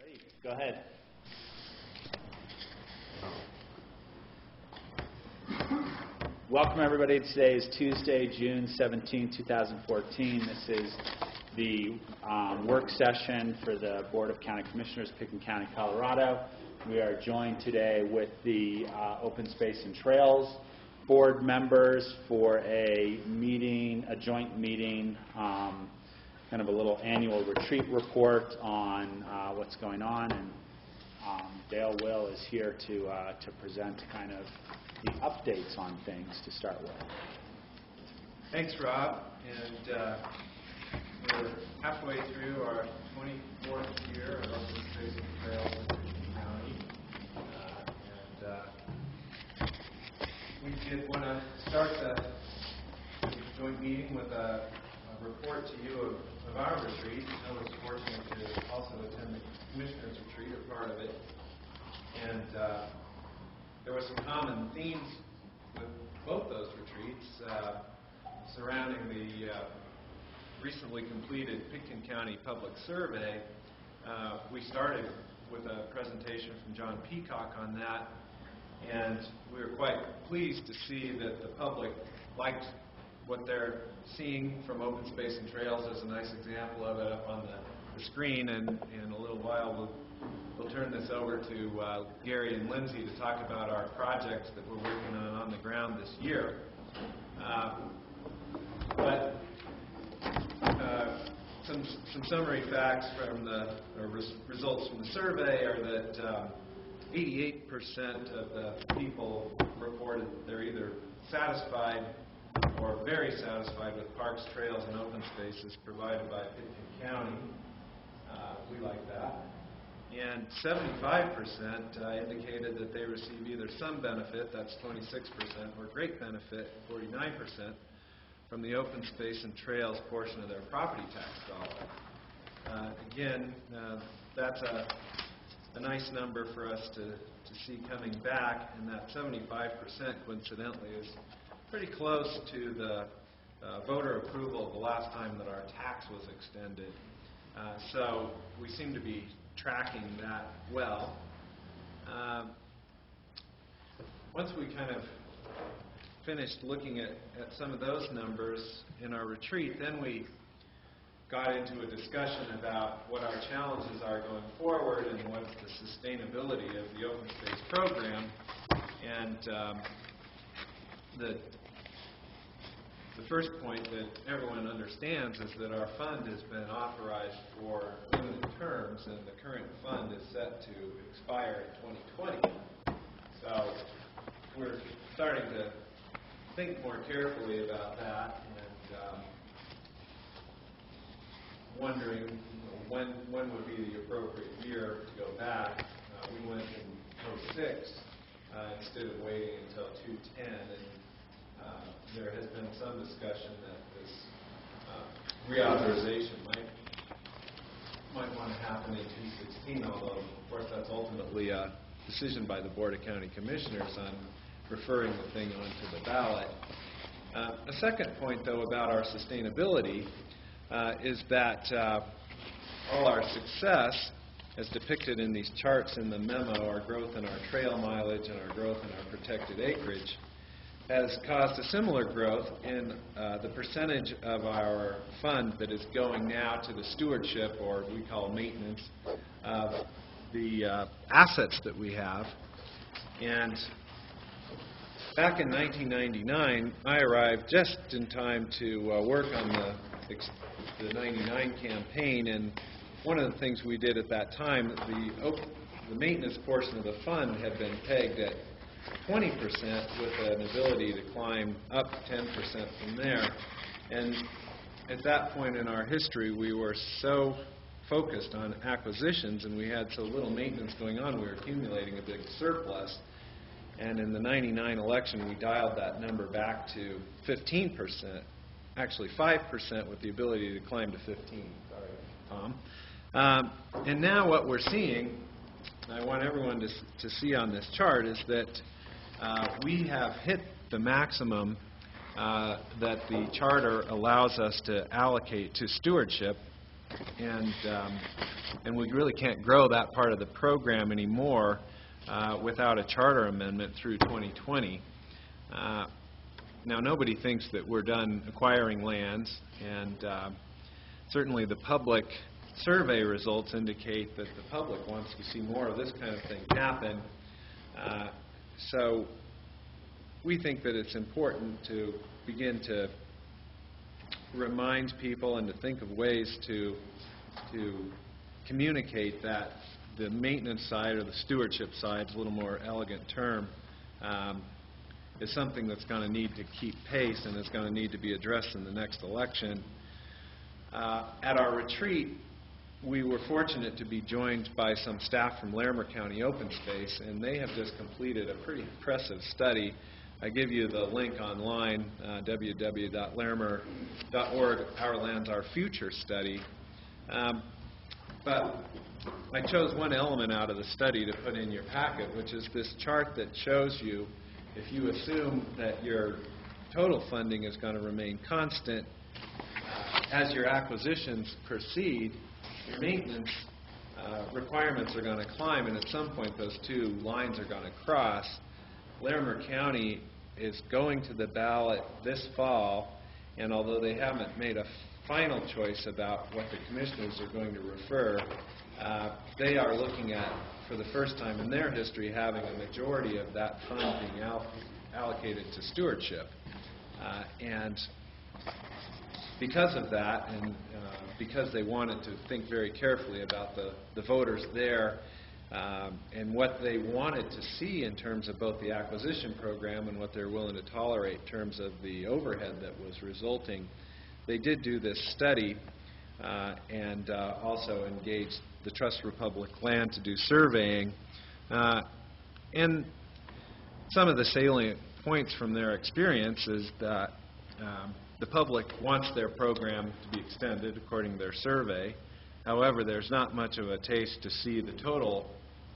Ready? Go ahead. Welcome everybody. Today is Tuesday, June 17, 2014. This is the work session for the Board of County Commissioners, Pickens County, Colorado. We are joined today with the Open Space and Trails board members for a meeting, a joint meeting, kind of a little annual retreat report on what's going on, and Dale Will is here to present kind of the updates on things to start with. Thanks, Rob. And we're halfway through our 24th year of Open Space and Trails in Pickens County. We did want to start the joint meeting with a report to you of our retreat. I was fortunate to also attend the Commissioners' Retreat, or part of it. And there were some common themes with both those retreats surrounding the recently completed Pickens County Public Survey. We started with a presentation from John Peacock on that, and we were quite pleased to see that the public liked what they're seeing from Open Space and Trails. There's a nice example of it up on the screen, and in a little while we'll turn this over to Gary and Lindsay to talk about our projects that we're working on the ground this year. But some summary facts from the results from the survey are that 88% of the people reported they're either satisfied or very satisfied with parks, trails, and open spaces provided by Pickens County. We like that. And 75% indicated that they receive either some benefit, that's 26%, or great benefit, 49%, from the open space and trails portion of their property tax dollar. Again, that's a nice number for us to see coming back, and that 75%, coincidentally, is pretty close to the voter approval the last time that our tax was extended. So we seem to be tracking that well. Once we kind of finished looking at some of those numbers in our retreat, then we got into a discussion about what our challenges are going forward and what's the sustainability of the open space program. And the first point that everyone understands is that our fund has been authorized for limited terms, and the current fund is set to expire in 2020. So we're starting to think more carefully about that, and wondering when would be the appropriate year to go back. We went in 06 instead of waiting until 2010, and there has been some discussion that this reauthorization might want to happen in 2016, although, of course, that's ultimately a decision by the Board of County Commissioners on referring the thing onto the ballot. A second point, though, about our sustainability is that all our success, as depicted in these charts in the memo, our growth in our trail mileage and our growth in our protected acreage, has caused a similar growth in the percentage of our fund that is going now to the stewardship, or we call maintenance, of the assets that we have. And back in 1999, I arrived just in time to work on the 99 campaign, and one of the things we did at that time, the maintenance portion of the fund had been pegged at 20% with an ability to climb up 10% from there. And at that point in our history, we were so focused on acquisitions and we had so little maintenance going on, we were accumulating a big surplus. And in the 99 election, we dialed that number back to 15%, actually 5% with the ability to climb to 15. Sorry, Tom. And now what we're seeing, I want everyone to see on this chart, is that we have hit the maximum that the charter allows us to allocate to stewardship and we really can't grow that part of the program anymore without a charter amendment through 2020. Now, nobody thinks that we're done acquiring lands, and certainly the public survey results indicate that the public wants to see more of this kind of thing happen. So we think that it's important to begin to remind people and to think of ways to communicate that the maintenance side, or the stewardship side, is a little more elegant term, is something that's going to need to keep pace and is going to need to be addressed in the next election. At our retreat, we were fortunate to be joined by some staff from Larimer County Open Space, and they have just completed a pretty impressive study. I give you the link online, www.larimer.org, Our Lands, Our Future study. But I chose one element out of the study to put in your packet, which is this chart that shows you, if you assume that your total funding is going to remain constant, as your acquisitions proceed, your maintenance requirements are going to climb, and at some point those two lines are going to cross. Larimer County is going to the ballot this fall, and although they haven't made a final choice about what the commissioners are going to refer, they are looking at, for the first time in their history, having a majority of that fund being allocated to stewardship. And because of that, and because they wanted to think very carefully about the voters there and what they wanted to see in terms of both the acquisition program and what they're willing to tolerate in terms of the overhead that was resulting, they did do this study and also engaged the Trust for Public Land to do surveying. And some of the salient points from their experience is that the public wants their program to be extended according to their survey. However, there's not much of a taste to see the total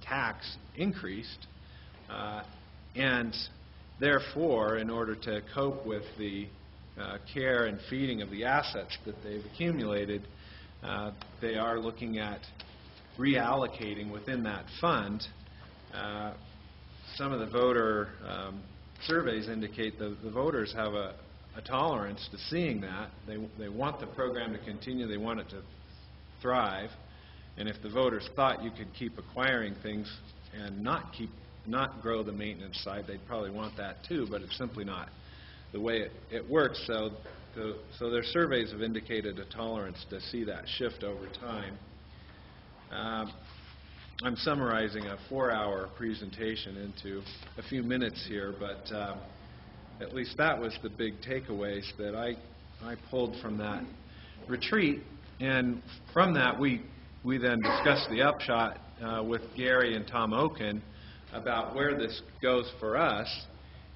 tax increased. And therefore, in order to cope with the care and feeding of the assets that they've accumulated, they are looking at reallocating within that fund. Some of the voter surveys indicate the voters have a tolerance to seeing that. They want the program to continue. They want it to thrive. And if the voters thought you could keep acquiring things and not grow the maintenance side, they'd probably want that too, but it's simply not the way it works. So their surveys have indicated a tolerance to see that shift over time. I'm summarizing a 4-hour presentation into a few minutes here, but at least that was the big takeaways that I pulled from that retreat. And from that, we then discussed the upshot with Gary and Tom Oken about where this goes for us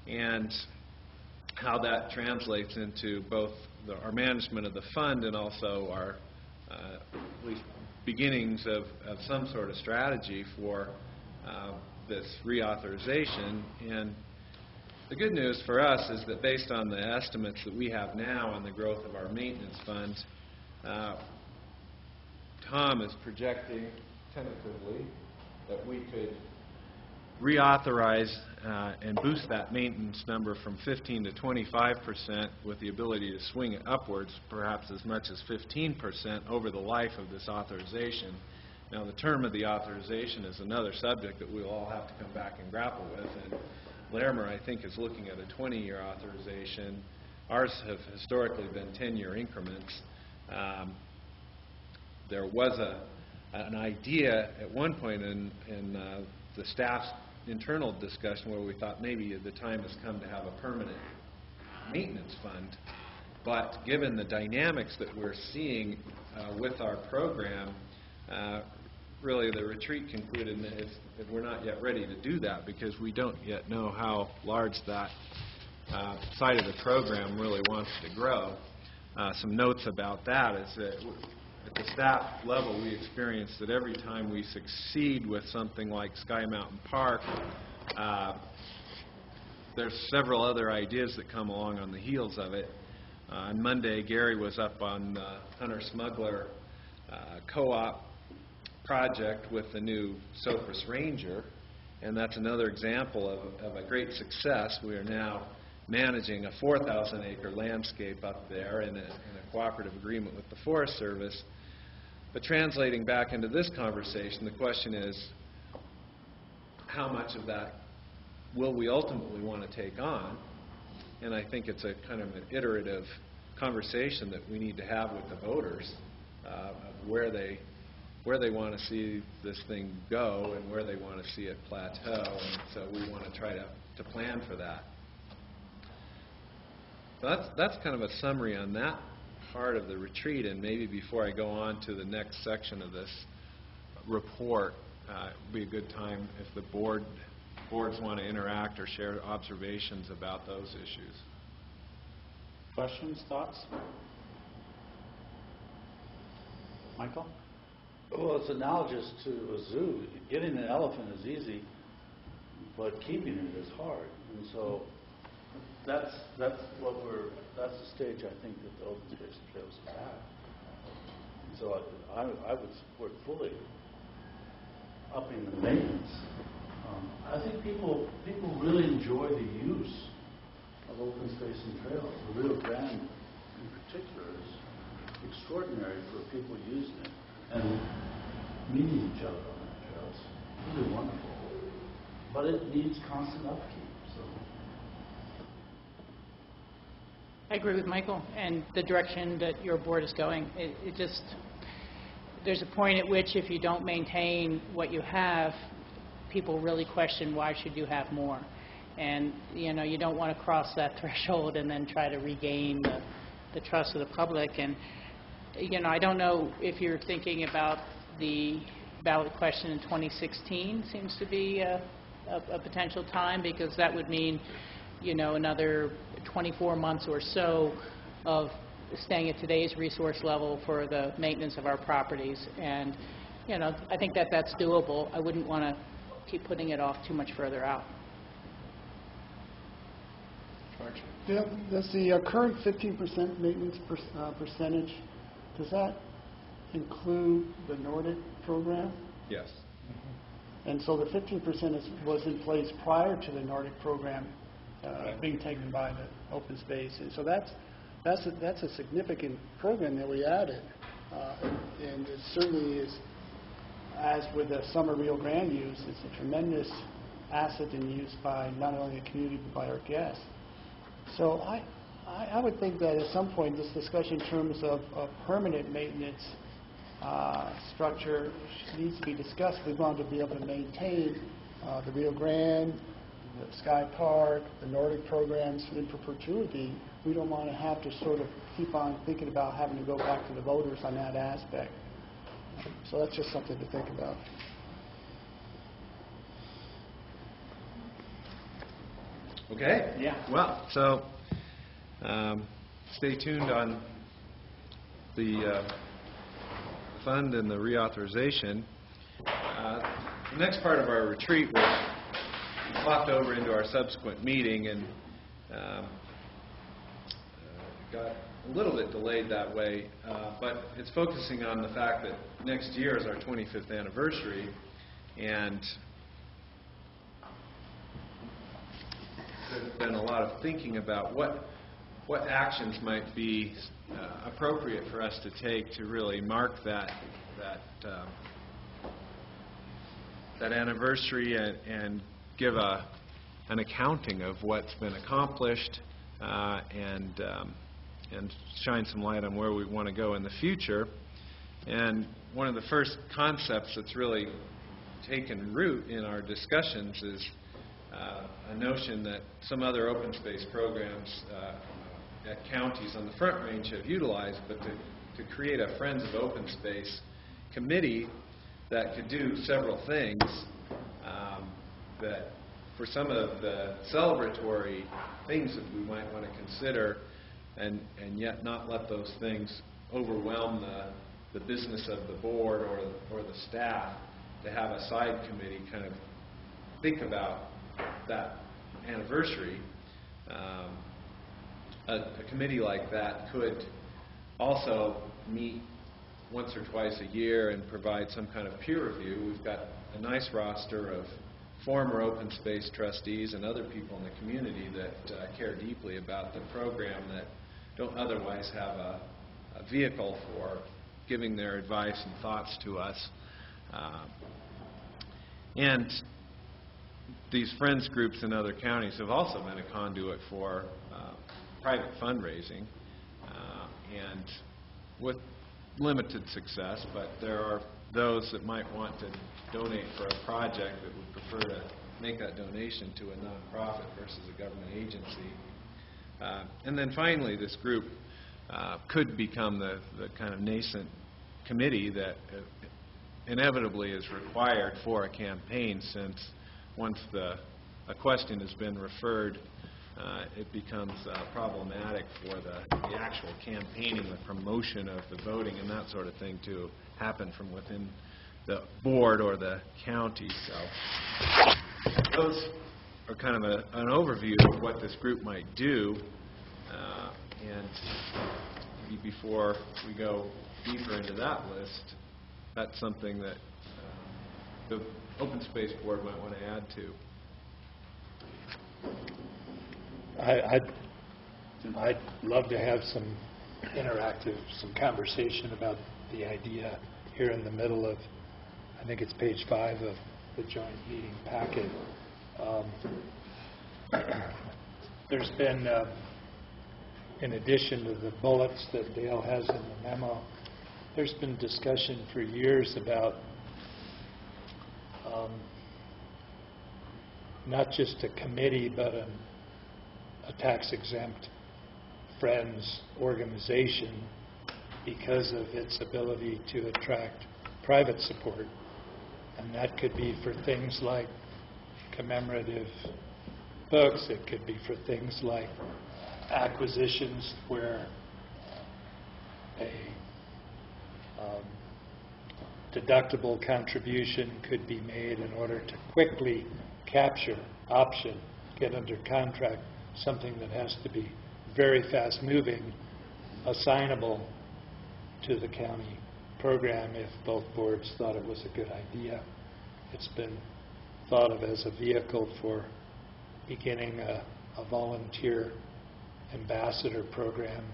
and how that translates into both our management of the fund and also our at least beginnings of some sort of strategy for this reauthorization. And the good news for us is that based on the estimates that we have now on the growth of our maintenance fund, Tom is projecting tentatively that we could reauthorize and boost that maintenance number from 15% to 25% with the ability to swing it upwards, perhaps as much as 15% over the life of this authorization. Now, the term of the authorization is another subject that we'll all have to come back and grapple with. And Larimer, I think, is looking at a 20-year authorization. Ours have historically been 10-year increments. There was an idea at one point in the staff's internal discussion where we thought maybe the time has come to have a permanent maintenance fund. But given the dynamics that we're seeing with our program, really the retreat concluded that we're not yet ready to do that because we don't yet know how large that side of the program really wants to grow. Some notes about that is that at the staff level, we experience that every time we succeed with something like Sky Mountain Park, there's several other ideas that come along on the heels of it. On Monday, Gary was up on Hunter Smuggler co-op project with the new Sopris Ranger, and that's another example of a great success. We are now managing a 4,000-acre landscape up there in a cooperative agreement with the Forest Service. But translating back into this conversation, the question is, how much of that will we ultimately want to take on? And I think it's a kind of an iterative conversation that we need to have with the voters of where they want to see this thing go and where they want to see it plateau. And so we want to try to plan for that. So that's kind of a summary on that part of the retreat. And maybe before I go on to the next section of this report, it would be a good time if the boards want to interact or share observations about those issues. Questions, thoughts? Michael? Well, it's analogous to a zoo. Getting an elephant is easy, but keeping it is hard. And so that's the stage I think that the open space trails is at. And so I would support fully upping the maintenance. I think people really enjoy the use of open space and trails. The Rio Grande in particular is extraordinary for people using it and meeting each other on that trail. It's really wonderful. But it needs constant upkeep. So I agree with Michael and the direction that your board is going. It just, there's a point at which if you don't maintain what you have, people really question why should you have more. And you don't want to cross that threshold and then try to regain the trust of the public. And I don't know if you're thinking about the ballot question in 2016 seems to be a potential time, because that would mean another 24 months or so of staying at today's resource level for the maintenance of our properties. And I think that's doable. I wouldn't want to keep putting it off too much further out. George? Yeah, does the current 15% maintenance percentage, does that include the Nordic program? Yes. And so the 15% was in place prior to the Nordic program being taken by the open space. And so that's a significant program that we added. And it certainly is, as with the summer Rio Grande use, it's a tremendous asset and use by not only the community but by our guests. So I would think that at some point this discussion in terms of permanent maintenance structure needs to be discussed. We want to be able to maintain the Rio Grande, the Sky Park, the Nordic programs in perpetuity. We don't want to have to sort of keep on thinking about having to go back to the voters on that aspect. So that's just something to think about. Okay. Yeah. Well, so stay tuned on the fund and the reauthorization. The next part of our retreat was flopped over into our subsequent meeting and got a little bit delayed that way, but it's focusing on the fact that next year is our 25th anniversary, and there's been a lot of thinking about what actions might be appropriate for us to take to really mark that anniversary and give an accounting of what's been accomplished and shine some light on where we want to go in the future. And one of the first concepts that's really taken root in our discussions is a notion that some other open space programs at counties on the Front Range have utilized, but to create a Friends of Open Space committee that could do several things that for some of the celebratory things that we might want to consider and yet not let those things overwhelm the business of the board or the staff, to have a side committee kind of think about that anniversary. A committee like that could also meet once or twice a year and provide some kind of peer review. We've got a nice roster of former open space trustees and other people in the community that care deeply about the program that don't otherwise have a vehicle for giving their advice and thoughts to us. And these friends groups in other counties have also been a conduit for private fundraising, and with limited success, but there are those that might want to donate for a project that would prefer to make that donation to a nonprofit versus a government agency. And then finally, this group could become the kind of nascent committee that inevitably is required for a campaign, since once a question has been referred, it becomes problematic for the actual campaigning, the promotion of the voting and that sort of thing to happen from within the board or the county. So those are kind of an overview of what this group might do. And maybe before we go deeper into that list, that's something that the Open Space Board might want to add to. I'd love to have some conversation about the idea here in the middle of, I think it's page 5 of the joint meeting packet. There's been, in addition to the bullets that Dale has in the memo, there's been discussion for years about not just a committee, but a tax-exempt Friends organization because of its ability to attract private support. And that could be for things like commemorative books. It could be for things like acquisitions where a deductible contribution could be made in order to quickly capture, option, get under contract, something that has to be very fast moving, assignable to the county program if both boards thought it was a good idea. It's been thought of as a vehicle for beginning a volunteer ambassador program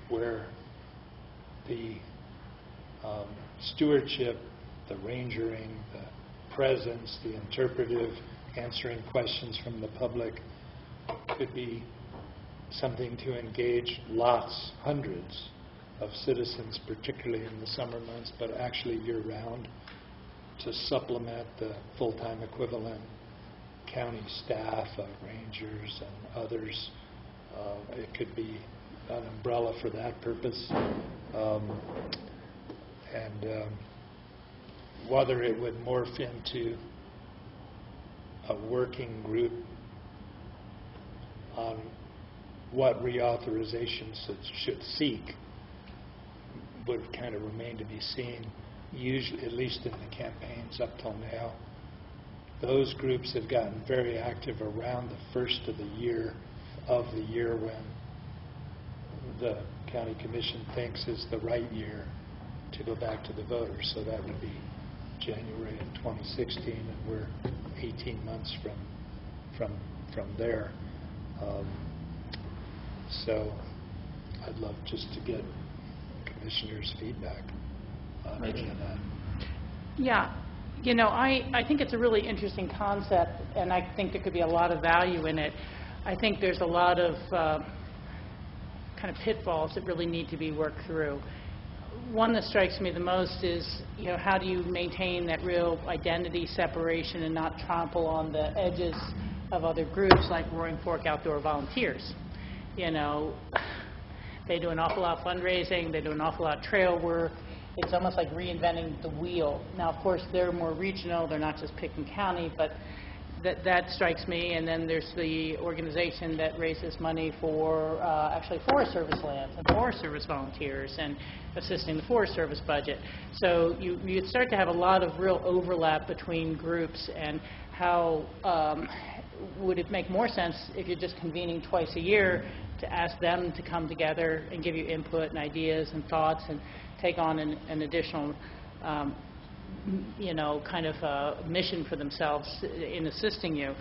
where the stewardship, the rangering, the presence, the interpretive, answering questions from the public could be something to engage lots, hundreds of citizens, particularly in the summer months, but actually year-round, to supplement the full-time equivalent county staff of rangers and others. It could be an umbrella for that purpose. Whether it would morph into a working group on what reauthorizations it should seek would kind of remain to be seen, usually, at least in the campaigns up till now. Those groups have gotten very active around the first of the year when the county commission thinks is the right year to go back to the voters. So that would be January of 2016, and we're 18 months from there. So I'd love just to get commissioners' feedback on any of that. Yeah, you know, I think it's a really interesting concept, and I think there could be a lot of value in it. I think there's a lot of kind of pitfalls that really need to be worked through. One that strikes me the most is, you know, how do you maintain that real identity separation and not trample on the edges of other groups like Roaring Fork Outdoor Volunteers? You know, they do an awful lot of fundraising, they do an awful lot of trail work. It's almost like reinventing the wheel. Now, of course, they're more regional, they're not just Picken County, but that strikes me. And then there's the organization that raises money for actually Forest Service lands and Forest Service volunteers and assisting the Forest Service budget. So you start to have a lot of real overlap between groups, and how would it make more sense if you're just convening twice a year to ask them to come together and give you input and ideas and thoughts and take on an additional kind of mission for themselves in assisting you.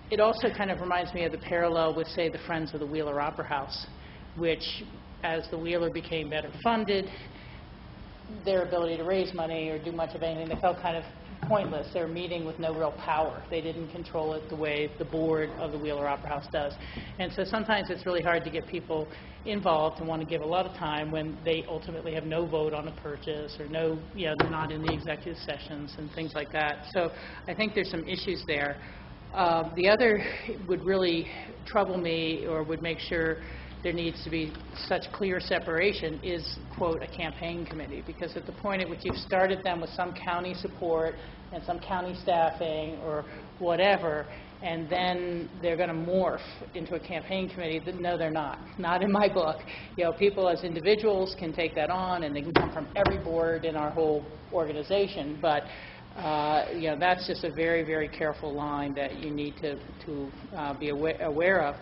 It also kind of reminds me of the parallel with, say, the Friends of the Wheeler Opera House, which, as the Wheeler became better funded, their ability to raise money or do much of anything, they felt kind of pointless. They were meeting with no real power. They didn't control it the way the board of the Wheeler Opera House does. And so sometimes it's really hard to get people involved and want to give a lot of time when they ultimately have no vote on a purchase or no, they're not in the executive sessions and things like that. So I think there's some issues there. The other would really trouble me, or would make sure there needs to be such clear separation, is, quote, a campaign committee, because at the point at which you've started them with some county support and some county staffing or whatever, and then they're going to morph into a campaign committee, no, they're not in my book. People as individuals can take that on, and they can come from every board in our whole organization, but that's just a very, very careful line that you need to be aware of.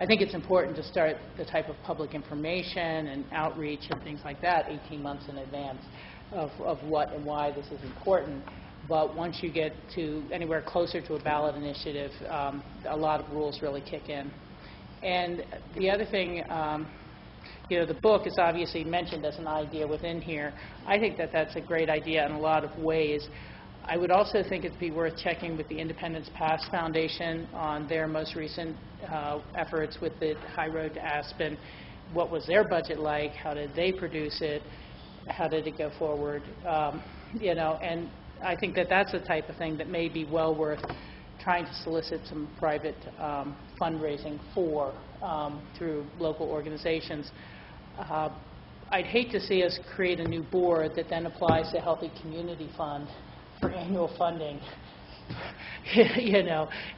I think it's important to start the type of public information and outreach and things like that 18 months in advance of what and why this is important. But once you get to anywhere closer to a ballot initiative, a lot of rules really kick in. And the other thing, the book is obviously mentioned as an idea within here. I think that that's a great idea in a lot of ways. I would also think it'd be worth checking with the Independence Pass Foundation on their most recent efforts with the High Road to Aspen. What was their budget like? How did they produce it? How did it go forward? And I think that that's the type of thing that may be well worth trying to solicit some private fundraising for through local organizations. I'd hate to see us create a new board that then applies to Healthy Community Fund for annual funding.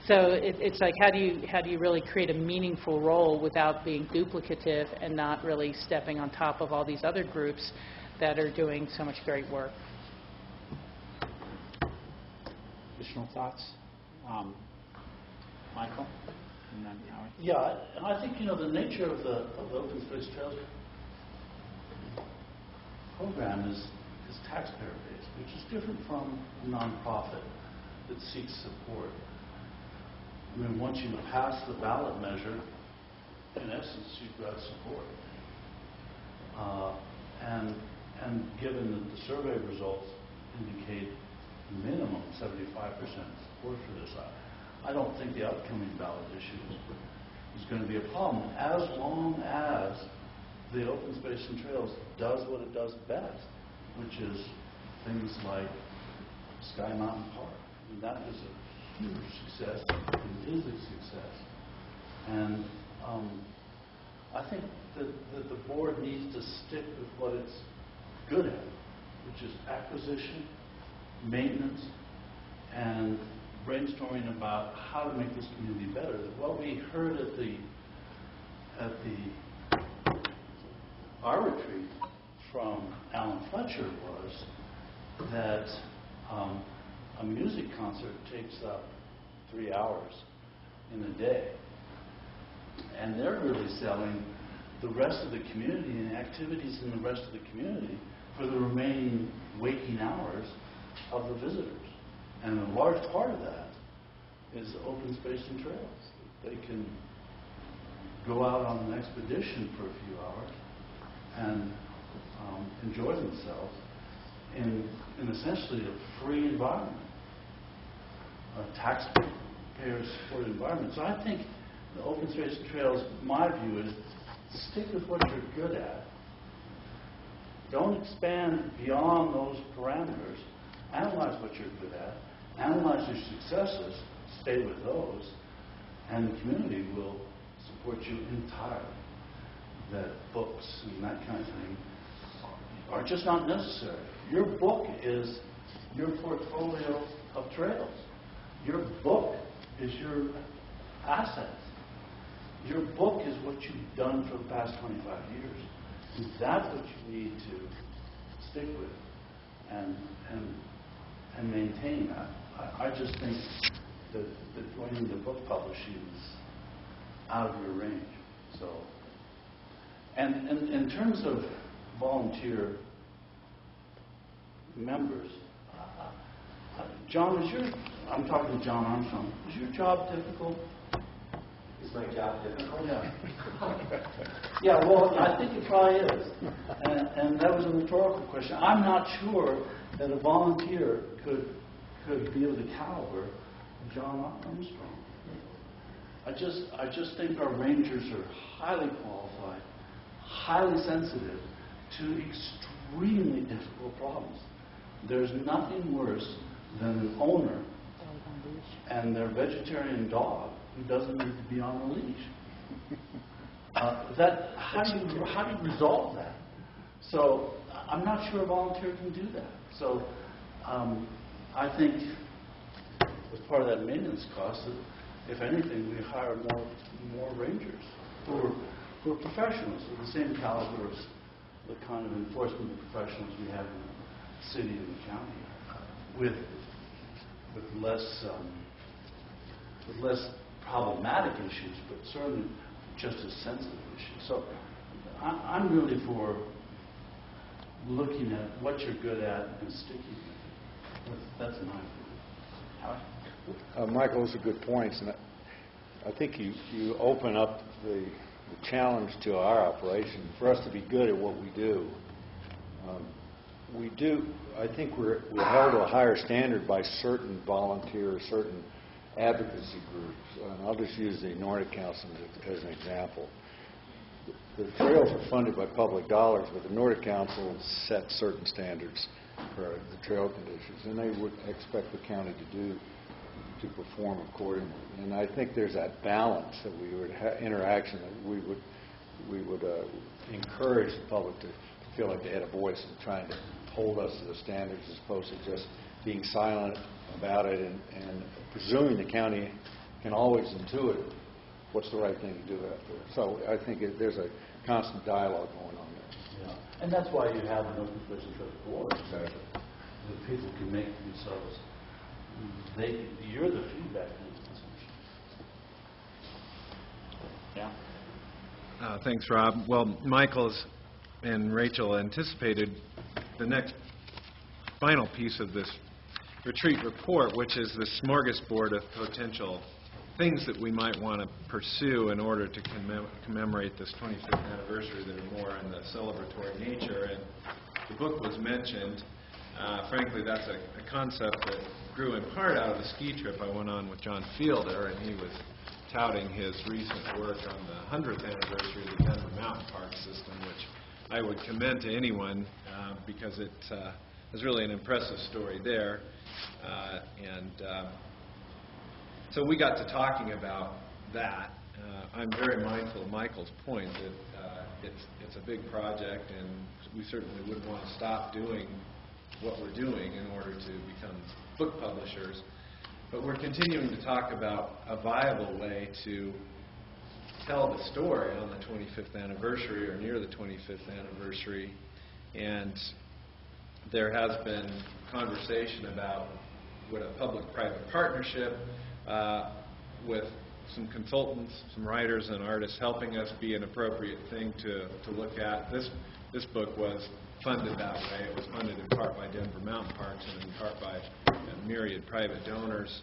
So it's like, how do you really create a meaningful role without being duplicative and not really stepping on top of all these other groups that are doing so much great work? Additional thoughts? Michael? And then Howard? Yeah, I think, the nature of the Open Space Trails program is taxpayer-based, which is different from a nonprofit that seeks support. I mean, once you pass the ballot measure, in essence, you've got support. And given that the survey results indicate minimum 75% support for this, I don't think the upcoming ballot issue is going to be a problem, as long as the Open Space and Trails does what it does best, which is things like Sky Mountain Park. And that is a huge success. It is a success. And I think that the board needs to stick with what it's good at, which is acquisition, maintenance, and brainstorming about how to make this community better. What we heard at our retreat from Alan Fletcher was that a music concert takes up 3 hours in a day, and they're really selling the rest of the community and activities in the rest of the community for the remaining waking hours of the visitors. And a large part of that is open space and trails. They can go out on an expedition for a few hours and enjoy themselves in essentially a free environment, a taxpayer-supported environment. So I think the open space and trails, my view is, stick with what you're good at. Don't expand beyond those parameters. Analyze what you're good at. Analyze your successes. Stay with those. And the community will support you entirely. That books and that kind of thing are just not necessary. Your book is your portfolio of trails. Your book is your assets. Your book is what you've done for the past 25 years. And that's what you need to stick with and maintain. I just think that joining the book publishing is out of your range. So, and in terms of volunteer members, John, I'm talking to John Armstrong, is your job difficult? Is my job difficult? Yeah. Yeah, well, I think it probably is. And that was a rhetorical question. I'm not sure that a volunteer could be of the caliber of John Armstrong. I just think our rangers are highly qualified, highly sensitive to extremely difficult problems. There's nothing worse than an owner and their vegetarian dog who doesn't need to be on a leash. How do you resolve that? So I'm not sure a volunteer can do that. So I think as part of that maintenance cost, if anything, we hire more rangers who are professionals of the same caliber as the kind of enforcement professionals we have in the city and the county, with less problematic issues, but certainly just as sensitive issues. So I'm really for looking at what you're good at and sticking with it. That's my opinion. Michael, those are good points, and I think you open up the challenge to our operation for us to be good at what we do. I think we're held to a higher standard by certain volunteers, certain advocacy groups. And I'll just use the Nordic Council as an example. The trails are funded by public dollars, but the Nordic Council sets certain standards for the trail conditions, and they would expect the county to perform accordingly. And I think there's that balance that we would interaction that we would encourage the public to feel like they had a voice in trying to hold us to the standards as opposed to just being silent about it and presuming the county can always intuit what's the right thing to do out there. So I think there's a constant dialogue going on there. Yeah. And that's why you have an open position for the board, so that people can make themselves, you're the feedback mechanism. Yeah. Thanks, Rob. Well, Michael's and Rachel anticipated the next final piece of this retreat report, which is the smorgasbord of potential things that we might want to pursue in order to commemorate this 25th anniversary that are more in the celebratory nature. And the book was mentioned. Frankly, that's a concept that grew in part out of the ski trip I went on with John Fielder, and he was touting his recent work on the 100th anniversary of the Denver Mountain Park system, which I would commend to anyone because it is really an impressive story there. So we got to talking about that. I'm very mindful of Michael's point that it's a big project, and we certainly wouldn't want to stop doing what we're doing in order to become book publishers. But we're continuing to talk about a viable way to tell the story on the 25th anniversary or near the 25th anniversary. And there has been conversation about what a public-private partnership with some consultants, some writers and artists helping us be an appropriate thing to look at. This book was funded that way. It was funded in part by Denver Mountain Parks and in part by a myriad private donors.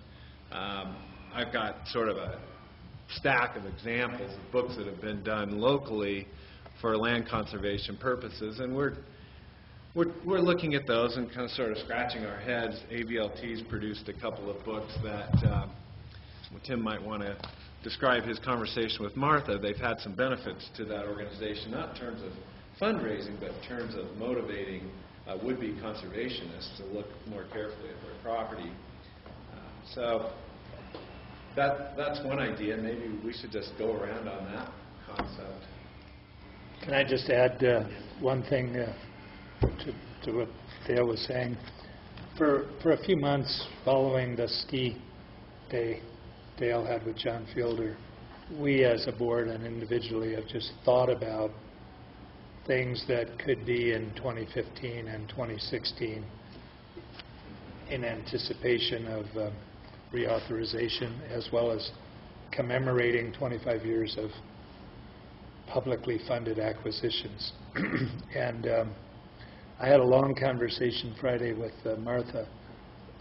I've got sort of a stack of examples of books that have been done locally for land conservation purposes, and we're looking at those and kind of sort of scratching our heads. AVLT's produced a couple of books that Tim might want to describe his conversation with Martha. They've had some benefits to that organization, not in terms of fundraising, but in terms of motivating would-be conservationists to look more carefully at their property. So that's one idea. Maybe we should just go around on that concept. Can I just add one thing to what Dale was saying? For a few months following the ski day Dale had with John Fielder, we as a board and individually have just thought about things that could be in 2015 and 2016 in anticipation of reauthorization, as well as commemorating 25 years of publicly funded acquisitions. And I had a long conversation Friday with Martha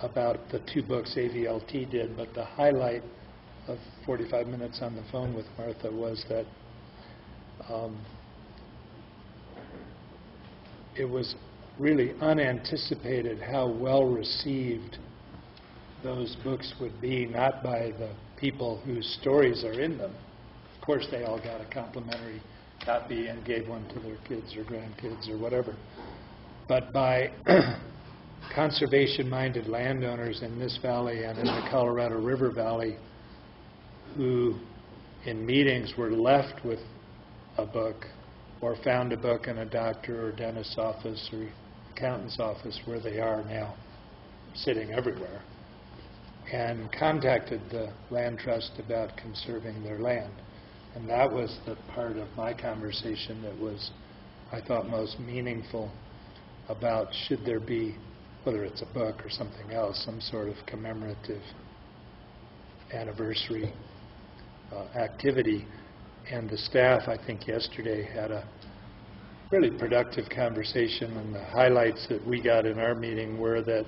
about the 2 books AVLT did, but the highlight of 45 minutes on the phone with Martha was that it was really unanticipated how well received those books would be, not by the people whose stories are in them. Of course, they all got a complimentary copy and gave one to their kids or grandkids or whatever, but by conservation-minded landowners in this valley and in the Colorado River Valley who, in meetings, were left with a book or found a book in a doctor or dentist's office or accountant's office, where they are now, sitting everywhere, and contacted the land trust about conserving their land. And that was the part of my conversation that was, I thought, most meaningful about should there be, whether it's a book or something else, some sort of commemorative anniversary activity. And the staff, I think, yesterday had a really productive conversation, and the highlights that we got in our meeting were that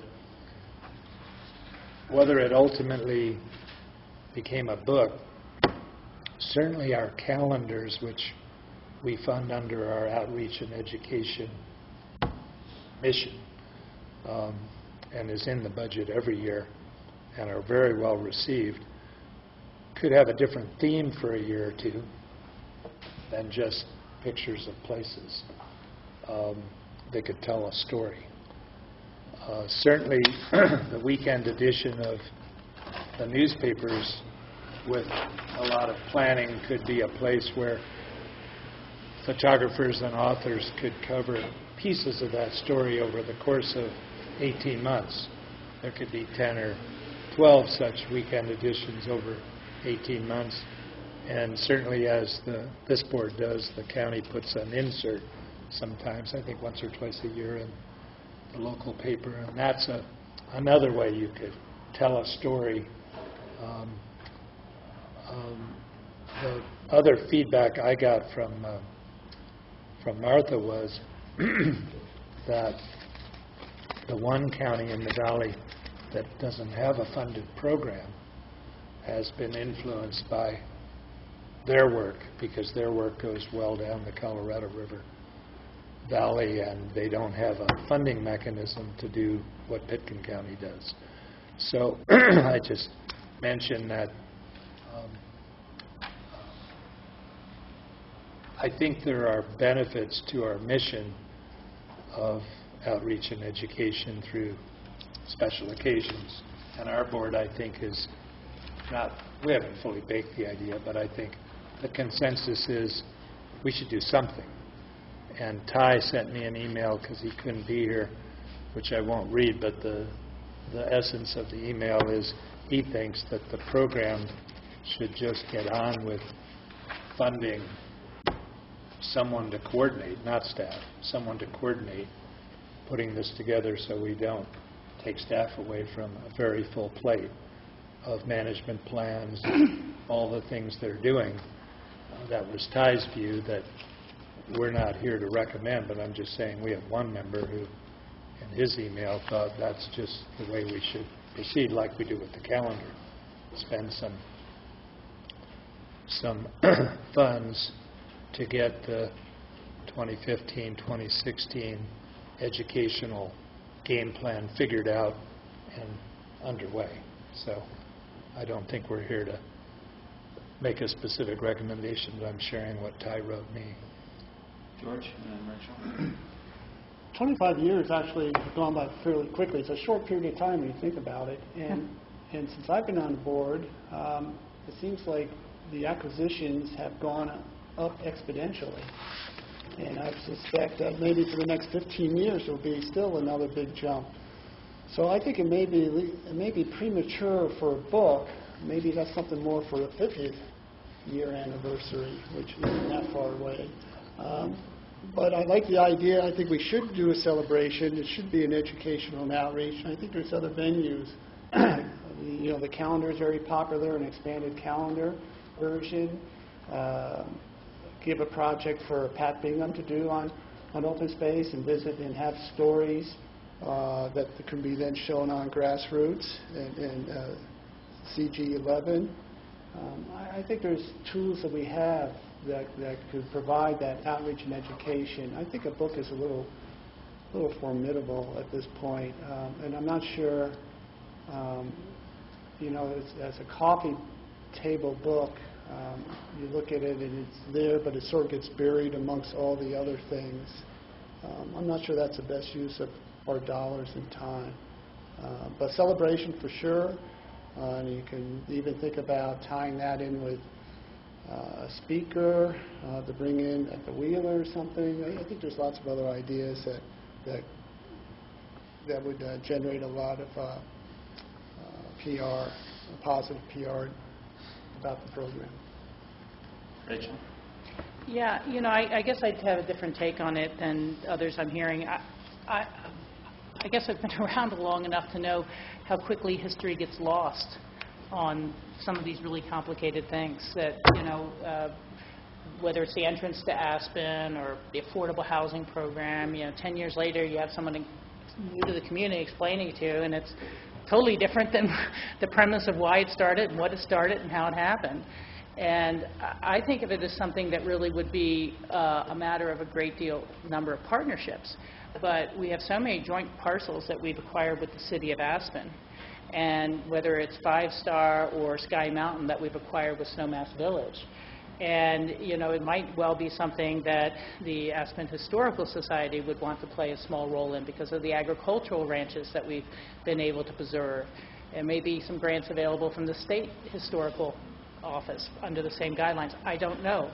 whether it ultimately became a book, certainly our calendars, which we fund under our outreach and education mission, and is in the budget every year and are very well received, could have a different theme for a year or two than just pictures of places. They could tell a story. Certainly, the weekend edition of the newspapers with a lot of planning could be a place where photographers and authors could cover pieces of that story over the course of 18 months. There could be 10 or 12 such weekend editions over 18 months. And certainly, as this board does, the county puts an insert sometimes, I think once or twice a year, in the local paper. And that's another way you could tell a story. The other feedback I got from Martha was that the one county in the valley that doesn't have a funded program has been influenced by their work, because their work goes well down the Colorado River Valley, and they don't have a funding mechanism to do what Pitkin County does. So I just mentioned that I think there are benefits to our mission of outreach and education through special occasions. And our board, I think, is not, we haven't fully baked the idea, but I think the consensus is we should do something. And Ty sent me an email because he couldn't be here, which I won't read, but the essence of the email is he thinks that the program should just get on with funding someone to coordinate, not staff, someone to coordinate putting this together so we don't take staff away from a very full plate of management plans, all the things they're doing. That was Ty's view, that we're not here to recommend, but I'm just saying we have one member who, in his email, thought that's just the way we should proceed, like we do with the calendar. Spend some funds to get the 2015-2016 educational game plan figured out and underway. So I don't think we're here to make a specific recommendation, but I'm sharing what Ty wrote me. George and then Rachel. 25 years actually have gone by fairly quickly. It's a short period of time when you think about it. And since I've been on the board, it seems like the acquisitions have gone up exponentially. And I suspect that maybe for the next 15 years there will be still another big jump. So I think it may be premature for a book. Maybe that's something more for the 50th year anniversary, which isn't that far away. But I like the idea. I think we should do a celebration. It should be an educational and outreach. I think there's other venues. The the calendar is very popular, an expanded calendar version. Give a project for Pat Bingham to do on open space and visit and have stories that can be then shown on Grassroots and CG11. I think there's tools that we have that could provide that outreach and education. I think a book is a little formidable at this point, and I'm not sure, as a coffee table book, you look at it and it's there, but it sort of gets buried amongst all the other things. I'm not sure that's the best use of our dollars and time. But celebration for sure, and you can even think about tying that in with a speaker to bring in at the wheel or something. I think there's lots of other ideas that would generate a lot of PR, positive PR about the program. Rachel? Yeah, I guess I'd have a different take on it than others I'm hearing. I guess I've been around long enough to know how quickly history gets lost on some of these really complicated things that, whether it's the entrance to Aspen or the affordable housing program, 10 years later you have someone new to the community explaining it to you, and it's totally different than the premise of why it started and what it started and how it happened. And I think of it as something that really would be a matter of a great number of partnerships. But we have so many joint parcels that we've acquired with the city of Aspen. And whether it's 5 Star or Sky Mountain that we've acquired with Snowmass Village. And, it might well be something that the Aspen Historical Society would want to play a small role in because of the agricultural ranches that we've been able to preserve. And maybe some grants available from the state historical office under the same guidelines. I don't know.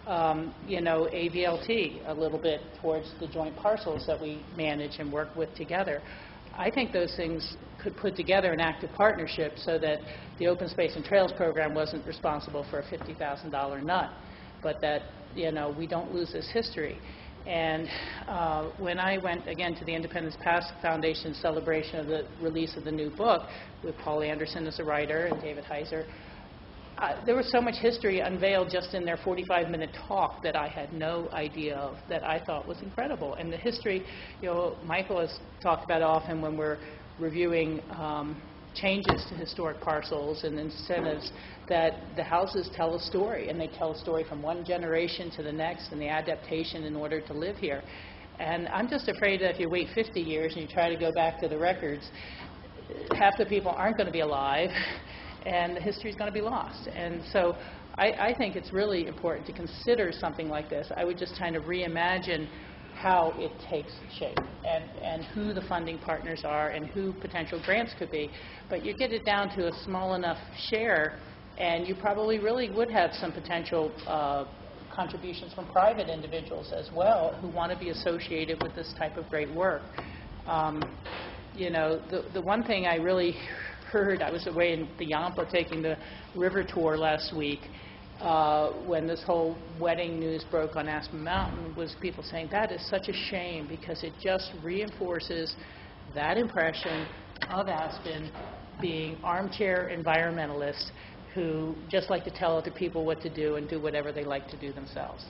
AVLT a little bit towards the joint parcels that we manage and work with together. I think those things could put together an active partnership so that the Open Space and Trails program wasn't responsible for a $50,000 nut, but that, we don't lose this history. And when I went, again, to the Independence Past Foundation celebration of the release of the new book with Paul Anderson as a writer and David Heiser, there was so much history unveiled just in their 45-minute talk that I had no idea of, that I thought was incredible. And the history, Michael has talked about often when we're reviewing changes to historic parcels and incentives, that the houses tell a story, and they tell a story from one generation to the next, and the adaptation in order to live here. And I'm just afraid that if you wait 50 years and you try to go back to the records, half the people aren't going to be alive, and the history is going to be lost. And so I think it's really important to consider something like this. I would just kind of reimagine how it takes shape and who the funding partners are and who potential grants could be. But you get it down to a small enough share, and you probably really would have some potential contributions from private individuals as well who want to be associated with this type of great work. The one thing I really heard, I was away in the Yampa taking the river tour last week when this whole wedding news broke on Aspen Mountain, was people saying that is such a shame because it just reinforces that impression of Aspen being armchair environmentalists who just like to tell other people what to do and do whatever they like to do themselves.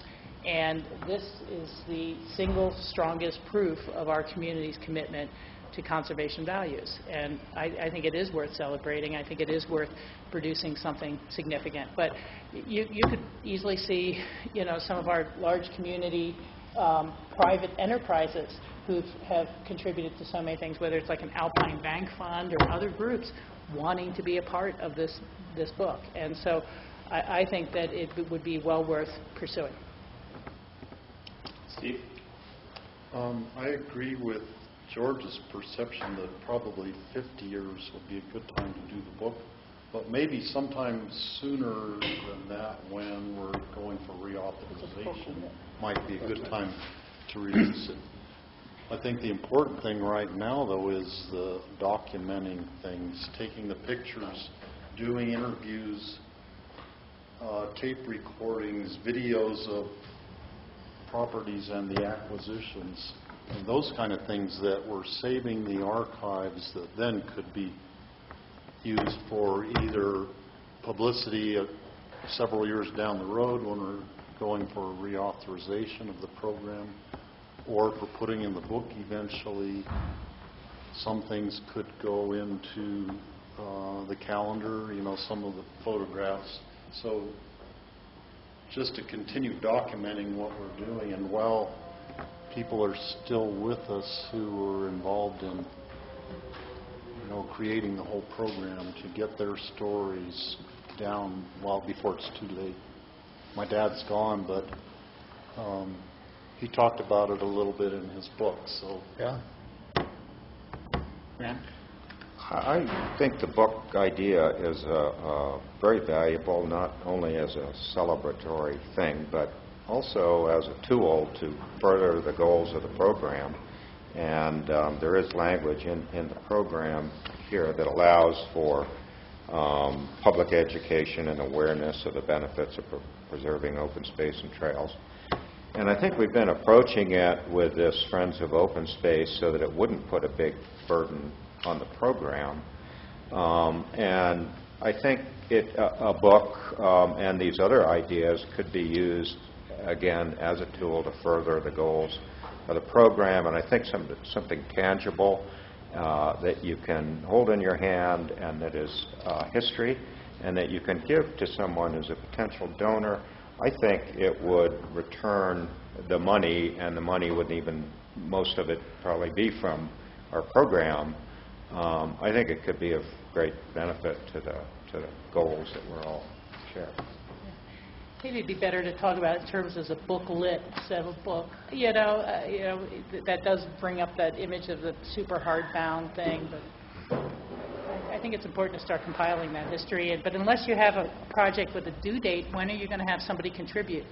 And this is the single strongest proof of our community's commitment to conservation values. And I think it is worth celebrating. I think it is worth producing something significant. But you could easily see, some of our large community private enterprises who have contributed to so many things, whether it's like an Alpine Bank Fund or other groups wanting to be a part of this book. And so I think that it would be well worth pursuing. Steve? I agree with George's perception that probably 50 years would be a good time to do the book, but maybe sometime sooner than that, when we're going for reauthorization, might be a good time to release it. I think the important thing right now, though, is the documenting things, taking the pictures, doing interviews, tape recordings, videos of properties and the acquisitions, and those kind of things that we're saving the archives that then could be used for either publicity several years down the road when we're going for a reauthorization of the program, or for putting in the book eventually. Some things could go into the calendar, some of the photographs. So just to continue documenting what we're doing, and while people are still with us who are involved in creating the whole program, to get their stories down before it's too late. My dad's gone, but he talked about it a little bit in his book. So Yeah. Grant? I think the book idea is very valuable, not only as a celebratory thing, but also as a tool to further the goals of the program. And there is language in the program here that allows for public education and awareness of the benefits of preserving open space and trails. And I think we've been approaching it with this Friends of Open Space so that it wouldn't put a big burden on the program. And I think a book and these other ideas could be used, again, as a tool to further the goals of the program. And I think something tangible that you can hold in your hand and that is history and that you can give to someone who's a potential donor. I think it would return the money, and the money wouldn't even, most of it probably be from our program. I think it could be of great benefit to the goals that we're all sharing. Maybe it'd be better to talk about it in terms as a booklet instead of a book. That does bring up that image of the super hardbound thing, but I think it's important to start compiling that history. But unless you have a project with a due date, when are you going to have somebody contribute?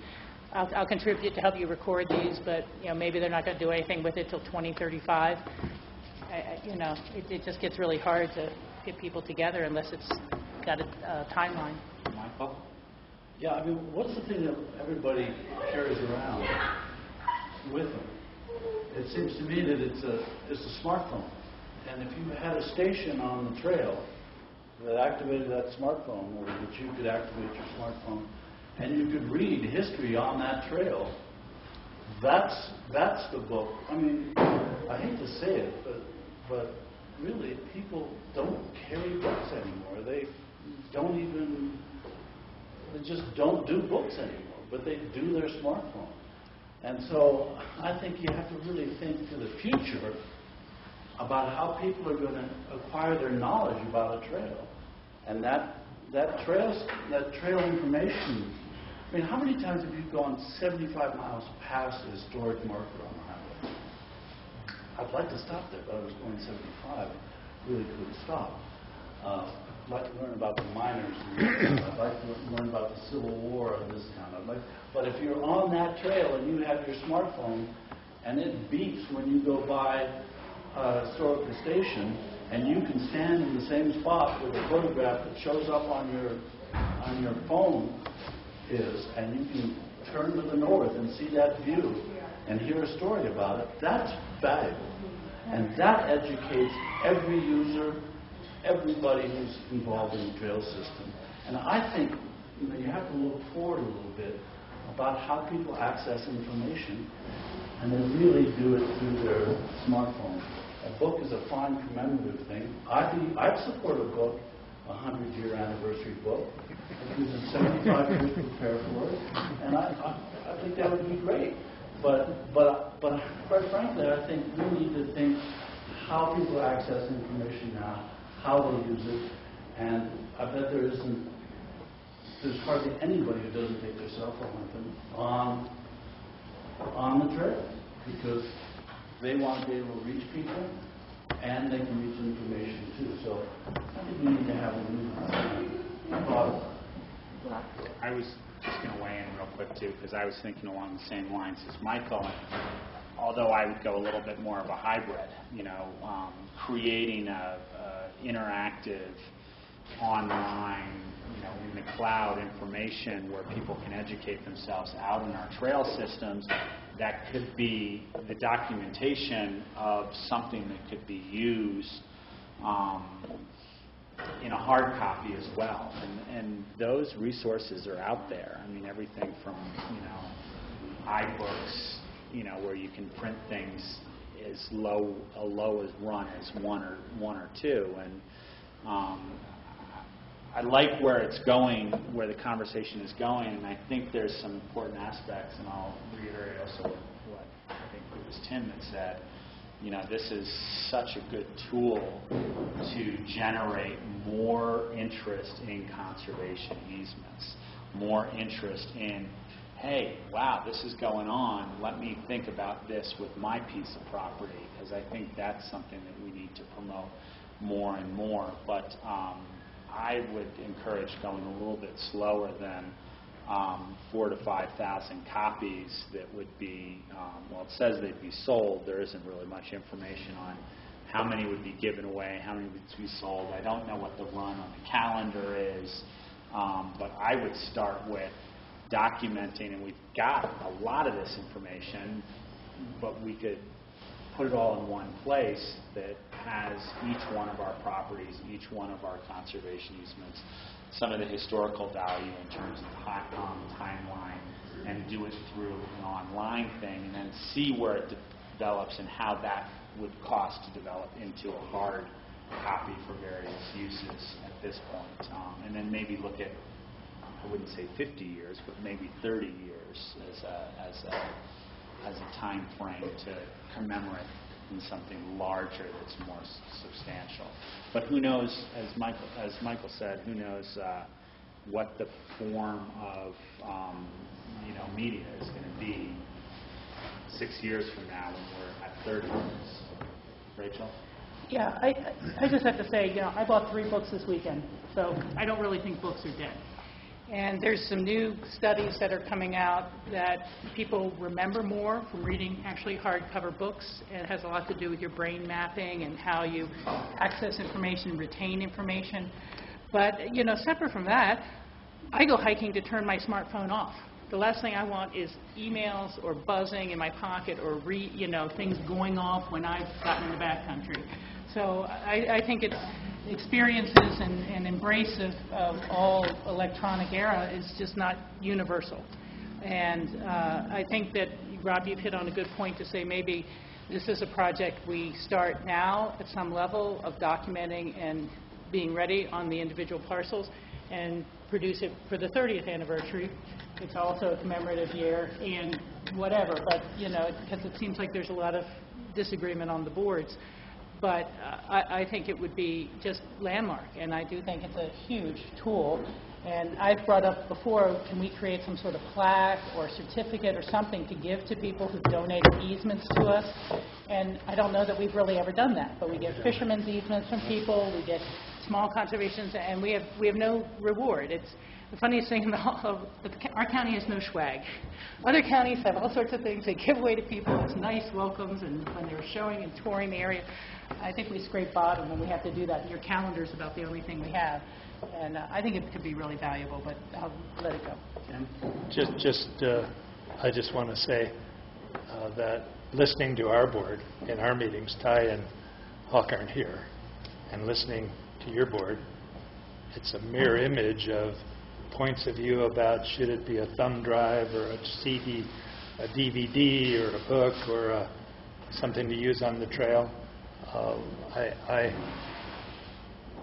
I'll contribute to help you record these, but maybe they're not going to do anything with it till 2035. It just gets really hard to get people together unless it's got a timeline. Michael? Yeah, I mean, what's the thing that everybody carries around with them? It seems to me that it's a smartphone. And if you had a station on the trail that activated that smartphone, or that you could activate your smartphone, and you could read history on that trail, that's the book. I mean, I hate to say it, but really, people don't carry books anymore. They just don't do books anymore, but they do their smartphone. And so I think you have to really think to the future about how people are going to acquire their knowledge about a trail. And that trail information, I mean, how many times have you gone 75 miles past a historic marker on the highway? I'd like to stop there, but I was going 75. Really couldn't stop. I'd like to learn about the miners. I'd like to learn about the Civil War of this town. But if you're on that trail and you have your smartphone and it beeps when you go by a historical station, and you can stand in the same spot where the photograph that shows up on your phone is, and you can turn to the north and see that view and hear a story about it, that's valuable. And that educates every user, everybody who's involved in the trail system. And I think you have to look forward a little bit about how people access information, and they really do it through their smartphone. A book is a fine commemorative thing. I'd support a book, a 100-year anniversary book. It gives them 75 years to prepare for it, and I think that would be great. But quite frankly, I think we need to think how people access information now, how they use it, and I bet there's hardly anybody who doesn't take their cell phone with them on the trail, because they want to be able to reach people, and they can reach information too. So I think we need to have a new thought. I was just going to weigh in real quick too, because I was thinking along the same lines as Michael. Although I would go a little bit more of a hybrid, creating a interactive online, in the cloud information where people can educate themselves out in our trail systems. That could be the documentation of something that could be used in a hard copy as well. And those resources are out there. I mean, everything from, iBooks, where you can print things as low as run as one or two. And I like where it's going, where the conversation is going, and I think there's some important aspects, and I'll reiterate also what I think it was Tim that said. This is such a good tool to generate more interest in conservation easements, more interest in, hey, wow, this is going on. Let me think about this with my piece of property, because I think that's something that we need to promote more and more. But I would encourage going a little bit slower than 4,000 to 5,000 copies that would be, it says they'd be sold. There isn't really much information on how many would be given away, how many would be sold. I don't know what the run on the calendar is, but I would start with documenting, and we've got a lot of this information, but we could put it all in one place that has each one of our properties, each one of our conservation easements, some of the historical value in terms of timeline, and do it through an online thing, and then see where it develops and how that would cost to develop into a hard copy for various uses at this point. And then maybe look at, I wouldn't say 50 years, but maybe 30 years as a time frame to commemorate in something larger that's more substantial. But who knows, as Michael said, who knows what the form of media is going to be 6 years from now when we're at 30 years. Rachel? Yeah, I just have to say, I bought 3 books this weekend, so I don't really think books are dead. And there's some new studies that are coming out that people remember more from reading actually hardcover books. And it has a lot to do with your brain mapping and how you access information, retain information. But, separate from that, I go hiking to turn my smartphone off. The last thing I want is emails or buzzing in my pocket or things going off when I've gotten in the backcountry. So I think it's experiences and embrace of all electronic era is just not universal. And I think that, Rob, you've hit on a good point to say maybe this is a project we start now at some level of documenting and being ready on the individual parcels and produce it for the 30th anniversary. It's also a commemorative year and whatever, but, because it seems like there's a lot of disagreement on the boards. But I think it would be just landmark, and I do think it's a huge tool. And I've brought up before, can we create some sort of plaque or certificate or something to give to people who've donated easements to us? And I don't know that we've really ever done that, but we get fishermen's easements from people, we get small conservations, and we have no reward. It's the funniest thing in our county has no swag. Other counties have all sorts of things they give away to people as nice welcomes, and when they're showing and touring the area. I think we scrape bottom when we have to do that. Your calendar's about the only thing we have. And I think it could be really valuable, but I'll let it go. Tim? I just want to say that listening to our board in our meetings, Ty and Hawk aren't here, and listening to your board, it's a mirror image of points of view about should it be a thumb drive or a CD, a DVD or a book or something to use on the trail.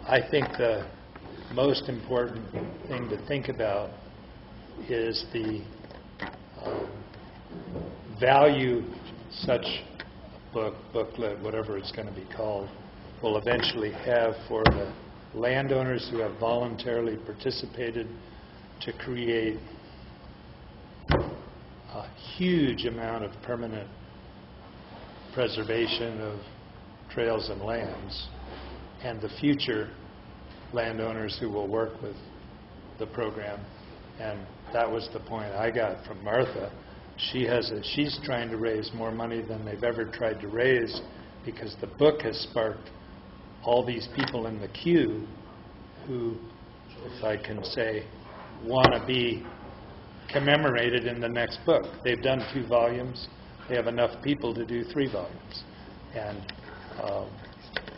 I think the most important thing to think about is the value such a booklet, whatever it's going to be called, will eventually have for the landowners who have voluntarily participated to create a huge amount of permanent preservation of trails and lands, and the future landowners who will work with the program. And that was the point I got from Martha. She's trying to raise more money than they've ever tried to raise because the book has sparked all these people in the queue who, if I can say, want to be commemorated in the next book. They've done 2 volumes. They have enough people to do 3 volumes. And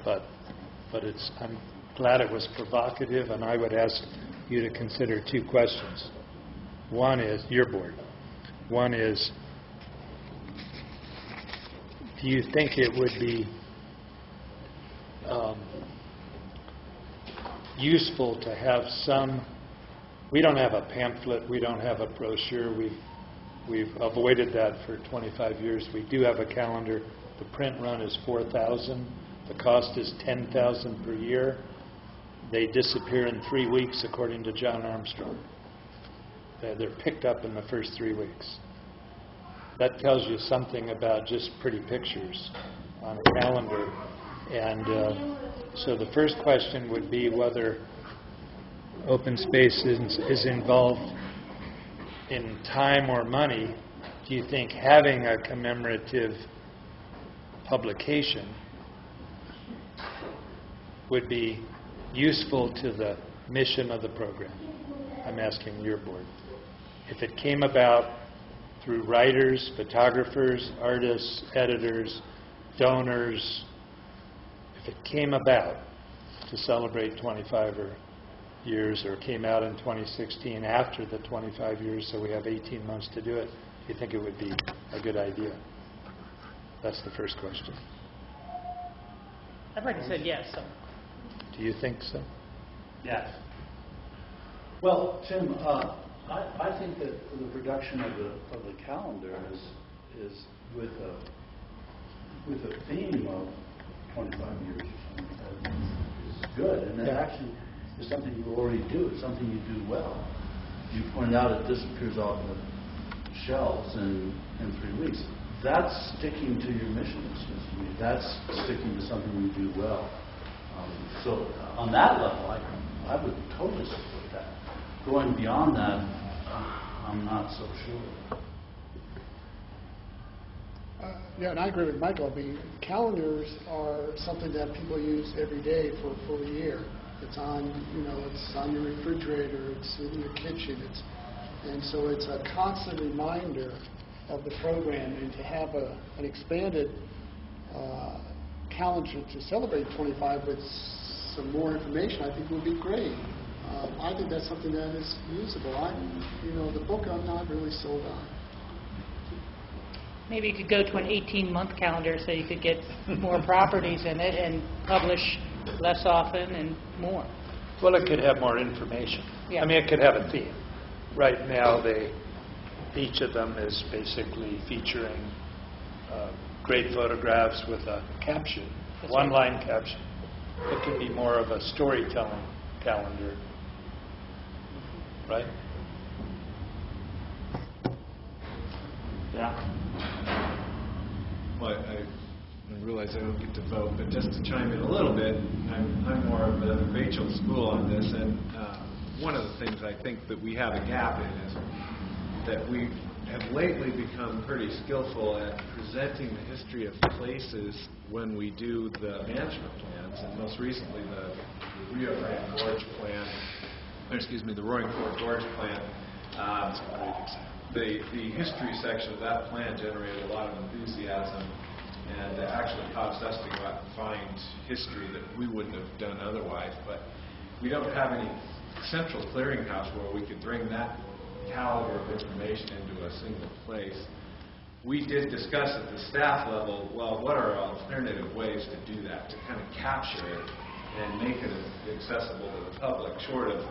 but glad it was provocative, and I would ask you to consider two questions. One is, your board, one is, do you think it would be useful to have some, we don't have a pamphlet, we don't have a brochure, we've avoided that for 25 years. We do have a calendar. The print run is $4,000. The cost is $10,000 per year. They disappear in 3 weeks, according to John Armstrong. They're picked up in the first 3 weeks. That tells you something about just pretty pictures on a calendar. And so the first question would be whether open space is involved in time or money. Do you think having a commemorative publication would be useful to the mission of the program? I'm asking your board. If it came about through writers, photographers, artists, editors, donors, if it came about to celebrate 25 years, or came out in 2016 after the 25 years, so we have 18 months to do it, do you think it would be a good idea? That's the first question. I've already said yes. So. Do you think so? Yes. Well, Tim, I think that the production of the calendar is with a theme of 25 years or something is good, and it actually is something you already do. It's something you do well. You pointed out it disappears off the shelves in 3 weeks. That's sticking to your mission, it seems to me. That's sticking to something you do well. So on that level, I would totally support that. Going beyond that, I'm not so sure. Yeah, and I agree with Michael. I mean, calendars are something that people use every day for a full year. It's on, it's on your refrigerator, it's in your kitchen, and so it's a constant reminder of the program, and to have an expanded calendar to celebrate 25 with some more information, I think would be great. I think that's something that is usable. The book I'm not really sold on. Maybe you could go to an 18-month calendar so you could get more properties in it and publish less often and more. Well, it could have more information. Yeah. I mean, it could have a theme. Right now, each of them is basically featuring great photographs with a caption, one-line caption. It could be more of a storytelling calendar, right? Yeah. Well, I realize I don't get to vote, but just to chime in a little bit, I'm more of the Rachel school on this, and one of the things I think that we have a gap in is that we have lately become pretty skillful at presenting the history of places when we do the management plans, and most recently the Rio Grande Gorge plan, the Roaring Fork Gorge plan. The history section of that plan generated a lot of enthusiasm, and actually caused us to go out and find history that we wouldn't have done otherwise. But we don't have any central clearinghouse where we could bring that caliber of information into a single place. We did discuss at the staff level, well, what are alternative ways to do that, to kind of capture it and make it accessible to the public, short of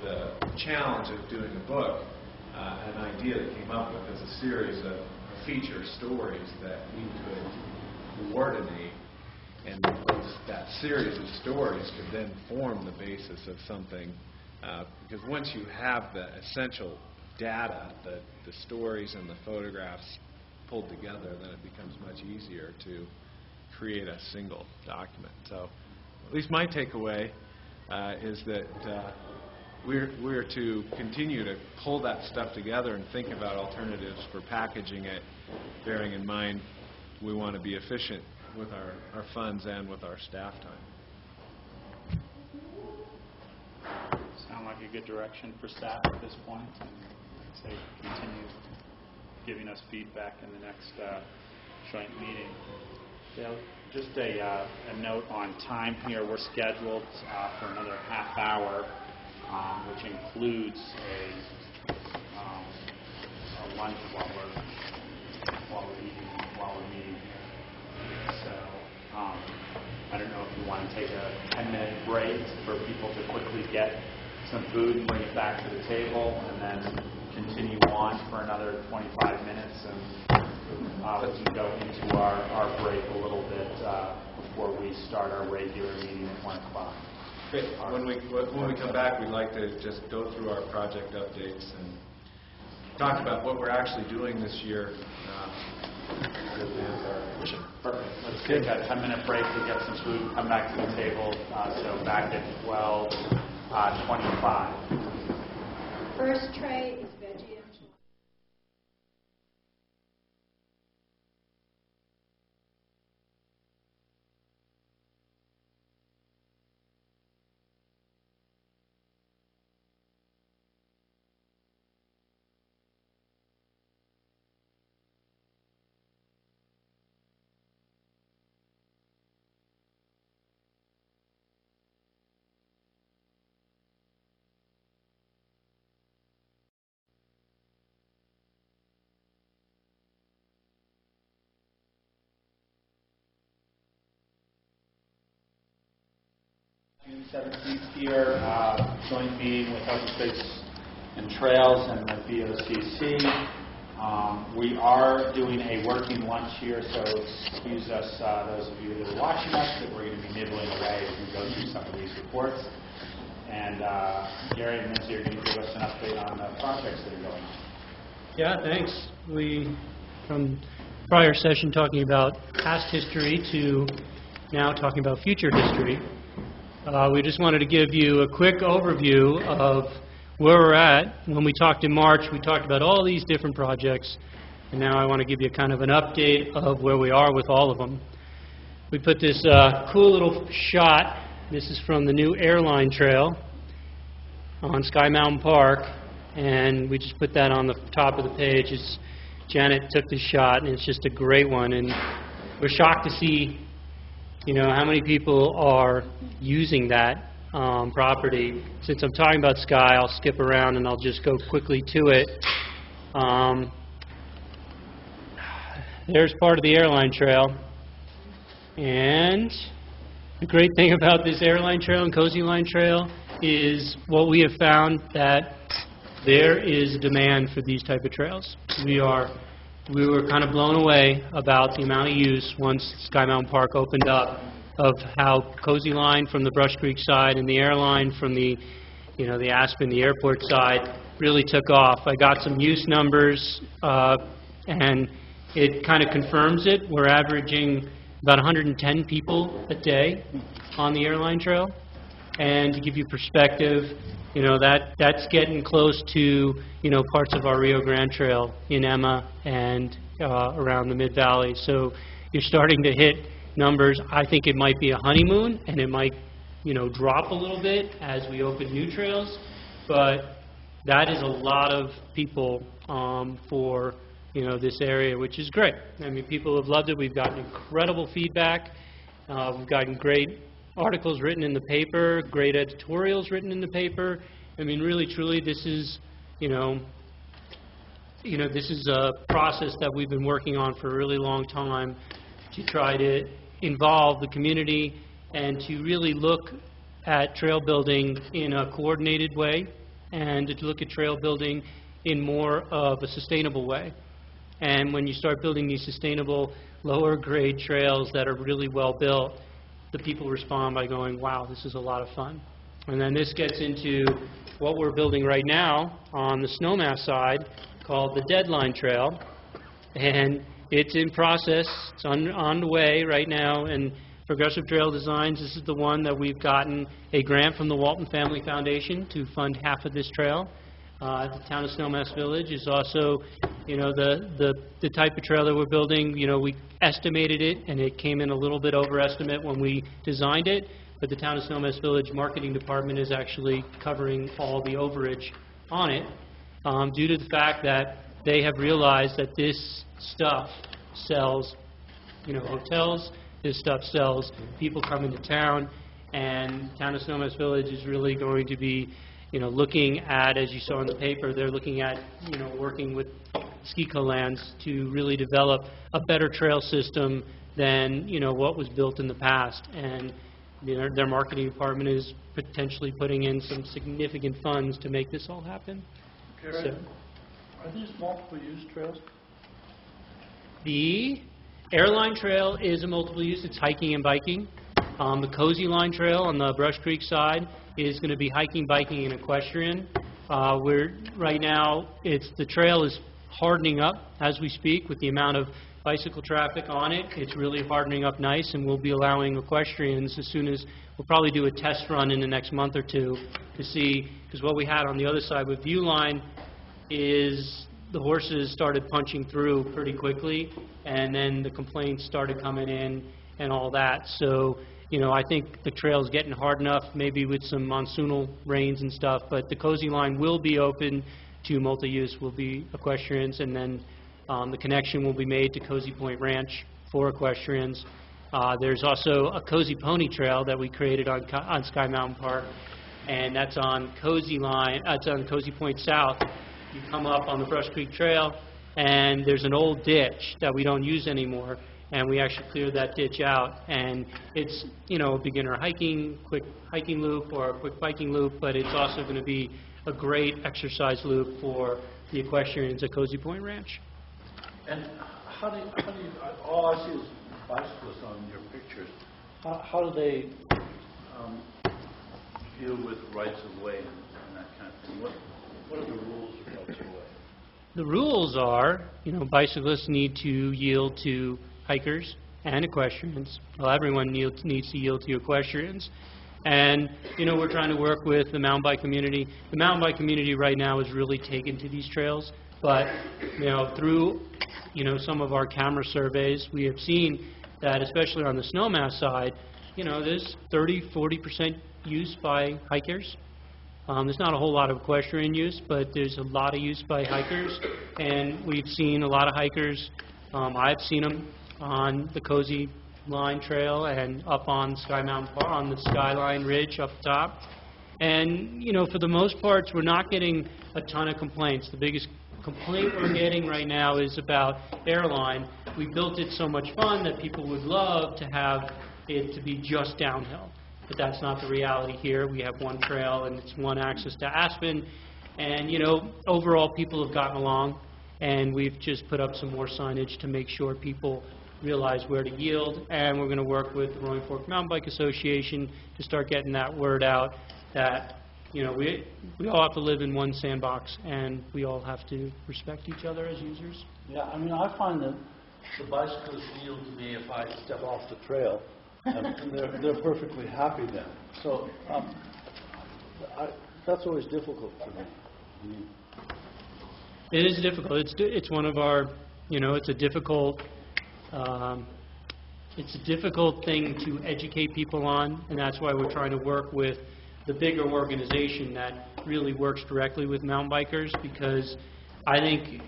the challenge of doing a book. An idea that came up with as a series of feature stories that we could coordinate, and that series of stories could then form the basis of something. Because once you have the essential data, the stories and the photographs pulled together, then it becomes much easier to create a single document. So at least my takeaway is that we're to continue to pull that stuff together and think about alternatives for packaging it, bearing in mind we want to be efficient with our funds and with our staff time. Sound like a good direction for staff at this point, and I'd say continue giving us feedback in the next joint meeting. Dale, just a note on time here. We're scheduled for another half hour, which includes a lunch while we're meeting here. So I don't know if you want to take a 10-minute break for people to quickly get some food and bring it back to the table, and then continue on for another 25 minutes, and we can go into our break a little bit before we start our regular meeting at 1 o'clock. Great. When we come back, we'd like to just go through our project updates and talk about what we're actually doing this year. Perfect. Let's take a 10-minute break to get some food, come back to the table. So back at 12:25. First tray is veggie and chicken. June 17th here, joint meeting with Open Space and Trails and the BOCC. We are doing a working lunch here, so excuse us, those of you that are watching us, that we're going to be nibbling away as we go through some of these reports. And Gary and Lindsay are going to give us an update on the projects that are going on. Yeah, thanks. We, from prior session talking about past history to now talking about future history, we just wanted to give you a quick overview of where we're at. When we talked in March, we talked about all these different projects, and now I want to give you kind of an update of where we are with all of them. We put this cool little shot. This is from the new airline trail on Sky Mountain Park, and we just put that on the top of the page. Janet took this shot, and it's just a great one, and we're shocked to see how many people are using that property. Since I'm talking about Sky, I'll skip around and I'll just go quickly to it. There's part of the airline trail. And the great thing about this airline trail and Cozy Line Trail is what we have found, that there is demand for these type of trails. We were kind of blown away about the amount of use once Sky Mountain Park opened up, of how Cozy Line from the Brush Creek side and the airline from the Aspen, the airport side, really took off. I got some use numbers, and it kind of confirms it. We're averaging about 110 people a day on the airline trail. And to give you perspective, that's getting close to, parts of our Rio Grande Trail in Emma and around the Mid-Valley. So you're starting to hit numbers. I think it might be a honeymoon, and it might, drop a little bit as we open new trails. But that is a lot of people for, this area, which is great. I mean, people have loved it. We've gotten incredible feedback. We've gotten great articles written in the paper, great editorials written in the paper. I mean, really, truly, this is, this is a process that we've been working on for a really long time to try to involve the community and to really look at trail building in a coordinated way, and to look at trail building in more of a sustainable way. And when you start building these sustainable, lower grade trails that are really well built, the people respond by going, wow, this is a lot of fun. And then this gets into what we're building right now on the Snowmass side, called the Deadline Trail. And it's in process. It's on the way right now. And Progressive Trail Designs, this is the one that we've gotten a grant from the Walton Family Foundation to fund half of this trail. The town of Snowmass Village is also, the type of trail that we're building. We estimated it, and it came in a little bit over estimate when we designed it. But the town of Snowmass Village marketing department is actually covering all the overage on it, due to the fact that they have realized that this stuff sells, hotels, this stuff sells. People come into town, and Town of Snowmass Village is really going to be, looking at, as you saw in the paper, they're looking at, working with ski co-lands to really develop a better trail system than, what was built in the past. And their marketing department is potentially putting in some significant funds to make this all happen. Gary, are these multiple-use trails? The Airline Trail is a multiple use. It's hiking and biking. The Cozy Line Trail on the Brush Creek side is going to be hiking, biking, and equestrian. Right now, the trail is hardening up as we speak with the amount of bicycle traffic on it. It's really hardening up nice, and we'll be allowing equestrians as soon as, we'll probably do a test run in the next month or two to see, because what we had on the other side with Viewline is the horses started punching through pretty quickly, and then the complaints started coming in and all that. So, I think the trail's getting hard enough, maybe with some monsoonal rains and stuff, but the Cozy Line will be open to multi-use, will be equestrians, and then the connection will be made to Cozy Point Ranch for equestrians. There's also a Cozy Pony Trail that we created on Sky Mountain Park, and that's on Cozy Line. It's on Cozy Point South. You come up on the Brush Creek Trail, and there's an old ditch that we don't use anymore, and we actually cleared that ditch out. And it's, a beginner hiking, quick hiking loop or a quick biking loop, but it's also going to be a great exercise loop for the equestrians at Cozy Point Ranch. And how do you all I see is bicyclists on your pictures. How do they deal with rights of way and that kind of thing? What are the rules of rights of way? The rules are, bicyclists need to yield to hikers and equestrians. Well, everyone needs to yield to equestrians. And, we're trying to work with the mountain bike community. The mountain bike community right now is really taken to these trails. But, through, some of our camera surveys, we have seen that, especially on the Snowmass side, there's 30–40% use by hikers. There's not a whole lot of equestrian use, but there's a lot of use by hikers. And we've seen a lot of hikers. I've seen them on the Cozy Line Trail and up on Sky Mountain Park, on the Skyline Ridge up top. And, for the most part, we're not getting a ton of complaints. The biggest complaint we're getting right now is about Airline. We built it so much fun that people would love to have it to be just downhill. But that's not the reality here. We have one trail, and it's one access to Aspen. And, overall, people have gotten along, and we've just put up some more signage to make sure people realize where to yield. And we're going to work with the Roaring Fork Mountain Bike Association to start getting that word out that, we all have to live in one sandbox, and we all have to respect each other as users. Yeah, I find that the bicyclists yield to me if I step off the trail. And they're perfectly happy then. So that's always difficult for me. It is difficult. It's one of our, it's a difficult thing to educate people on, and that's why we're trying to work with the bigger organization that really works directly with mountain bikers, because I think,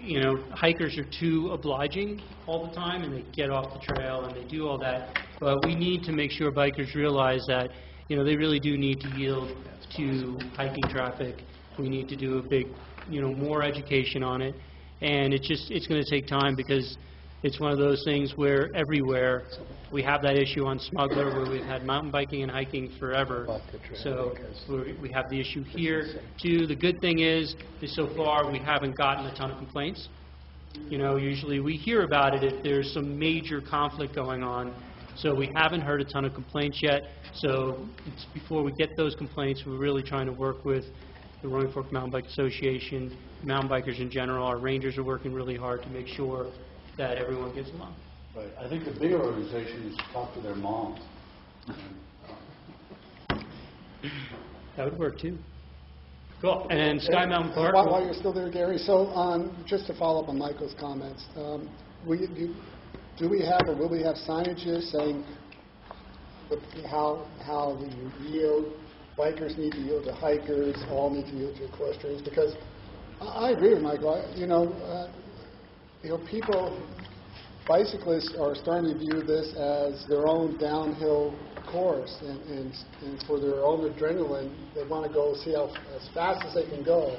hikers are too obliging all the time, and they get off the trail and they do all that. But we need to make sure bikers realize that, they really do need to yield to hiking traffic. We need to do a big, more education on it. And it's going to take time, because it's one of those things where everywhere we have that issue on Smuggler, where we've had mountain biking and hiking forever. So we have the issue here too. The good thing is so far we haven't gotten a ton of complaints. Usually we hear about it if there's some major conflict going on. So we haven't heard a ton of complaints yet. So before we get those complaints, we're really trying to work with the Roaring Fork Mountain Bike Association, mountain bikers in general. Our rangers are working really hard to make sure that everyone gets along. Right. I think the bigger organizations talk to their moms. That would work too. Cool. And Sky Mountain Park. While you're still there, Gary, so just to follow up on Michael's comments, do we have or will we have signages saying how the yield, bikers need to yield to hikers, all need to yield to equestrians? Because I agree with Michael. People bicyclists are starting to view this as their own downhill course, and for their own adrenaline, they want to go see how as fast as they can go.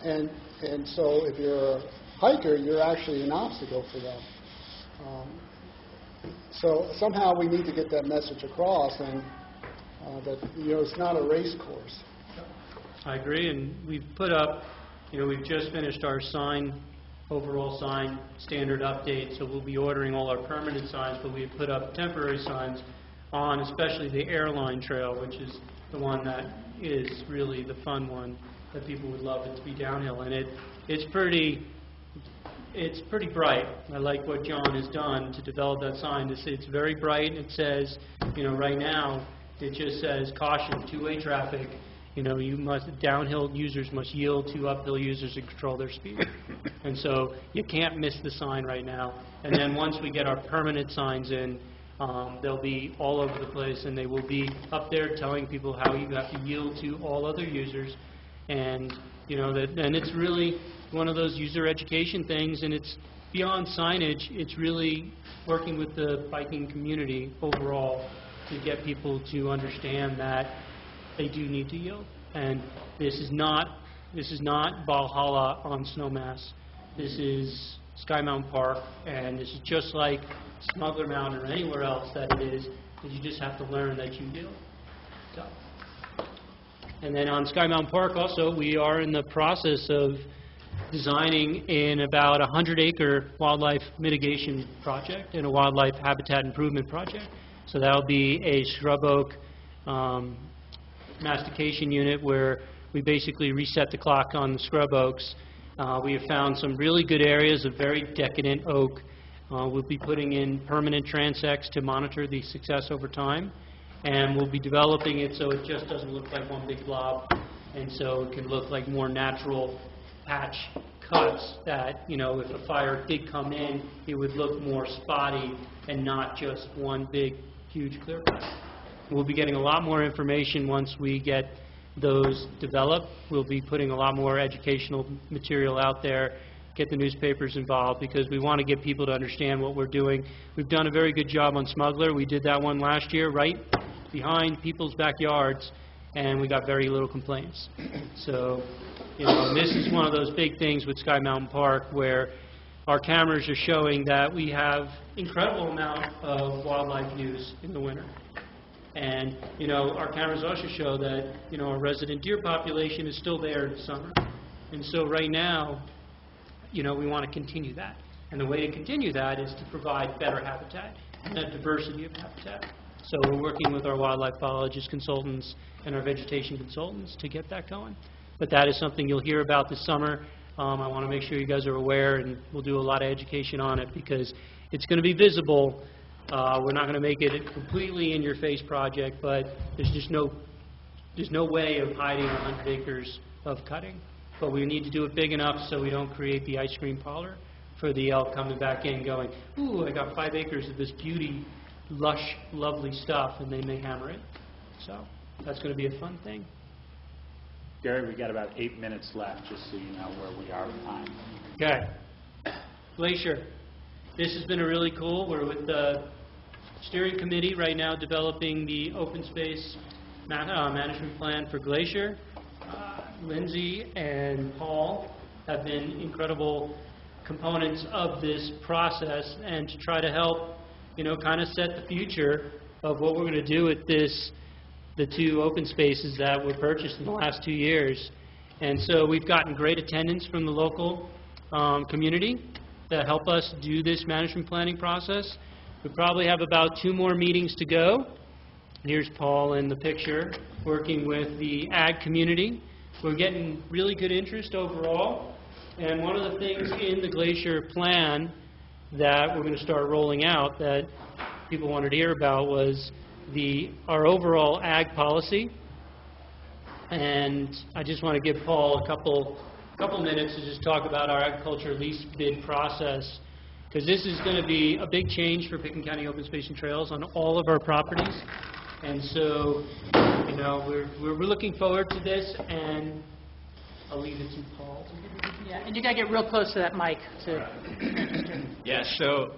And so if you're a hiker, you're actually an obstacle for them. So somehow we need to get that message across, and that it's not a race course. I agree, and we've put up, we've just finished our overall sign standard update, so we'll be ordering all our permanent signs, but we've put up temporary signs on, especially the airline trail, which is the one that is really the fun one that people would love it to be downhill, and it's pretty bright. I like what John has done to develop that sign. It's very bright. It says, right now, it just says caution, two-way traffic. Downhill users must yield to uphill users and control their speed. And so you can't miss the sign right now. And then once we get our permanent signs in, they'll be all over the place, and they will be up there telling people how you have to yield to all other users. And and it's really one of those user education things, and it's beyond signage. It's really working with the biking community overall to get people to understand that they do need to yield. And this is not Valhalla on Snowmass. This is Sky Mountain Park, and this is just like Smuggler Mountain or anywhere else that it is you just have to learn that you yield. So. And then on Sky Mountain Park also, we are in the process of designing in about a 100-acre wildlife mitigation project and a wildlife habitat improvement project. So that will be a shrub oak mastication unit where we basically reset the clock on the scrub oaks. We have found some really good areas of very decadent oak. We'll be putting in permanent transects to monitor the success over time. And we'll be developing it so it just doesn't look like one big blob, and so it can look like more natural patch cuts that, if a fire did come in, it would look more spotty and not just one big, huge clear cut. We'll be getting a lot more information once we get those developed. We'll be putting a lot more educational material out there, get the newspapers involved, because we want to get people to understand what we're doing. We've done a very good job on Smuggler. We did that one last year, right behind people's backyards, and we got very little complaints. So, this is one of those big things with Sky Mountain Park where our cameras are showing that we have incredible amount of wildlife use in the winter. And, our cameras also show that, our resident deer population is still there in the summer. And so right now, we want to continue that. And the way to continue that is to provide better habitat and a diversity of habitat. So we're working with our wildlife biologist consultants and our vegetation consultants to get that going. But that is something you'll hear about this summer. I want to make sure you guys are aware, and we'll do a lot of education on it because it's going to be visible. We're not going to make it a completely in-your-face project, but there's no way of hiding 100 acres of cutting. But we need to do it big enough so we don't create the ice cream parlor for the elk coming back in going, ooh, I got 5 acres of this beauty, lush, lovely stuff, and they may hammer it. So that's going to be a fun thing. Gary, we got about 8 minutes left, just so you know where we are with time. Okay. Glacier. This has been a really cool. We're with the steering committee right now developing the open space management plan for Glacier. Lindsay and Paul have been incredible components of this process, and to try to help, kind of set the future of what we're going to do with the 2 open spaces that were purchased in the last 2 years. And so we've gotten great attendance from the local community that help us do this management planning process. We probably have about 2 more meetings to go. Here's Paul in the picture working with the ag community. We're getting really good interest overall. And one of the things in the Glacier plan that we're going to start rolling out that people wanted to hear about was our overall ag policy. And I just want to give Paul a couple minutes to just talk about our agriculture lease bid process, because this is going to be a big change for Pickens County Open Space and Trails on all of our properties. And so, we're looking forward to this, and I'll leave it to Paul. Yeah, and you got to get real close to that mic to Yeah, so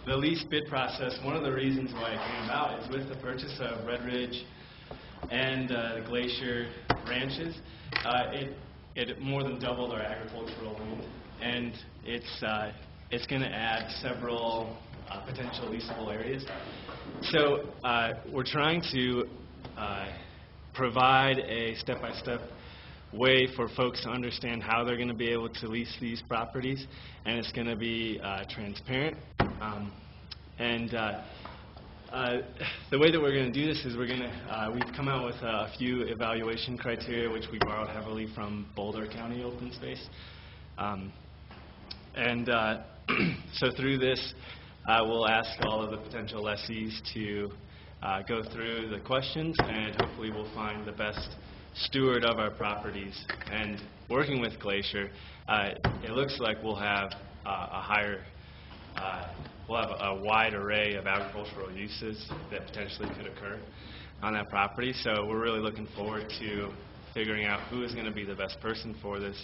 the lease bid process, one of the reasons why it came about is with the purchase of Red Ridge and the Glacier ranches, it more than doubled our agricultural land, and it's going to add several potential leasable areas. So we're trying to provide a step-by-step way for folks to understand how they're going to be able to lease these properties, and it's going to be transparent. The way that we're going to do this is we've come out with a few evaluation criteria which we borrowed heavily from Boulder County Open Space. So through this, we'll ask all of the potential lessees to go through the questions, and hopefully we'll find the best steward of our properties. And working with Glacier, it looks like we'll have we'll have a wide array of agricultural uses that potentially could occur on that property. So we're really looking forward to figuring out who is going to be the best person for this.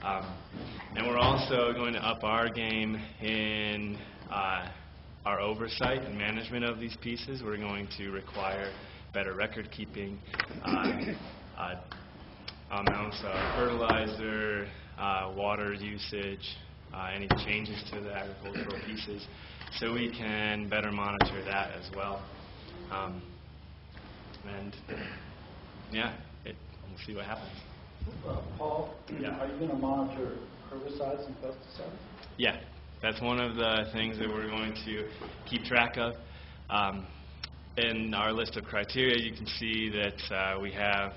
And we're also going to up our game in our oversight and management of these pieces. We're going to require better record keeping, amounts of fertilizer, water usage, any changes to the agricultural pieces, so we can better monitor that as well. Yeah, we'll see what happens. Paul, Yeah. are you going to monitor herbicides and pesticides? Yeah, that's one of the things that we're going to keep track of. In our list of criteria, you can see that we have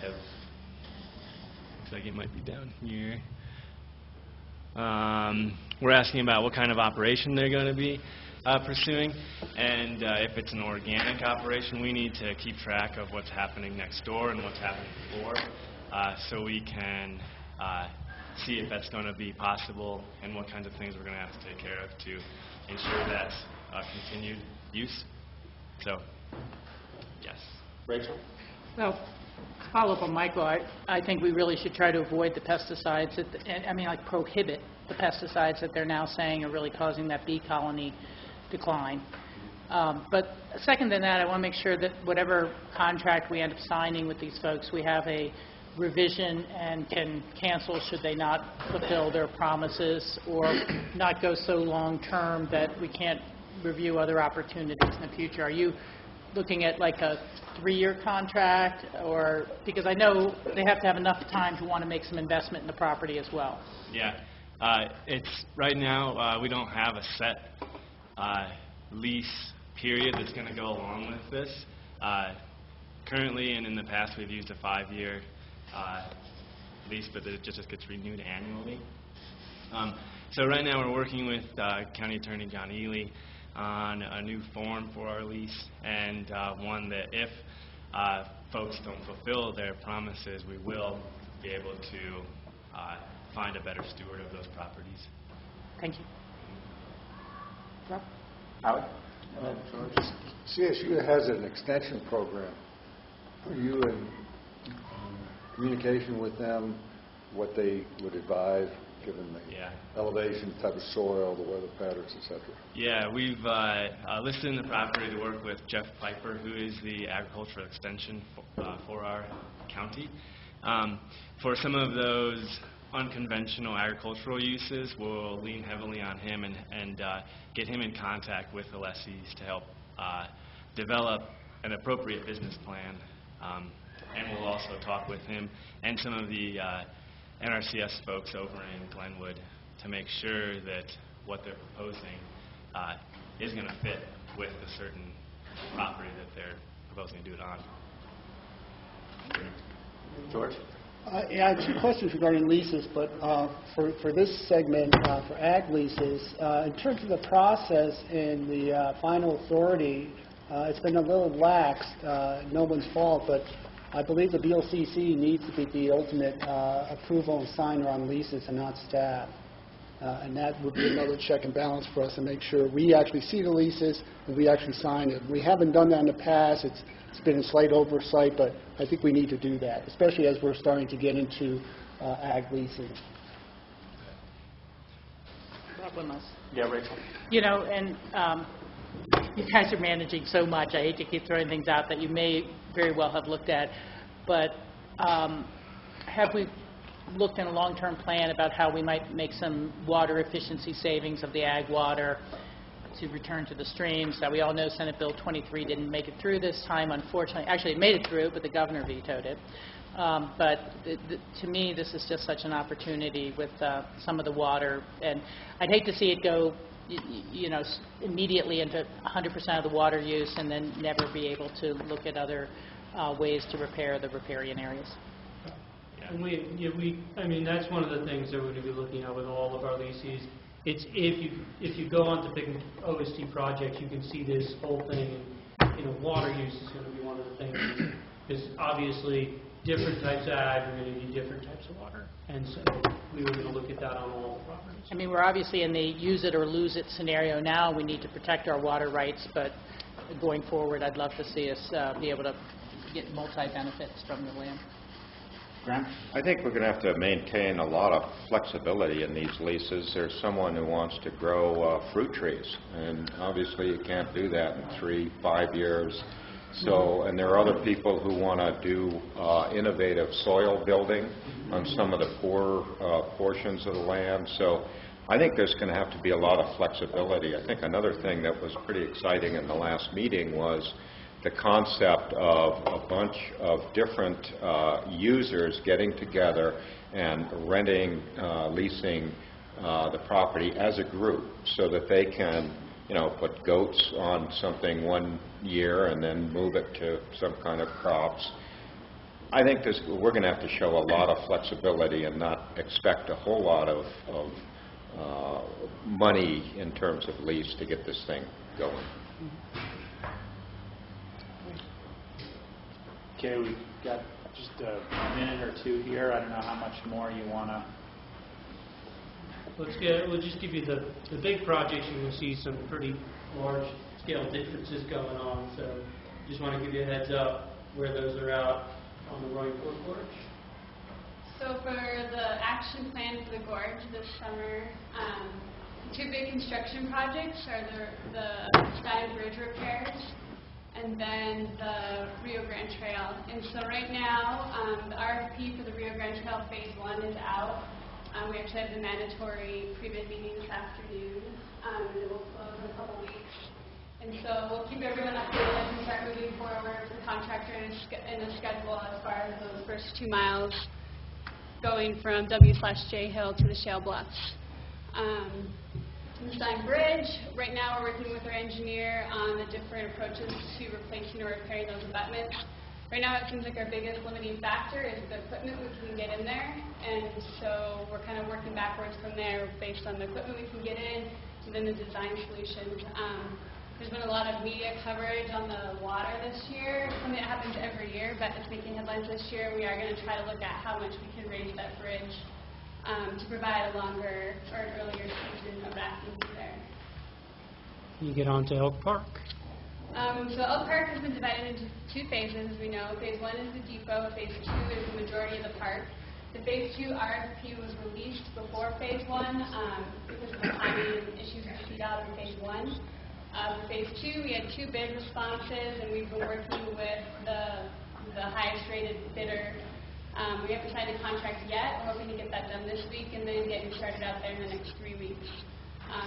looks like it might be down here. We're asking about what kind of operation they're going to be pursuing, and if it's an organic operation, we need to keep track of what's happening next door and what's happening before, so we can see if that's going to be possible and what kinds of things we're going to have to take care of to ensure that's continued use. So, yes. Rachel? Well, to follow up on Michael, I think we really should try to avoid the pesticides, like prohibit the pesticides that they're now saying are really causing that bee colony decline. But second than that, I want to make sure that whatever contract we end up signing with these folks, we have a revision and can cancel should they not fulfill their promises or not go so long term that we can't review other opportunities in the future. Are you looking at like a 3-year contract, or because I know they have to have enough time to want to make some investment in the property as well? Yeah, it's right now we don't have a set lease period that's going to go along with this. Currently and in the past we've used a 5-year lease, but it just gets renewed annually. So right now we're working with County Attorney John Ely on a new form for our lease, and one that if folks don't fulfill their promises, we will be able to find a better steward of those properties. Thank you. Rob? Howard? CSU has an extension program. Are you in communication with them, what they would advise given the elevation, type of soil, the weather patterns, etc.? Yeah, we've listed in the property to work with Jeff Piper, who is the agricultural extension for our county. For some of those unconventional agricultural uses, we'll lean heavily on him and get him in contact with the lessees to help develop an appropriate business plan. And we'll also talk with him and some of the NRCS folks over in Glenwood to make sure that what they're proposing is going to fit with the certain property that they're proposing to do it on. George? Yeah, I have 2 questions regarding leases, but for this segment, for ag leases, in terms of the process in the final authority, it's been a little lax, no one's fault, but I believe the BOCC needs to be the ultimate approval and signer on leases and not staff. And that would be another check and balance for us to make sure we actually see the leases and we actually sign it. We haven't done that in the past. It's been a slight oversight, but I think we need to do that, especially as we're starting to get into ag leasing. up one last. Yeah, Rachel? You know, and you guys are managing so much. I hate to keep throwing things out that you may very well have looked at, but have we looked in a long-term plan about how we might make some water efficiency savings of the ag water to return to the streams? Now, we all know Senate Bill 23 didn't make it through this time, unfortunately. Actually, it made it through, but the governor vetoed it. But to me, this is just such an opportunity with some of the water, and I'd hate to see it go, you know, immediately into 100% of the water use and then never be able to look at other ways to repair the riparian areas. And I mean, that's one of the things that we're going to be looking at with all of our leases. It's if you go on to big OST projects, you can see this whole thing, and, you know, water use is going to be one of the things. Because obviously, different types of ag are going to need different types of water, and so we were going to look at that on all the properties. I mean, we're obviously in the use it or lose it scenario now. We need to protect our water rights, but going forward, I'd love to see us be able to get multi-benefits from the land. Graham? I think we're going to have to maintain a lot of flexibility in these leases. There's someone who wants to grow fruit trees, and obviously you can't do that in 3-5 years. So, and there are other people who want to do innovative soil building on some of the poor portions of the land. So I think there's going to have to be a lot of flexibility. I think another thing that was pretty exciting in the last meeting was the concept of a bunch of different users getting together and renting, leasing the property as a group so that they can, you know, put goats on something one year and then move it to some kind of crops. I think we're going to have to show a lot of flexibility and not expect a whole lot of money in terms of lease to get this thing going. Okay, we've got just a minute or two here. I don't know how much more you want to... We'll just give you the big projects. You will see some pretty large scale differences going on. So just want to give you a heads up where those are out on the Roaring Fork Gorge. So for the action plan for the gorge this summer, two big construction projects are the Stein Bridge repairs and then the Rio Grande Trail. And so right now, the RFP for the Rio Grande Trail Phase 1 is out. We actually have the mandatory pre-bid meeting this afternoon, and it will close in a couple weeks. And so we'll keep everyone updated and start moving forward with the contractor in a schedule as far as those first 2 miles going from W/J Hill to the Shale Bluffs. The Stein Bridge, right now we're working with our engineer on the different approaches to replacing or repairing those abutments. Right now it seems like our biggest limiting factor is the equipment we can get in there, and so we're kind of working backwards from there based on the equipment we can get in and then the design solutions. There's been a lot of media coverage on the water this year, something that happens every year, but it's making headlines this year. We are going to try to look at how much we can raise that bridge to provide a longer or an earlier season of rafting there. You get on to Elk Park. So Elk Park has been divided into 2 phases, as we know. Phase 1 is the depot. Phase 2 is the majority of the park. The Phase 2 RFP was released before Phase 1 because of the timing issues with CDOT in Phase 1. For Phase 2, we had 2 bid responses, and we've been working with the highest rated bidder. We haven't signed a contract yet. We're hoping to get that done this week and then getting started out there in the next 3 weeks.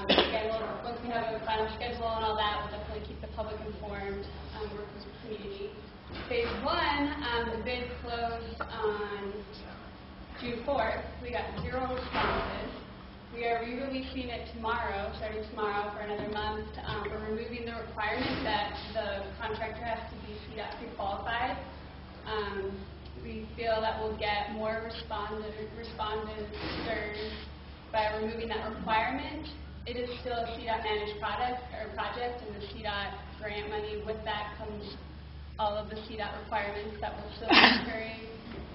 Again, once we have a final schedule and all that, we'll definitely keep the public informed, work with the community. Phase 1, the bid closed on June 4th. We got 0 responses. We are re-releasing it tomorrow, starting tomorrow for another month. We're removing the requirement that the contractor has to be CDOT pre-qualified. We feel that we'll get more respondents by removing that requirement. It is still a CDOT managed project, and the CDOT grant money. With that comes all of the CDOT requirements that will still be occurring.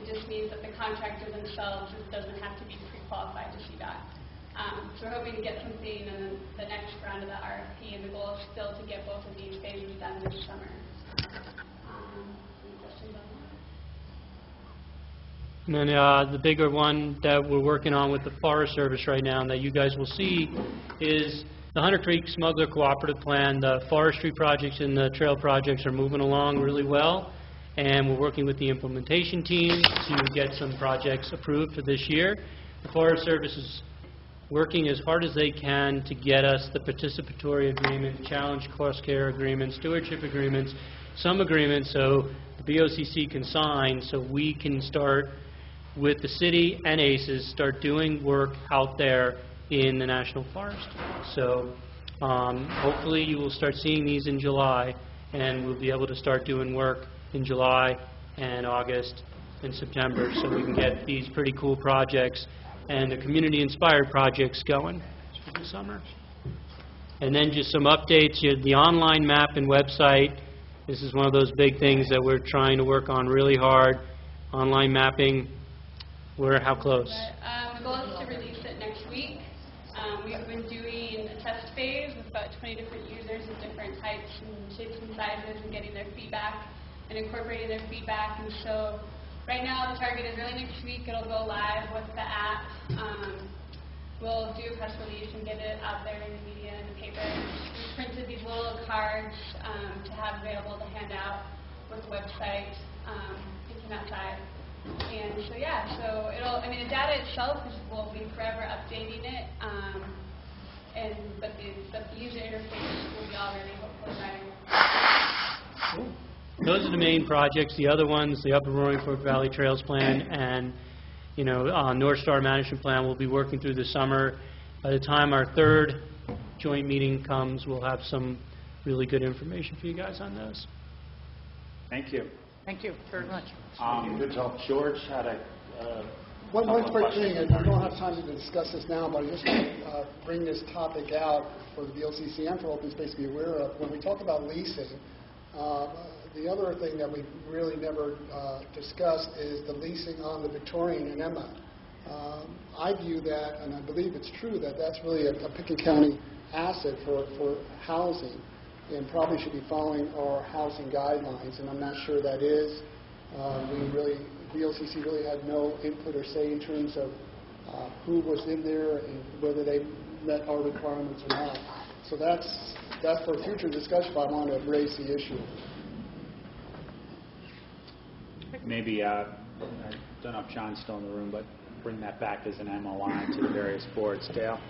It just means that the contractor themselves doesn't have to be pre-qualified to CDOT. So we're hoping to get something in the next round of the RFP, and the goal is still to get both of these phases done this summer. Any questions on that? And then the bigger one that we're working on with the Forest Service right now and that you guys will see is the Hunter Creek Smuggler Cooperative Plan. The forestry projects and the trail projects are moving along really well, and we're working with the implementation team to get some projects approved for this year. The Forest Service is working as hard as they can to get us the participatory agreement, challenge cost care agreements, stewardship agreements, some agreements so the BOCC can sign so we can start with the city and ACES, start doing work out there in the National Forest. So hopefully you will start seeing these in July, and we'll be able to start doing work in July and August and September so we can get these pretty cool projects and the community-inspired projects going for the summer. And then just some updates, the online map and website. This is one of those big things that we're trying to work on really hard. Online mapping, how close? The goal is to release it next week. We've been doing a test phase with about 20 different users of different types and shapes and sizes and getting their feedback and incorporating their feedback. And so right now the target is early next week. It'll go live with the app. We'll do a press release and get it out there in the media and the paper. We printed these little cards to have available to hand out with the website. You can outside. And so yeah, so the data itself will be forever updating it, but the user interface will be all ready hopefully by. Cool. Those are the main projects. The other ones, the Upper Roaring Fork Valley Trails Plan and North Star Management Plan, we'll be working through the summer. By the time our third joint meeting comes, we'll have some really good information for you guys on those. Thank you. Thank you very much. Good talk. George had a One couple quick questions. thing, and we don't have time to discuss this now, but I just want to bring this topic out for the BOCC and for open space to be aware of. When we talk about leasing, the other thing that we really never discussed is the leasing on the Victorian and Emma. I view that, and I believe it's true, that that's really a Pickens County asset for housing, and probably should be following our housing guidelines, and I'm not sure that is. BOCC really had no input or say in terms of who was in there and whether they met our requirements or not. So that's for future discussion, but I want to raise the issue. Maybe, I don't know if John's still in the room, but bring that back as an MOI to the various boards. Dale?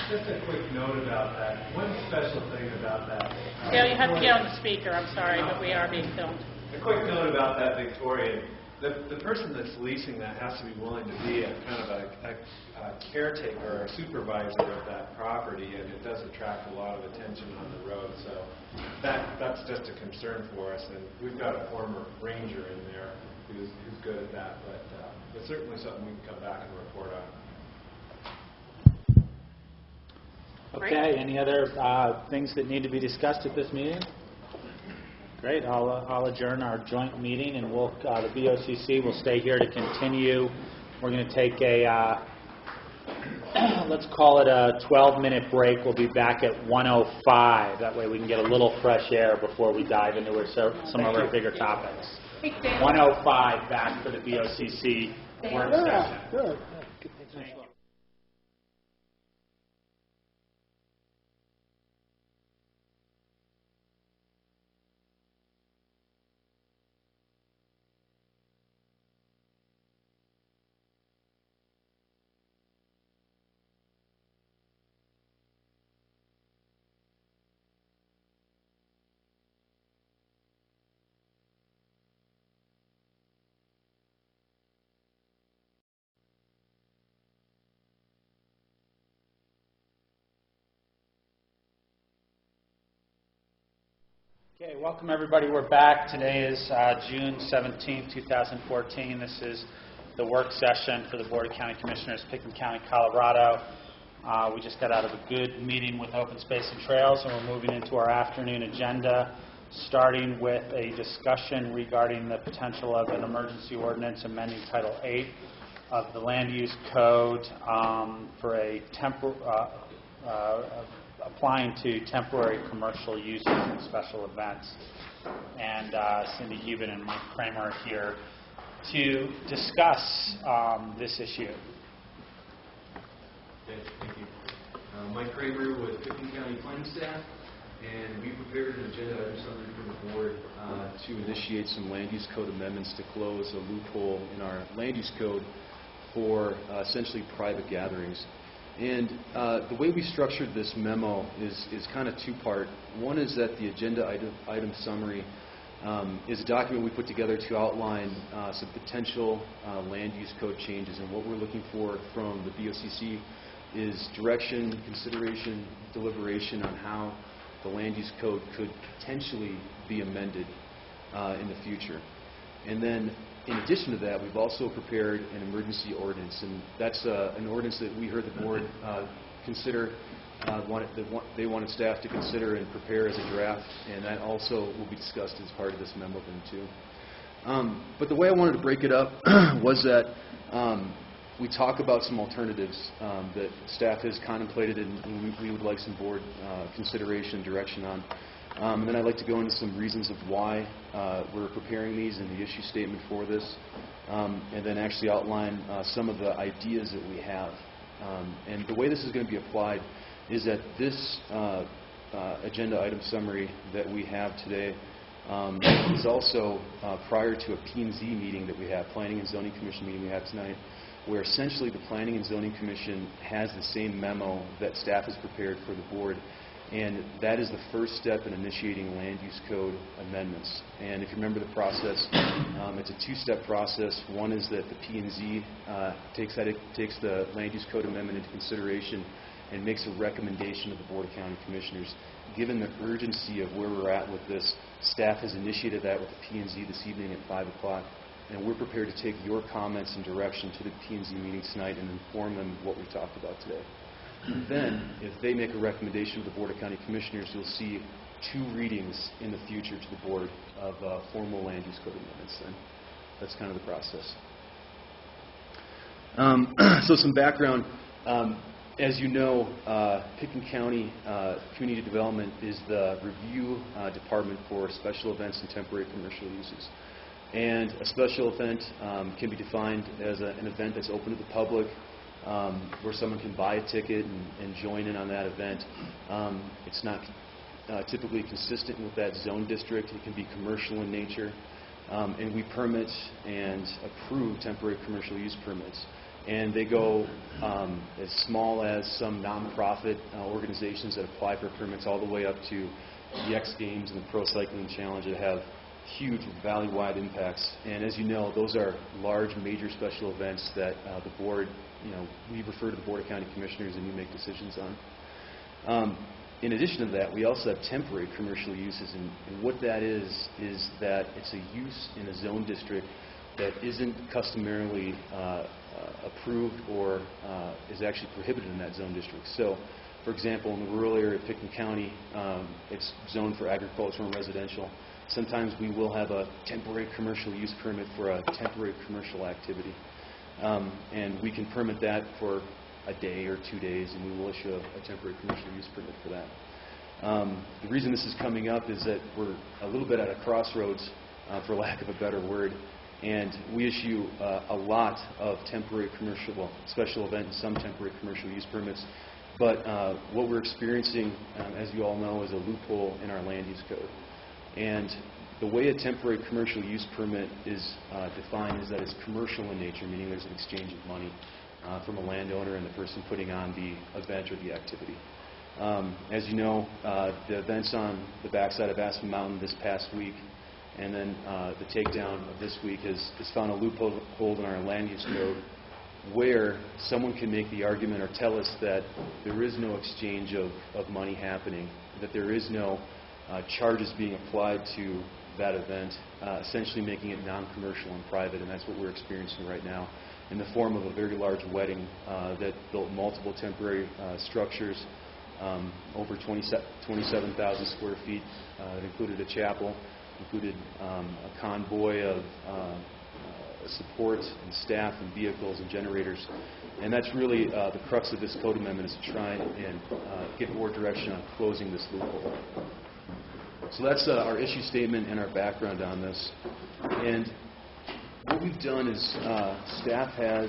Just a quick note about that. One special thing about that. Dale, you have to get on the speaker. I'm sorry, but we are being filmed. A quick note about that Victorian. The person that's leasing that has to be willing to be a kind of a caretaker or supervisor of that property, and it does attract a lot of attention on the road. So that's just a concern for us. And we've got a former ranger in there who's good at that, but it's certainly something we can come back and report on. Okay, any other things that need to be discussed at this meeting? Great, I'll adjourn our joint meeting, and the BOCC will stay here to continue. We're going to take a, let's call it a 12-minute break. We'll be back at 1:05. That way we can get a little fresh air before we dive into some of our bigger topics. 1:05 back for the BOCC work session. Good. Thank you. Okay, welcome everybody. We're back. Today is June 17, 2014. This is the work session for the Board of County Commissioners, Pickens County, Colorado. We just got out of a good meeting with Open Space and Trails, and we're moving into our afternoon agenda, starting with a discussion regarding the potential of an emergency ordinance amending Title 8 of the Land Use Code for a applying to temporary commercial uses and special events. And Cindy Hubin and Mike Kramer are here to discuss this issue. Okay, thank you. Mike Kramer with Pickens County Planning Staff, and we prepared an agenda item summary for the board to initiate some land use code amendments to close a loophole in our land use code for essentially private gatherings. And the way we structured this memo is kind of two-part. One is that the agenda item summary is a document we put together to outline some potential land use code changes, and what we're looking for from the BOCC is direction, consideration, deliberation on how the land use code could potentially be amended in the future. And then in addition to that, we've also prepared an emergency ordinance, and that's an ordinance that we heard the board consider, they wanted staff to consider and prepare as a draft, and that also will be discussed as part of this memo then too. But the way I wanted to break it up was that we talk about some alternatives that staff has contemplated and we would like some board consideration and direction on. And then I'd like to go into some reasons of why we're preparing these and the issue statement for this, and then actually outline some of the ideas that we have. And the way this is going to be applied is that this agenda item summary that we have today is also prior to a P&Z meeting that we have, Planning and Zoning Commission meeting we have tonight, where essentially the Planning and Zoning Commission has the same memo that staff has prepared for the board. And that is the first step in initiating land use code amendments. And if you remember the process, it's a two-step process. One is that the P&Z takes the land use code amendment into consideration and makes a recommendation to the Board of County Commissioners. Given the urgency of where we're at with this, staff has initiated that with the P&Z this evening at 5 o'clock. And we're prepared to take your comments and direction to the P&Z meeting tonight and inform them of what we talked about today. Then, if they make a recommendation to the Board of County Commissioners, you'll see 2 readings in the future to the Board of formal land use code amendments. And that's kind of the process. So some background. As you know, Pickens County Community Development is the review department for special events and temporary commercial uses. And a special event can be defined as an event that's open to the public, where someone can buy a ticket and join in on that event. It's not typically consistent with that zone district. It can be commercial in nature. And we permit and approve temporary commercial use permits. And they go as small as some nonprofit organizations that apply for permits all the way up to the X Games and the Pro Cycling Challenge that have huge valley-wide impacts. And as you know, those are large, major special events that the board, we refer to the Board of County Commissioners and you make decisions on. In addition to that, we also have temporary commercial uses, and what that is that it's a use in a zone district that isn't customarily approved or is actually prohibited in that zone district. So, for example, in the rural area of Pickens County, it's zoned for agricultural and residential. Sometimes we will have a temporary commercial use permit for a temporary commercial activity. And we can permit that for a day or 2 days, and we will issue a temporary commercial use permit for that. The reason this is coming up is that we're a little bit at a crossroads, for lack of a better word, and we issue a lot of temporary commercial, well, special event and some temporary commercial use permits. But what we're experiencing, as you all know, is a loophole in our land use code. And the way a temporary commercial use permit is defined is that it's commercial in nature, meaning there's an exchange of money from a landowner and the person putting on the event or the activity. As you know, the events on the backside of Aspen Mountain this past week and then the takedown of this week has found a loophole in our land use code where someone can make the argument or tell us that there is no exchange of money happening, that there is no charges being applied to that event, essentially making it non-commercial and private, and that's what we're experiencing right now in the form of a very large wedding that built multiple temporary structures, over 27,000 square feet. It included a chapel, included a convoy of support and staff and vehicles and generators. And that's really the crux of this code amendment, is to try and get more direction on closing this loophole. So that's our issue statement and our background on this. And what we've done is staff has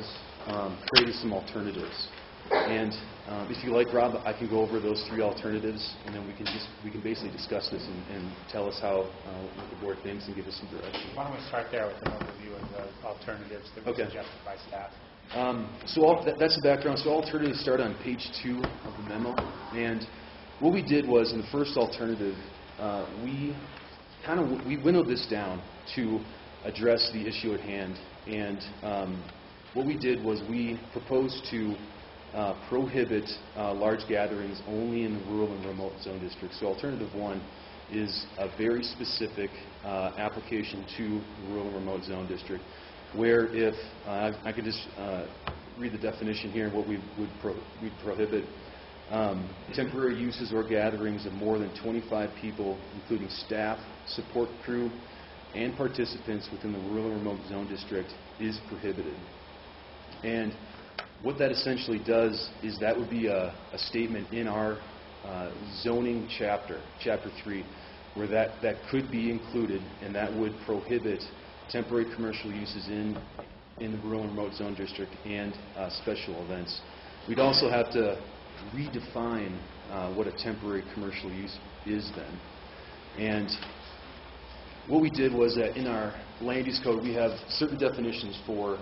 created some alternatives. And if you like, Rob, I can go over those 3 alternatives, and then we can basically discuss this and tell us how what the board thinks and give us some direction. Why don't we start there with an overview of the alternatives that were suggested by staff? That's the background. So alternatives start on page 2 of the memo. And what we did was, in the first alternative, we winnowed this down to address the issue at hand. And what we did was we proposed to prohibit large gatherings only in the rural and remote zone districts. So alternative 1 is a very specific application to the rural and remote zone district, where if I could just read the definition here, what we'd prohibit temporary uses or gatherings of more than 25 people, including staff, support crew, and participants within the rural and remote zone district is prohibited. And what that essentially does is that would be a statement in our zoning chapter 3, where that could be included, and that would prohibit temporary commercial uses in the rural and remote zone district and special events. We'd also have to redefine what a temporary commercial use is then. And what we did was that in our land use code, we have certain definitions for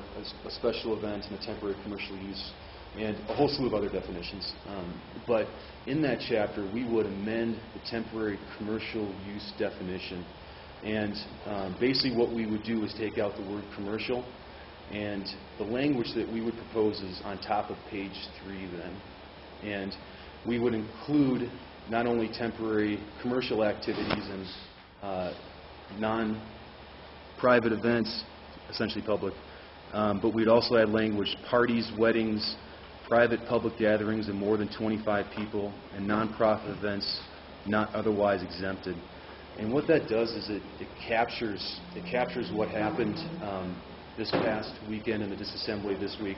a special event and a temporary commercial use, and a whole slew of other definitions. But in that chapter, we would amend the temporary commercial use definition. And basically what we would do is take out the word commercial, and the language that we would propose is on top of page 3 then. And we would include not only temporary commercial activities and non-private events, essentially public, but we'd also add language: parties, weddings, private public gatherings of more than 25 people, and non-profit events not otherwise exempted. And what that does is it captures what happened this past weekend in the disassembly this week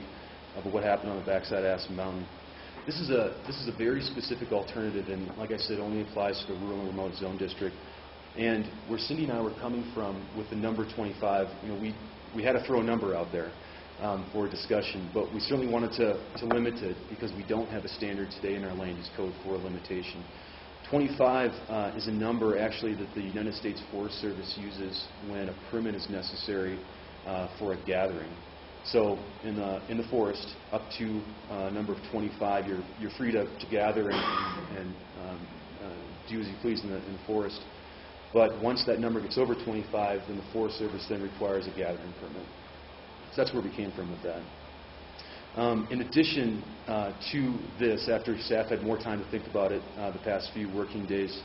of what happened on the backside of Aspen Mountain. This is a very specific alternative, and like I said, only applies to the rural and remote zone district. And where Cindy and I were coming from with the number 25, we had to throw a number out there for discussion, but we certainly wanted to limit it because we don't have a standard today in our land use code for a limitation. 25 is a number actually that the United States Forest Service uses when a permit is necessary for a gathering. So in the forest, up to a number of 25, you're free to gather and do as you please in the forest. But once that number gets over 25, then the Forest Service then requires a gathering permit. So that's where we came from with that. In addition to this, after staff had more time to think about it the past few working days,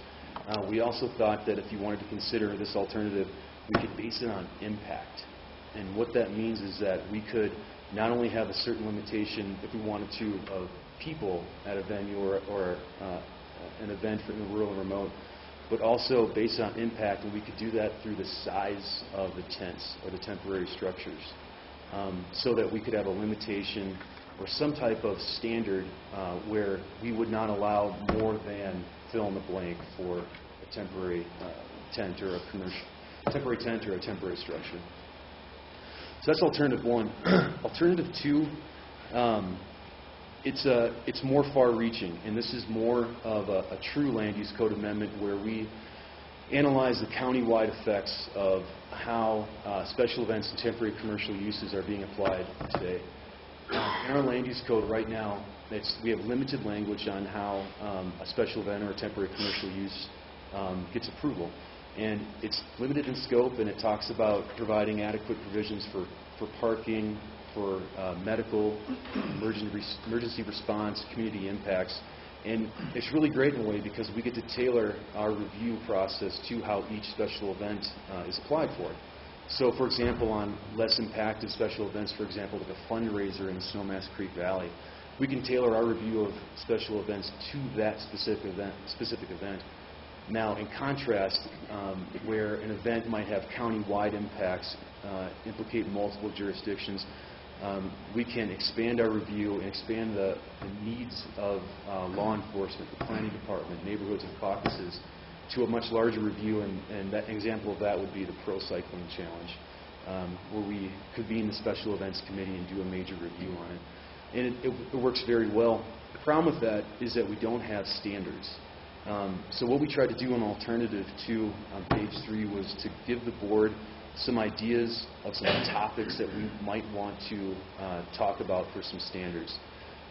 we also thought that if you wanted to consider this alternative, we could base it on impact. And what that means is that we could not only have a certain limitation, if we wanted to, of people at a venue or an event for the rural and remote, but also based on impact, and we could do that through the size of the tents or the temporary structures, so that we could have a limitation or some type of standard where we would not allow more than fill in the blank for a temporary tent or a temporary tent or a temporary structure. So that's alternative 1. Alternative 2, it's more far-reaching, and this is more of a true land use code amendment where we analyze the county-wide effects of how special events and temporary commercial uses are being applied today. In our land use code right now, we have limited language on how a special event or a temporary commercial use gets approval. And it's limited in scope, and it talks about providing adequate provisions for parking, for medical, emergency response, community impacts. And it's really great in a way because we get to tailor our review process to how each special event is applied for. So, for example, on less impacted special events, for example, like a fundraiser in the Snowmass Creek Valley, we can tailor our review of special events to that specific event. Now, in contrast, where an event might have county-wide impacts, implicate multiple jurisdictions, we can expand our review and expand the needs of law enforcement, the planning department, neighborhoods, and caucuses to a much larger review, and that example of that would be the pro cycling challenge. where we convene the special events committee and do a major review on it. And it works very well. The problem with that is that we don't have standards. So what we tried to do on Alternative 2 on page 3 was to give the board some ideas of some topics that we might want to talk about for some standards.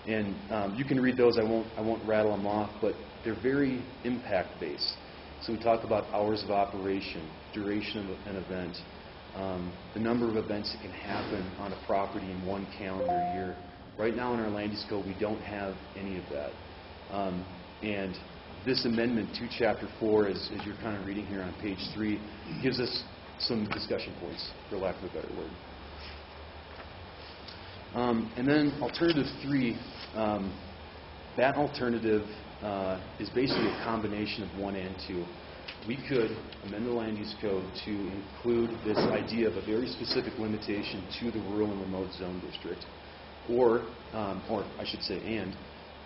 And you can read those. I won't rattle them off, but they're very impact-based. So we talk about hours of operation, duration of an event, the number of events that can happen on a property in one calendar year. Right now in our land use code, we don't have any of that. And this amendment to Chapter 4, as you're kind of reading here on page 3, gives us some discussion points, for lack of a better word. And then Alternative 3, that alternative is basically a combination of 1 and 2. We could amend the land use code to include this idea of a very specific limitation to the rural and remote zone district, or I should say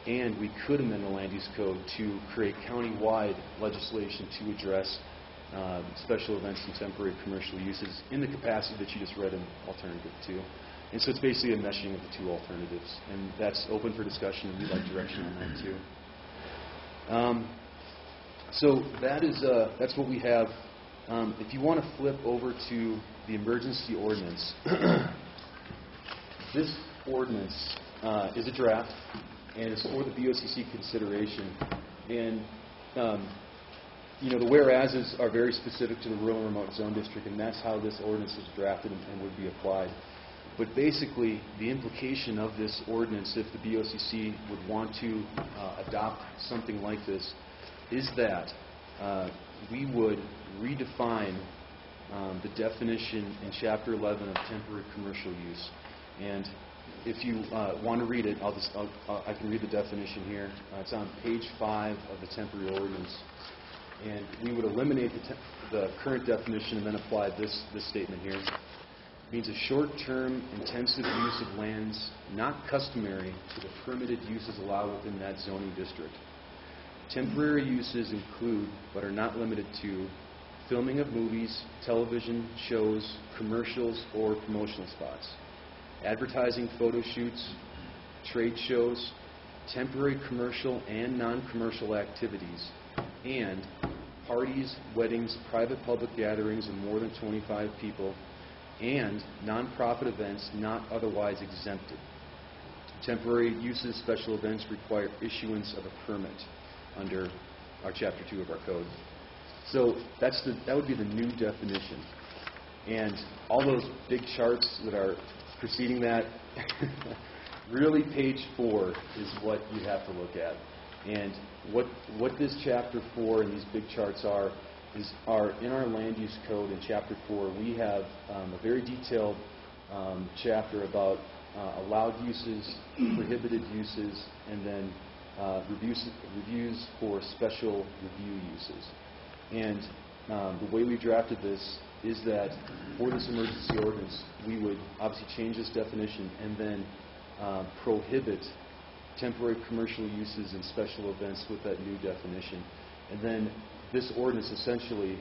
and we could amend the land use code to create county-wide legislation to address special events and temporary commercial uses in the capacity that you just read in Alternative 2. And so it's basically a meshing of the two alternatives, and that's open for discussion, and we'd like direction on that too. So that's what we have. If you want to flip over to the emergency ordinance, this ordinance is a draft, and it's for the BOCC consideration. And the whereases are very specific to the rural and remote zone district, and that's how this ordinance is drafted and would be applied. But basically, the implication of this ordinance, if the BOCC would want to adopt something like this, is that we would redefine the definition in Chapter 11 of temporary commercial use. And if you want to read it, I can read the definition here. It's on page 5 of the temporary ordinance. And we would eliminate the current definition and then apply this statement here. It means a short-term, intensive use of lands not customary to the permitted uses allowed within that zoning district. Temporary uses include, but are not limited to, filming of movies, television shows, commercials, or promotional spots, advertising photo shoots, trade shows, temporary commercial and non-commercial activities, and parties, weddings, private public gatherings of more than 25 people, and nonprofit events not otherwise exempted. Temporary uses, special events require issuance of a permit under our Chapter 2 of our code. So that would be the new definition. And all those big charts that are preceding that, really page 4 is what you have to look at. And what this Chapter 4 and these big charts are in our land use code in Chapter 4. We have a very detailed chapter about allowed uses, prohibited uses, and then reviews for special review uses. And the way we drafted this is that for this emergency ordinance, we would obviously change this definition and then prohibit temporary commercial uses and special events with that new definition. And then this ordinance essentially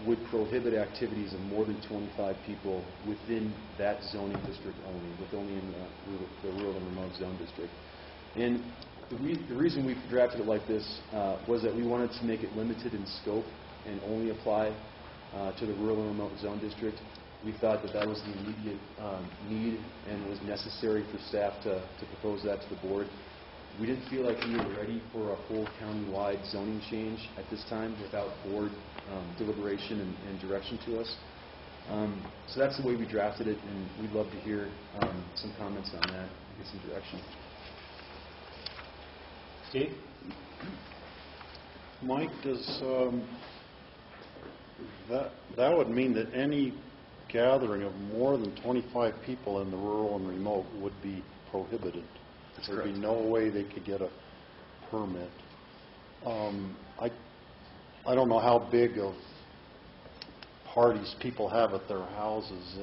would prohibit activities of more than 25 people within that zoning district only in the rural and remote zone district. And the reason we drafted it like this was that we wanted to make it limited in scope and only apply to the rural and remote zone district. We thought that was the immediate need and was necessary for staff to propose that to the board. We didn't feel like we were ready for a full county-wide zoning change at this time without board deliberation and direction to us. So that's the way we drafted it, and we'd love to hear some comments on that, get some direction. Steve? Mike, does that would mean that any gathering of more than 25 people in the rural and remote would be prohibited? That's There'd correct. be no way they could get a permit. I don't know how big of parties people have at their houses.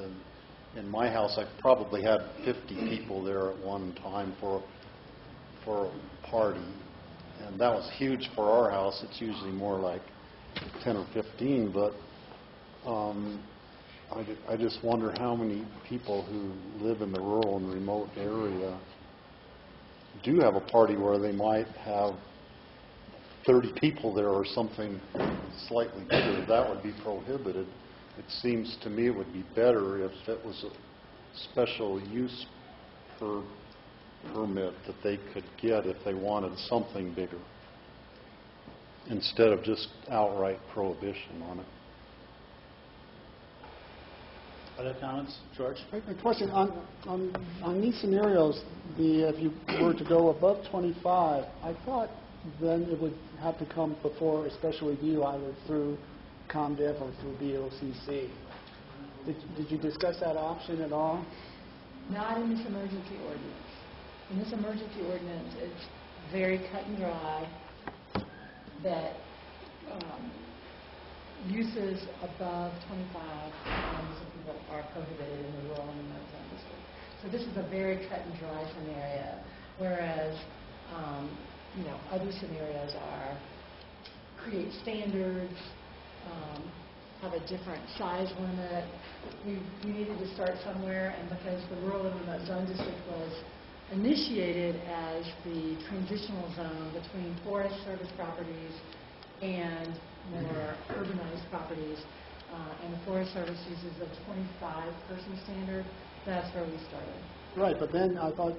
In my house, I probably had 50 people there at one time for a party, and that was huge for our house. It's usually more like 10 or 15, but I just wonder how many people who live in the rural and remote area do have a party where they might have 30 people there or something slightly bigger. That would be prohibited. It seems to me it would be better if it was a special use permit that they could get if they wanted something bigger, instead of just outright prohibition on it. Other comments? George? A question on these scenarios, if you were to go above 25, I thought then it would have to come before a special review either through ComDev or through BOCC. Did you discuss that option at all? Not in this emergency ordinance. In this emergency ordinance, it's very cut and dry that uses above 25 are prohibited in the rural and remote zone district. So this is a very cut and dry scenario, whereas other scenarios are create standards, have a different size limit. We needed to start somewhere, and because the rural and remote zone district was initiated as the transitional zone between Forest Service properties and more urbanized properties, and the Forest Service uses the 25-person standard, that's where we started. Right, but then I thought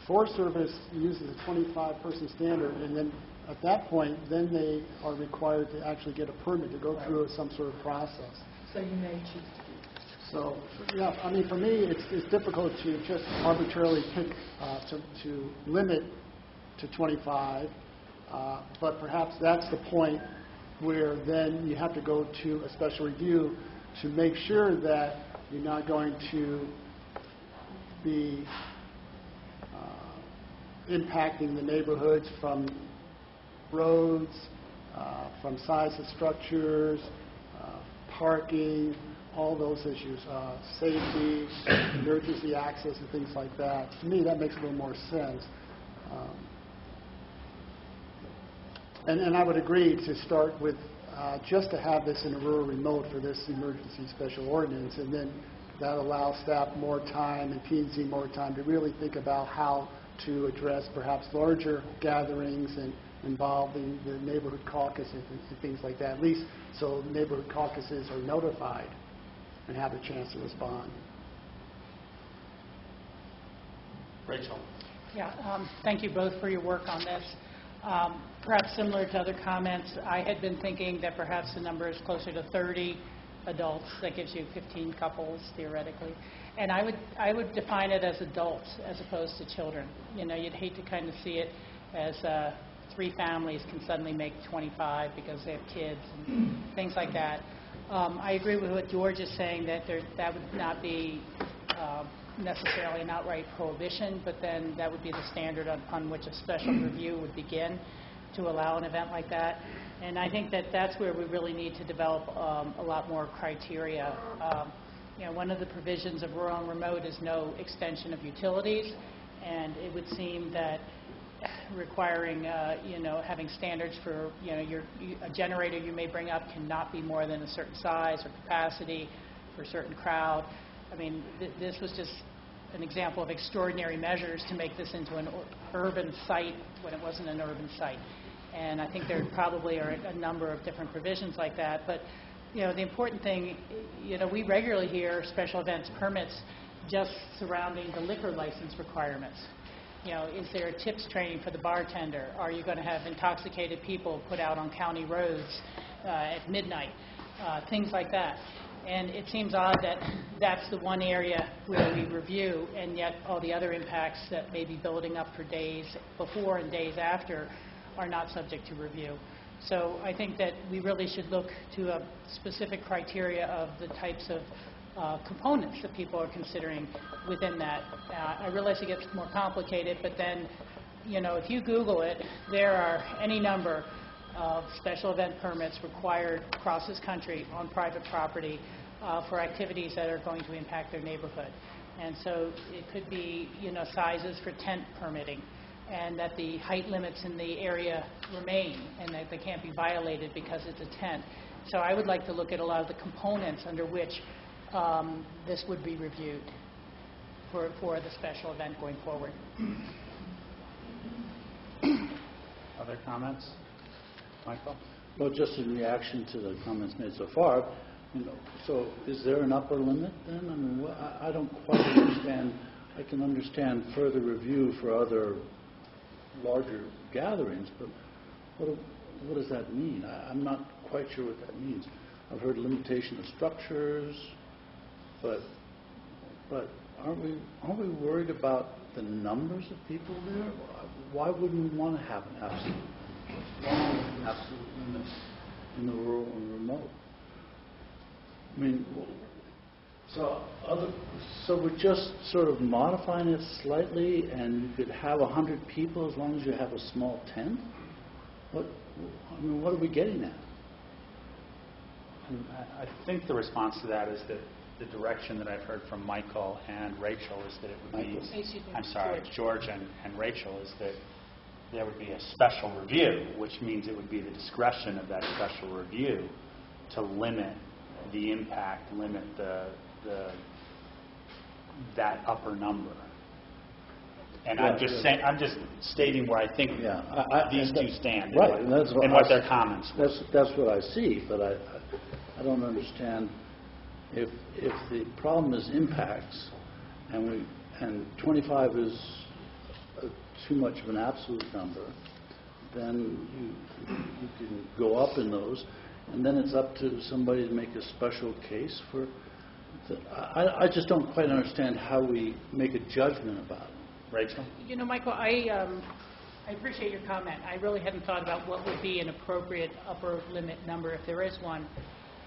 Forest Service uses a 25-person standard, and then at that point, then they are required to actually get a permit to go through some sort of process. So you may choose to do that. So, yeah, I mean, for me, it's difficult to just arbitrarily pick to limit to 25, but perhaps that's the point where then you have to go to a special review to make sure that you're not going to be impacting the neighborhoods from roads, from size of structures, parking, all those issues, safety, emergency access, and things like that. To me, that makes a little more sense. And I would agree to start with just to have this in a rural remote for this emergency special ordinance, and then that allows staff more time and P&Z more time to really think about how to address perhaps larger gatherings and involving the neighborhood caucus and things like that, at least so neighborhood caucuses are notified and have a chance to respond. Rachel? Yeah, thank you both for your work on this. Perhaps similar to other comments, I had been thinking that perhaps the number is closer to 30 adults. That gives you 15 couples, theoretically. And I would define it as adults as opposed to children. You know, you'd hate to kind of see it as 3 families can suddenly make 25 because they have kids and things like that. I agree with what George is saying, that that would not be necessarily an outright prohibition, but then that would be the standard upon which a special review would begin to allow an event like that. And I think that that's where we really need to develop a lot more criteria. You know, one of the provisions of rural and remote is no extension of utilities, and it would seem that requiring, having standards for, a generator you may bring up cannot be more than a certain size or capacity for a certain crowd. I mean, this was just an example of extraordinary measures to make this into an urban site when it wasn't an urban site. And I think there probably are a number of different provisions like that. But, the important thing, we regularly hear special events permits just surrounding the liquor license requirements. Is there a tips training for the bartender? Are you going to have intoxicated people put out on county roads at midnight? Things like that. And it seems odd that that's the one area where we review, and yet all the other impacts that may be building up for days before and days after are not subject to review. So I think that we really should look to a specific criteria of the types of components that people are considering within that. I realize it gets more complicated, but then, if you Google it, there are any number of special event permits required across this country on private property for activities that are going to impact their neighborhood. And so it could be, sizes for tent permitting, and that the height limits in the area remain and that they can't be violated because it's a tent. So I would like to look at a lot of the components under which this would be reviewed for the special event going forward. Other comments? Michael? Well, just in reaction to the comments made so far, so is there an upper limit then? I mean, I don't quite understand. I can understand further review for other larger gatherings, but what does that mean? I'm not quite sure what that means. I've heard limitation of structures, but aren't we worried about the numbers of people there? Why wouldn't we want to have an absolute limit? What's wrong with an absolute limit in the rural and remote? I mean, so we're just sort of modifying it slightly, and you could have 100 people as long as you have a small tent? What are we getting at? I think the response to that is that the direction that I've heard from Michael and Rachel is that it would be, George and Rachel, is that there would be a special review, which means it would be the discretion of that special review to limit the impact, limit that upper number. And I'm just stating where I think these two stand, right, and what their comments were. That's what I see, but I don't understand if the problem is impacts, and 25 is too much of an absolute number, then you can go up in those, and then it's up to somebody to make a special case for. I just don't quite understand how we make a judgment about it. Rachel? Michael, I appreciate your comment. I really hadn't thought about what would be an appropriate upper limit number if there is one.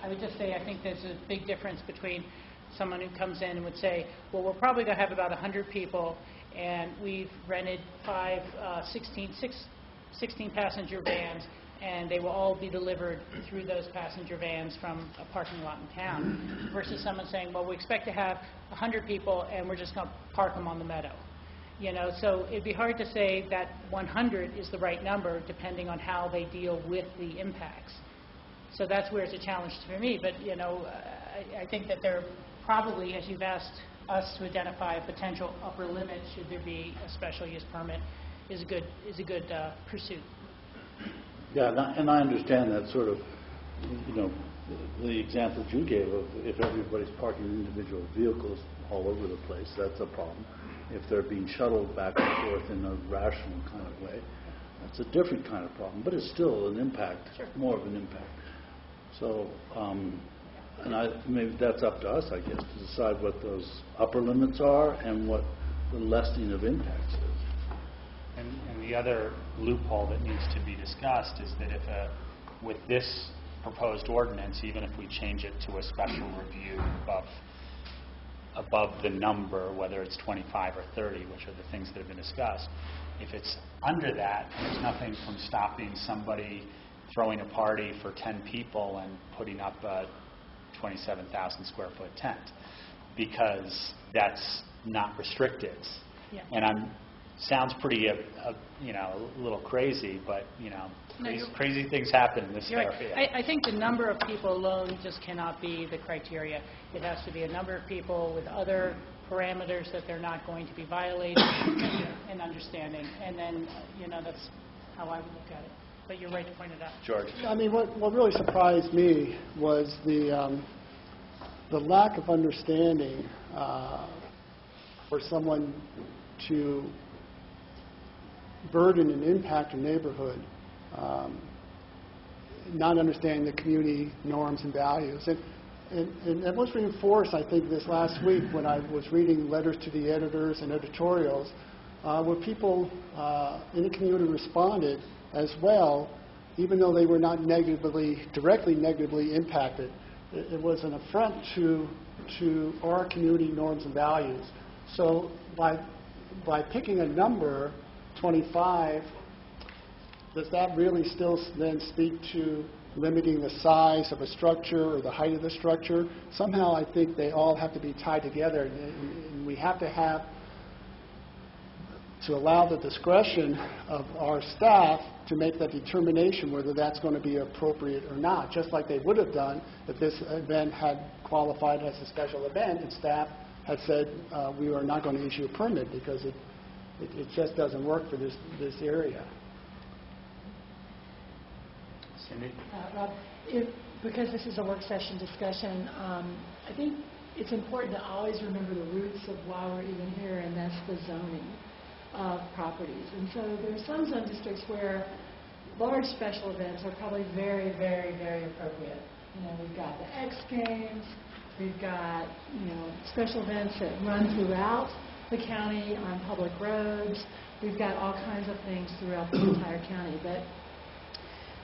I would just say I think there's a big difference between someone who comes in and would say, well, we're probably going to have about 100 people, and we've rented 16 passenger vans, and they will all be delivered through those passenger vans from a parking lot in town, versus someone saying, well, we expect to have 100 people, and we're just going to park them on the meadow. So it'd be hard to say that 100 is the right number depending on how they deal with the impacts. So that's where it's a challenge for me. But, I think that there probably, as you've asked us to identify a potential upper limit, should there be a special use permit, is a good pursuit. Yeah, and I understand that sort of, the example you gave of if everybody's parking individual vehicles all over the place, that's a problem. If they're being shuttled back and forth in a rational kind of way, that's a different kind of problem, but it's still an impact, more of an impact. So, maybe that's up to us, I guess, to decide what those upper limits are and what the lessening of impacts is. And the other loophole that needs to be discussed is that with this proposed ordinance, even if we change it to a special review above the number, whether it's 25 or 30, which are the things that have been discussed, if it's under that, there's nothing from stopping somebody throwing a party for 10 people and putting up a 27,000 square foot tent, because that's not restricted. Yeah. And sounds pretty, a little crazy, but crazy things happen in this area. Right. I think the number of people alone just cannot be the criteria. It has to be a number of people with other parameters that they're not going to be violating and understanding. And then, that's how I would look at it. But you're right to point it out. George. I mean, what really surprised me was the lack of understanding for someone to burden and impact a neighborhood, not understanding the community norms and values. And that was reinforced, I think, this last week when I was reading letters to the editors and editorials, where people in the community responded as well, even though they were not directly negatively impacted. It was an affront to our community norms and values. So by picking a number, 25, does that really still then speak to limiting the size of a structure or the height of the structure? Somehow I think they all have to be tied together, and we have to have to allow the discretion of our staff to make that determination whether that's going to be appropriate or not, just like they would have done if this event had qualified as a special event and staff had said we are not going to issue a permit because it just doesn't work for this area. Cindy? Rob, because this is a work session discussion, I think it's important to always remember the roots of why we're even here, and that's the zoning of properties. And so there are some zone districts where large special events are probably very, very, very appropriate. You know, we've got the X Games, we've got, you know, special events that run throughout the county on public roads. We've got all kinds of things throughout the entire county. But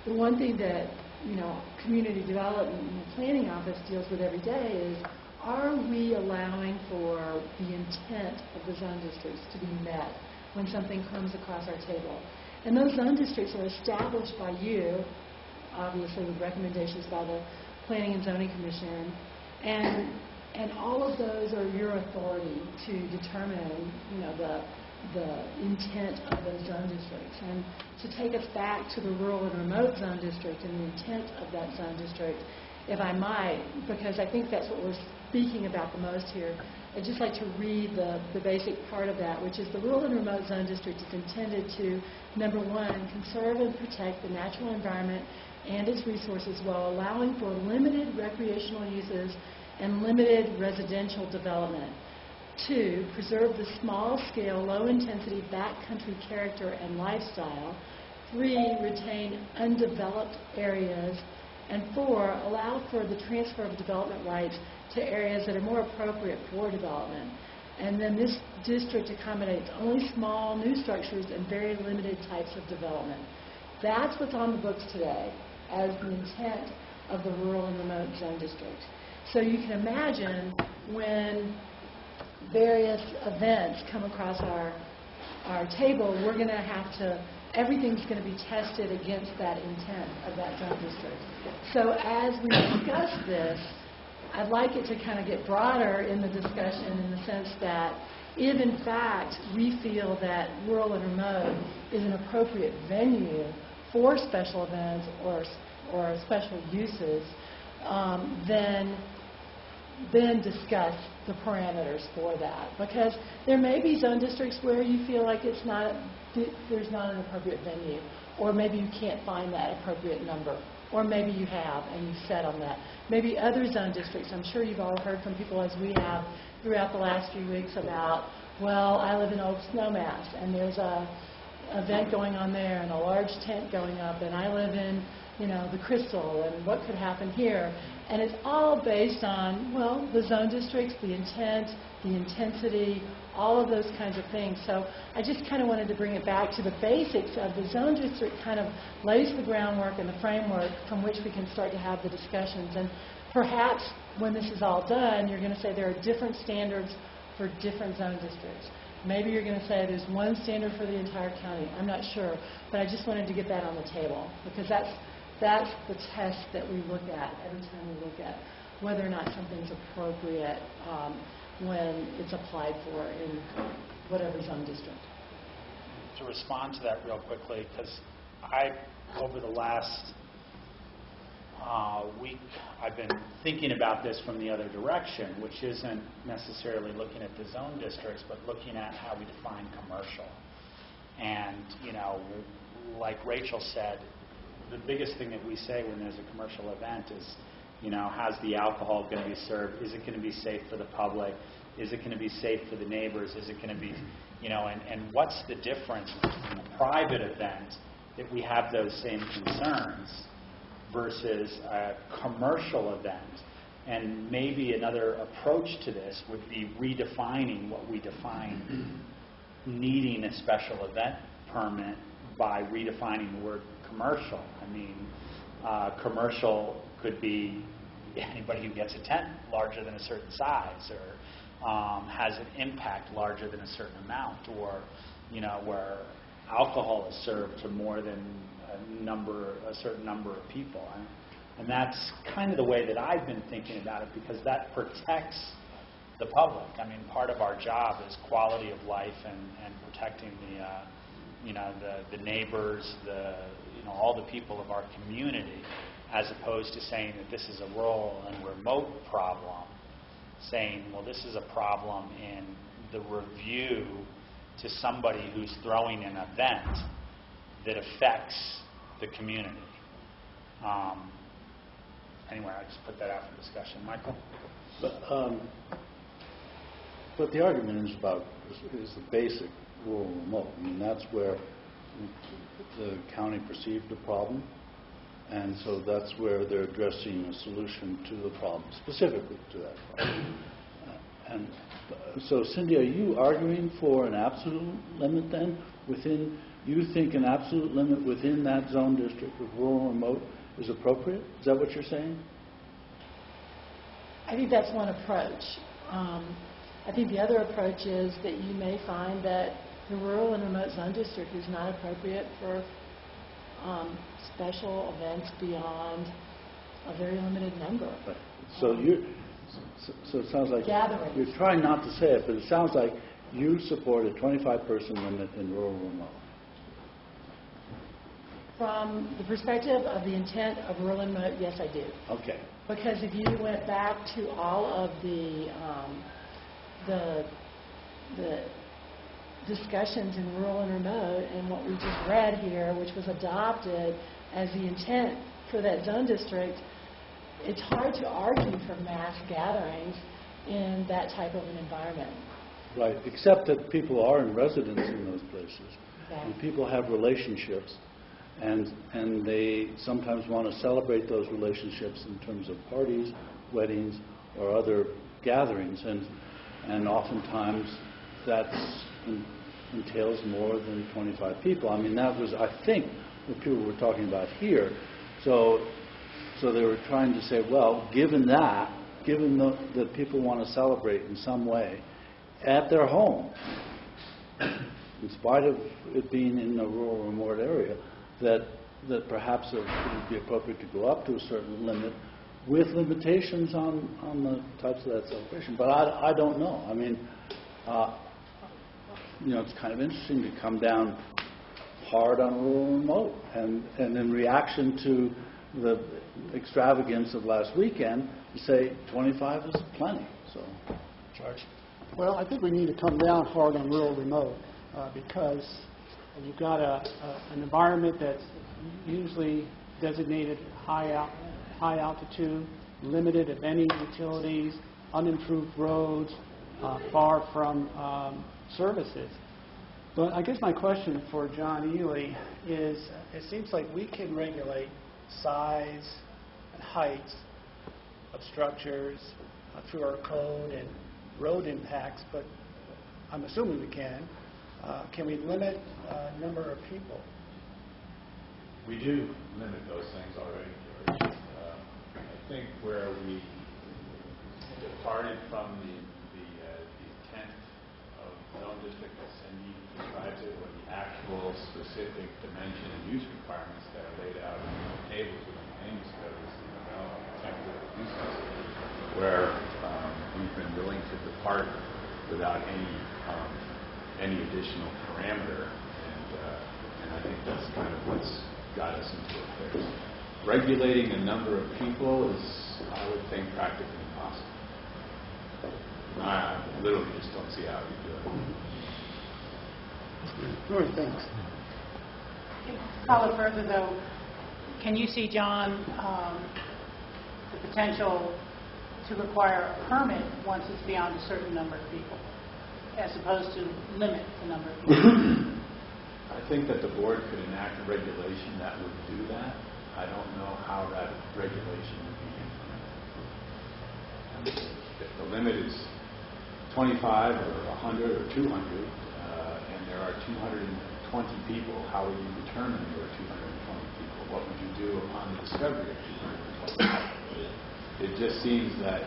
the one thing that, you know, community development and the planning office deals with every day is, are we allowing for the intent of the zone districts to be met when something comes across our table? And those zone districts are established by you, obviously with recommendations by the Planning and Zoning Commission, and all of those are your authority to determine, you know, the intent of those zone districts. And to take us back to the rural and remote zone district and the intent of that zone district, if I might, because I think that's what we're speaking about the most here, I'd just like to read the basic part of that, which is the rural and remote zone district is intended to, number one, conserve and protect the natural environment and its resources while allowing for limited recreational uses and limited residential development. Two, preserve the small-scale, low-intensity backcountry character and lifestyle. Three, retain undeveloped areas. And four, allow for the transfer of development rights to areas that are more appropriate for development. And then this district accommodates only small new structures and very limited types of development. That's what's on the books today as the intent of the rural and remote zone district. So you can imagine when various events come across our table, we're going to have to, everything's going to be tested against that intent of that zone district. So as we discuss this, I'd like it to kind of get broader in the discussion in the sense that if in fact we feel that rural and remote is an appropriate venue for special events or special uses, then discuss the parameters for that. Because there may be zone districts where you feel like there's not an appropriate venue, or maybe you can't find that appropriate number, or maybe you have and you've set on that. Maybe other zone districts, I'm sure you've all heard from people as we have throughout the last few weeks about, well, I live in Old Snowmass and there's an event going on there and a large tent going up, and I live in, you know, the Crystal, and what could happen here. And it's all based on, well, the zone districts, the intent, the intensity, all of those kinds of things. So I just kind of wanted to bring it back to the basics of the zone district, kind of lays the groundwork and the framework from which we can start to have the discussions. And perhaps when this is all done, you're going to say there are different standards for different zone districts. Maybe you're going to say there's one standard for the entire county. I'm not sure. But I just wanted to get that on the table, because that's the test that we look at every time we look at whether or not something's appropriate when it's applied for in whatever zone district. To respond to that real quickly, because over the last week, I've been thinking about this from the other direction, which isn't necessarily looking at the zone districts, but looking at how we define commercial. And, you know, like Rachel said, the biggest thing that we say when there's a commercial event is, you know, how's the alcohol going to be served? Is it going to be safe for the public? Is it going to be safe for the neighbors? Is it going to be, you know, and what's the difference in a private event that we have those same concerns versus a commercial event? And maybe another approach to this would be redefining what we define needing a special event permit by redefining the word commercial. I mean, commercial could be anybody who gets a tent larger than a certain size, or has an impact larger than a certain amount, or, you know, where alcohol is served to more than a certain number of people. And that's kind of the way that I've been thinking about it, because that protects the public. I mean, part of our job is quality of life and protecting the neighbors, all the people of our community, as opposed to saying that this is a rural and remote problem, saying, well, this is a problem in the review to somebody who's throwing an event that affects the community. Anyway, I just put that out for discussion. Michael? But the argument is the basic rural remote. I mean, that's where the county perceived the problem, and so that's where they're addressing a solution to the problem, specifically to that problem. And so, Cindy, are you arguing for an absolute limit then within? You think an absolute limit within that zone district of rural remote is appropriate? Is that what you're saying? I think that's one approach. I think the other approach is that you may find that the rural and remote zone district is not appropriate for special events beyond a very limited number. Right. So it sounds like gatherings. You're trying not to say it, but it sounds like you support a 25-person limit in rural remote. From the perspective of the intent of rural and remote, yes, I do. Okay. Because if you went back to all of the discussions in rural and remote and what we just read here, which was adopted as the intent for that zone district, it's hard to argue for mass gatherings in that type of an environment. Right, except that people are in residence in those places. Exactly. And people have relationships, and they sometimes want to celebrate those relationships in terms of parties, weddings, or other gatherings, and oftentimes that entails more than 25 people. I mean, that was, I think, what people were talking about here. So they were trying to say, well, given that people want to celebrate in some way at their home, in spite of it being in a rural remote area, that perhaps it would be appropriate to go up to a certain limit with limitations on the types of that celebration. But I don't know. I mean, it's kind of interesting to come down hard on rural remote, and in reaction to the extravagance of last weekend, you say 25 is plenty. So, George? Well, I think we need to come down hard on rural remote because you've got an environment that's usually designated high altitude, limited if any utilities, unimproved roads, far from services. But I guess my question for John Ely is, it seems like we can regulate size and heights of structures through our code and road impacts, but I'm assuming we can. Can we limit number of people? We do limit those things already, George. I think where we departed from the intent of zone district as Cindy describes it, or the actual specific dimension and use requirements that are laid out in the tables within the land use code is the development protected uses, where we've been willing to depart without any additional parameter, and I think that's kind of what's got us into a fix. Regulating the number of people is, I would think, practically impossible. I literally just don't see how you do it. All right, thanks. Follow further, though, can you see, John, the potential to require a permit once it's beyond a certain number of people, as opposed to limit the number of people? I think that the board could enact a regulation that would do that. I don't know how that regulation would be implemented. If the limit is 25 or 100 or 200, and there are 220 people, how would you determine there are 220 people? What would you do upon the discovery of 220 people? It just seems like a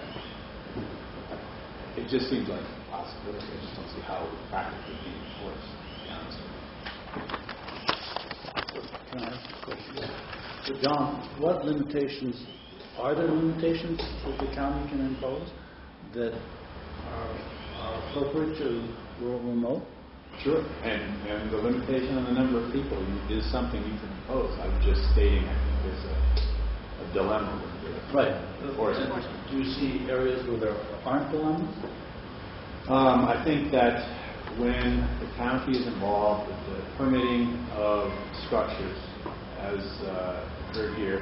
possibility. I just don't see how it would practically be enforced, to be honest with you. Can I ask a question? So, John, what limitations, are there limitations that the county can impose that are appropriate to rural remote? Sure. And the limitation on the number of people is something you can impose. I'm just stating, I think there's a dilemma with it. Right. Or Do you see areas where there aren't dilemmas? I think that when the county is involved with the permitting of structures, as occurred here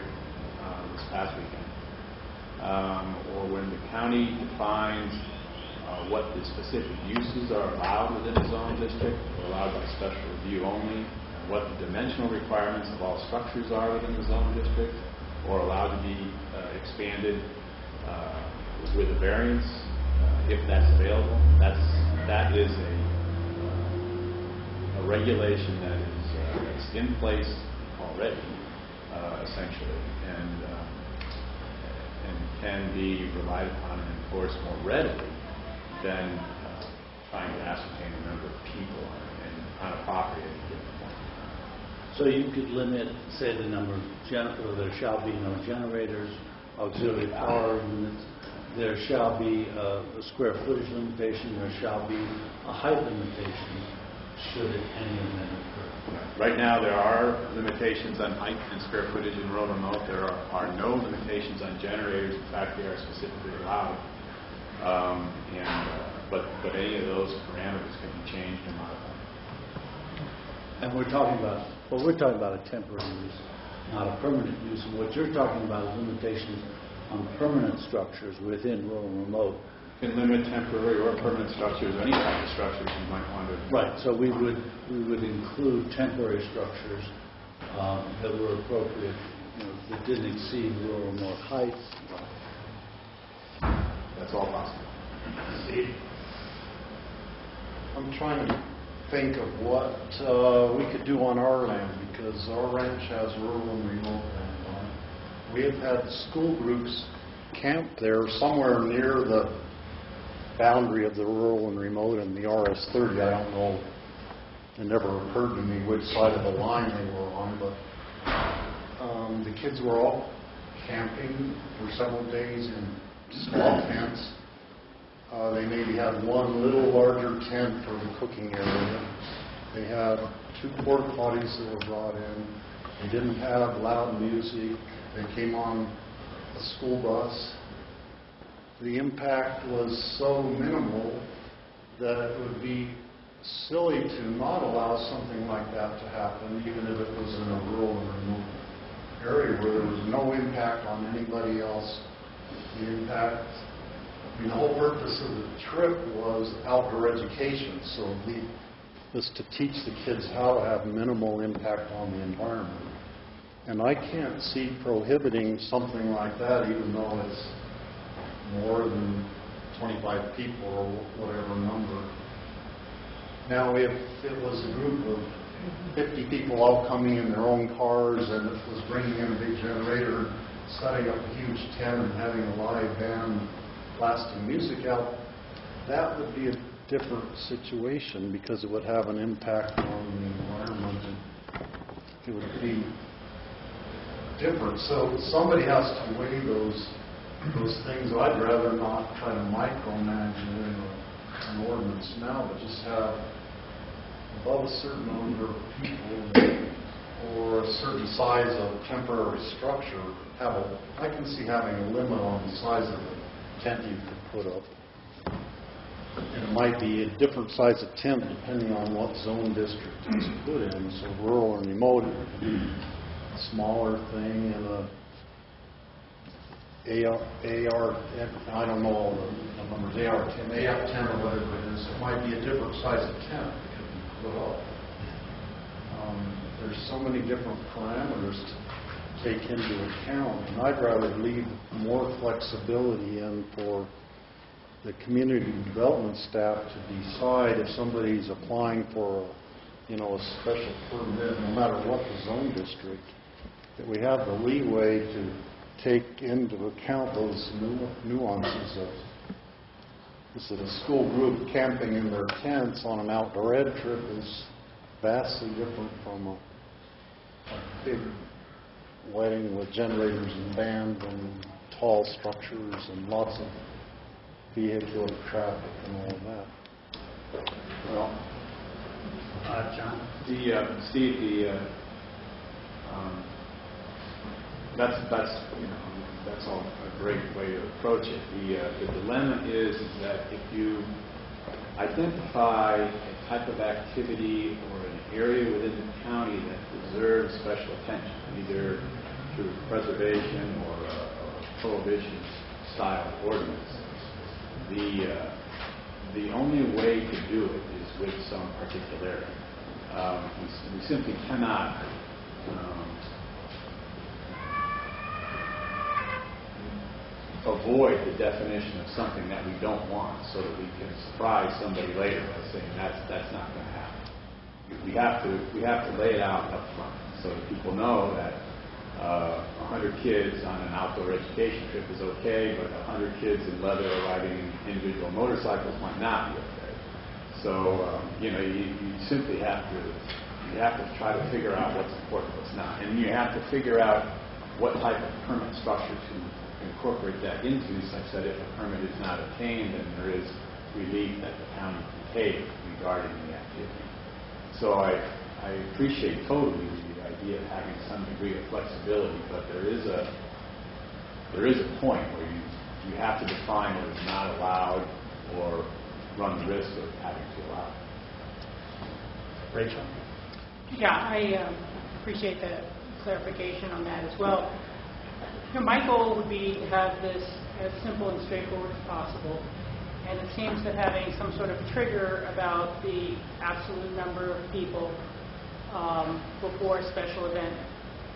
this past weekend, or when the county defines what the specific uses are allowed within a zone district, or allowed by special review only, and what the dimensional requirements of all structures are within the zone district, or allowed to be expanded with a variance, if that's available. That is a regulation that is in place already, essentially, and can be relied upon and enforced more readily than trying to ascertain the number of people on a property at a given point. So you could limit, say, the number of there shall be no generators, auxiliary power units, there shall be a square footage limitation, there shall be a height limitation, should any of them occur. Right now, there are limitations on height and square footage in rural remote. There are no limitations on generators. In fact, they are specifically allowed. But any of those parameters can be changed and modified. And we're talking about a temporary use, not a permanent use. And what you're talking about is limitations on permanent structures within rural remote. You can limit temporary or permanent structures, any type of structures you might want to. Right. So we would include temporary structures that were appropriate, that didn't exceed rural remote heights. That's all possible. I'm trying to think of what we could do on our land, because our ranch has rural and remote land on it. We have had school groups camp there somewhere near the boundary of the rural and remote and the RS-30. I don't know. It never occurred to me which side of the line they were on, but the kids were all camping for several days in small tents. They maybe had one little larger tent for the cooking area. They had 2 porta potties that were brought in. They didn't have loud music. They came on a school bus. The impact was so minimal that it would be silly to not allow something like that to happen, even if it was in a rural and remote area where there was no impact on anybody else. The whole purpose of the trip was outdoor education, so was to teach the kids how to have minimal impact on the environment. And I can't see prohibiting something like that, even though it's more than 25 people or whatever number. Now, if it was a group of 50 people all coming in their own cars and it was bringing in a big generator, setting up a huge tent and having a live band blasting music out, that would be a different situation because it would have an impact on the environment and it would be different. So somebody has to weigh those things. I'd rather not try to micromanage it in an ordinance now, but just have above a certain number of people or a certain size of temporary structure. I can see having a limit on the size of the tent you could put up. And it might be a different size of tent depending on what zone district it's put in. So rural and remote, it would be a smaller thing and I don't know all the numbers, AR-10 or whatever it is. It might be a different size of tent that could be put up. There's so many different parameters to take into account, and I'd rather leave more flexibility in for the community development staff to decide if somebody's applying for a special permit, no matter what the zone district, that we have the leeway to take into account those nuances of, is it a school group camping in their tents on an outdoor ed trip is vastly different from a big wedding with generators and band and tall structures and lots of vehicular traffic and all of that. Well, John? Steve, that's all a great way to approach it. The dilemma is that if you identify a type of activity or an area within the county that deserves special attention, either through preservation or a prohibition style ordinance, the only way to do it is with some particularity. We simply cannot avoid the definition of something that we don't want so that we can surprise somebody later by saying that's not going to happen. We have to lay it out up front so that people know that 100 kids on an outdoor education trip is okay, but 100 kids in leather riding individual motorcycles might not be okay. So you simply have to try to figure out what's important, what's not, and you have to figure out what type of permit structure to incorporate that into, such that if a permit is not obtained, then there is relief that the county can take regarding the activity. So I appreciate totally the idea of having some degree of flexibility, but there is a point where you have to define what is not allowed or run the risk of having to allow it. Rachel? Yeah, I appreciate the clarification on that as well. My goal would be to have this as simple and straightforward as possible, and it seems that having some sort of trigger about the absolute number of people before a special event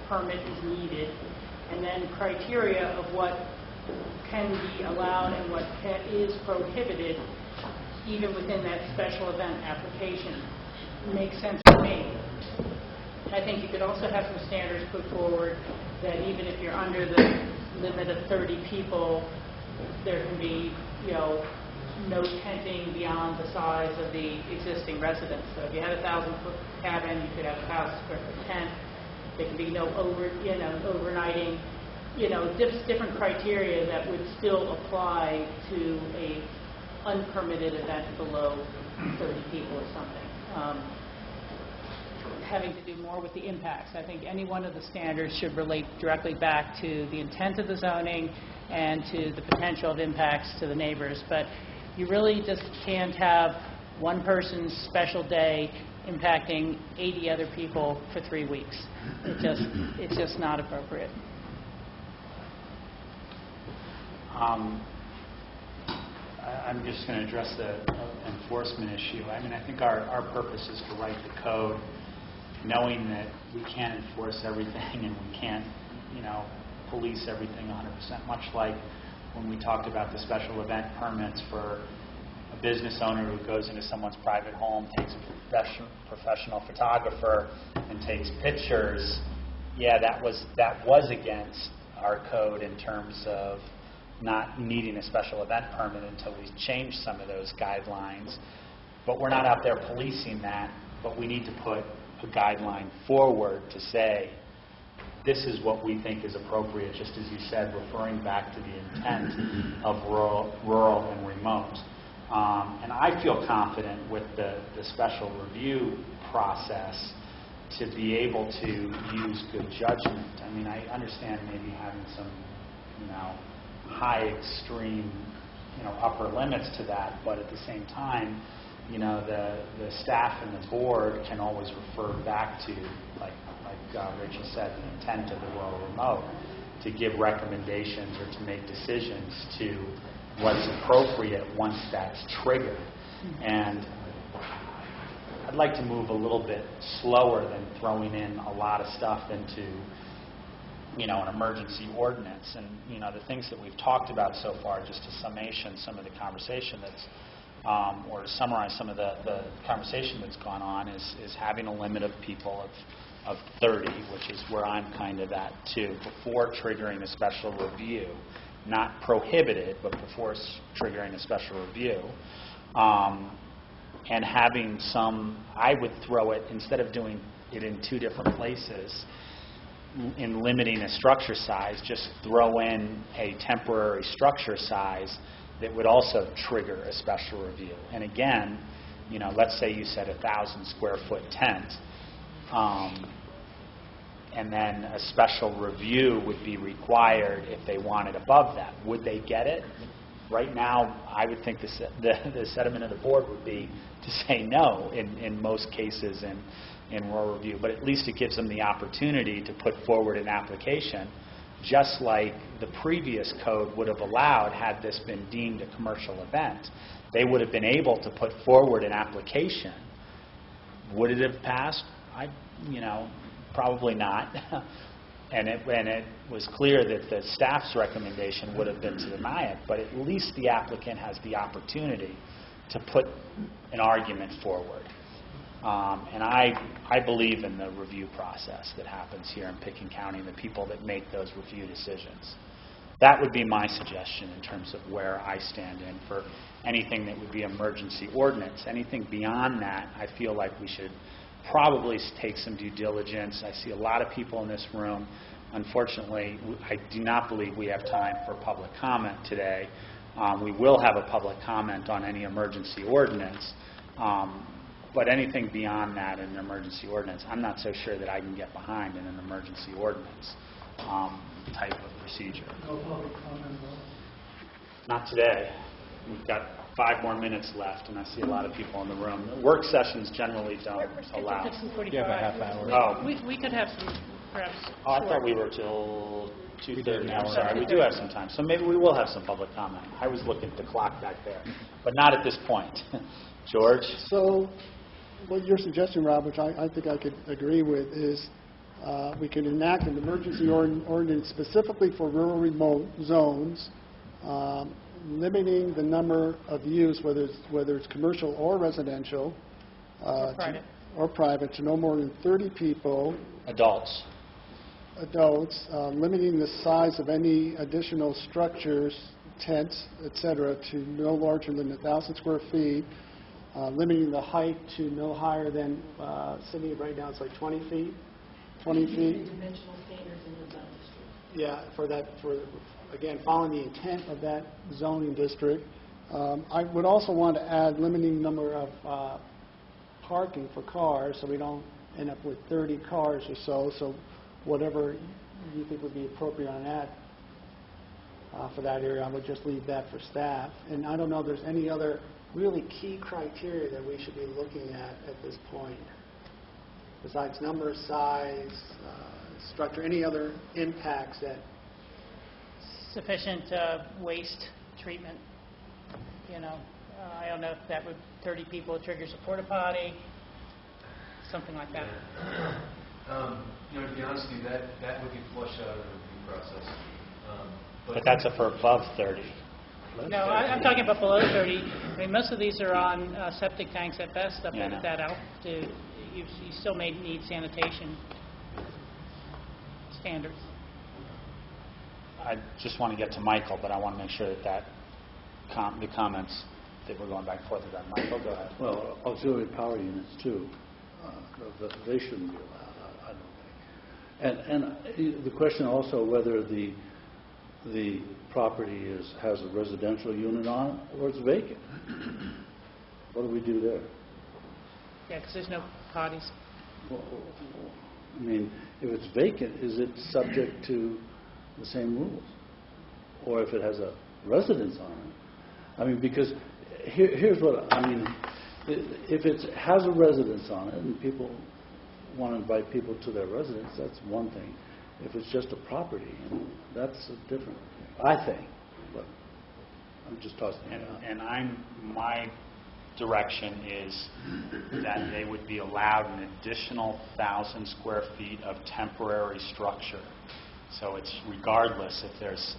permit is needed, and then criteria of what can be allowed and what is prohibited even within that special event application makes sense to me. I think you could also have some standards put forward that even if you're under the limit of 30 people, there can be, no tenting beyond the size of the existing residence. So if you had a 1,000-foot cabin, you could have a 1,000-square-foot tent. There can be no overnighting. Different criteria that would still apply to a unpermitted event below 30 people or something. Having to do more with the impacts. I think any one of the standards should relate directly back to the intent of the zoning and to the potential of impacts to the neighbors. But you really just can't have one person's special day impacting 80 other people for 3 weeks. It's just not appropriate. I'm just going to address the enforcement issue. I mean, I think our purpose is to write the code knowing that we can't enforce everything and we can't, police everything 100%, much like when we talked about the special event permits for a business owner who goes into someone's private home, takes a professional photographer, and takes pictures. Yeah, that was against our code in terms of not needing a special event permit until we changed some of those guidelines. But we're not out there policing that, but we need to put a guideline forward to say this is what we think is appropriate, just as you said, referring back to the intent of rural and remote. And I feel confident with the special review process to be able to use good judgment. I mean, I understand maybe having some, high extreme, upper limits to that, but at the same time, the staff and the board can always refer back to, like Rachel said, the intent of the rural remote, to give recommendations or to make decisions to what's appropriate once that's triggered. And I'd like to move a little bit slower than throwing in a lot of stuff into, an emergency ordinance. And, the things that we've talked about so far, just to summation some of the conversation that's or to summarize some of the conversation that's gone on, is having a limit of people of 30, which is where I'm kind of at too, before triggering a special review. Not prohibited, but before triggering a special review. And having I would throw it, instead of doing it in two different places, in limiting a structure size, just throw in a temporary structure size that would also trigger a special review. And again, let's say you said 1,000 square foot tent, and then a special review would be required if they wanted above that. Would they get it? Right now, I would think the sentiment of the board would be to say no in most cases in rural review, but at least it gives them the opportunity to put forward an application, just like the previous code would have allowed had this been deemed a commercial event. They would have been able to put forward an application. Would it have passed? Probably not. And it was clear that the staff's recommendation would have been to deny it, but at least the applicant has the opportunity to put an argument forward. And I believe in the review process that happens here in Pickens County and the people that make those review decisions. That would be my suggestion in terms of where I stand in for anything that would be emergency ordinance. Anything beyond that, I feel like we should probably take some due diligence. I see a lot of people in this room. Unfortunately, I do not believe we have time for public comment today. We will have a public comment on any emergency ordinance. But anything beyond that in an emergency ordinance, I'm not so sure that I can get behind in an emergency ordinance type of procedure. No public comment, though? Not today. We've got 5 more minutes left, and I see a lot of people in the room. Work sessions generally don't allow. You have a half hour. We could have some, perhaps. Oh, I thought we were till 2:30. I'm sorry. We do have some time, so maybe we will have some public comment. I was looking at the clock back there, but not at this point. George? So what you're suggesting, Rob, which I think I could agree with, is we can enact an emergency ordinance specifically for rural remote zones, limiting the number of use, whether it's commercial or residential, or private, to no more than 30 people. Adults, limiting the size of any additional structures, tents, etc., to no larger than 1,000 square feet, limiting the height to no higher than, Sydney, right now it's like 20 feet? 20 feet? Dimensional standards in the zone district. Yeah, again, following the intent of that zoning district. I would also want to add limiting number of parking for cars, so we don't end up with 30 cars or so. So whatever you think would be appropriate on that for that area, I would just leave that for staff. And I don't know if there's any other really key criteria that we should be looking at this point, besides number, size, structure, any other impacts that... Sufficient waste treatment. I don't know if that would 30 people triggers a porta potty, something like that. To be honest with you, that would be flushed out of the review process. but that's for above 30. No, I'm talking about below 30. I mean, most of these are on septic tanks at best up at that altitude. You still may need sanitation standards. I just want to get to Michael, but I want to make sure that the comments that we're going back and forth with that. Michael, go ahead. Well, auxiliary power units too, they shouldn't be allowed, I don't think. And the question also whether the property has a residential unit on it or it's vacant. What do we do there? Yeah, because there's no potties. Well, I mean, if it's vacant, is it subject to the same rules? Or if it has a residence on it? I mean, because here's what, I mean, if it has a residence on it and people want to invite people to their residence, that's one thing. If it's just a property, that's a different thing, I think. But I'm just tossing it out. And my direction is that they would be allowed an additional 1,000 square feet of temporary structure. So it's regardless if there's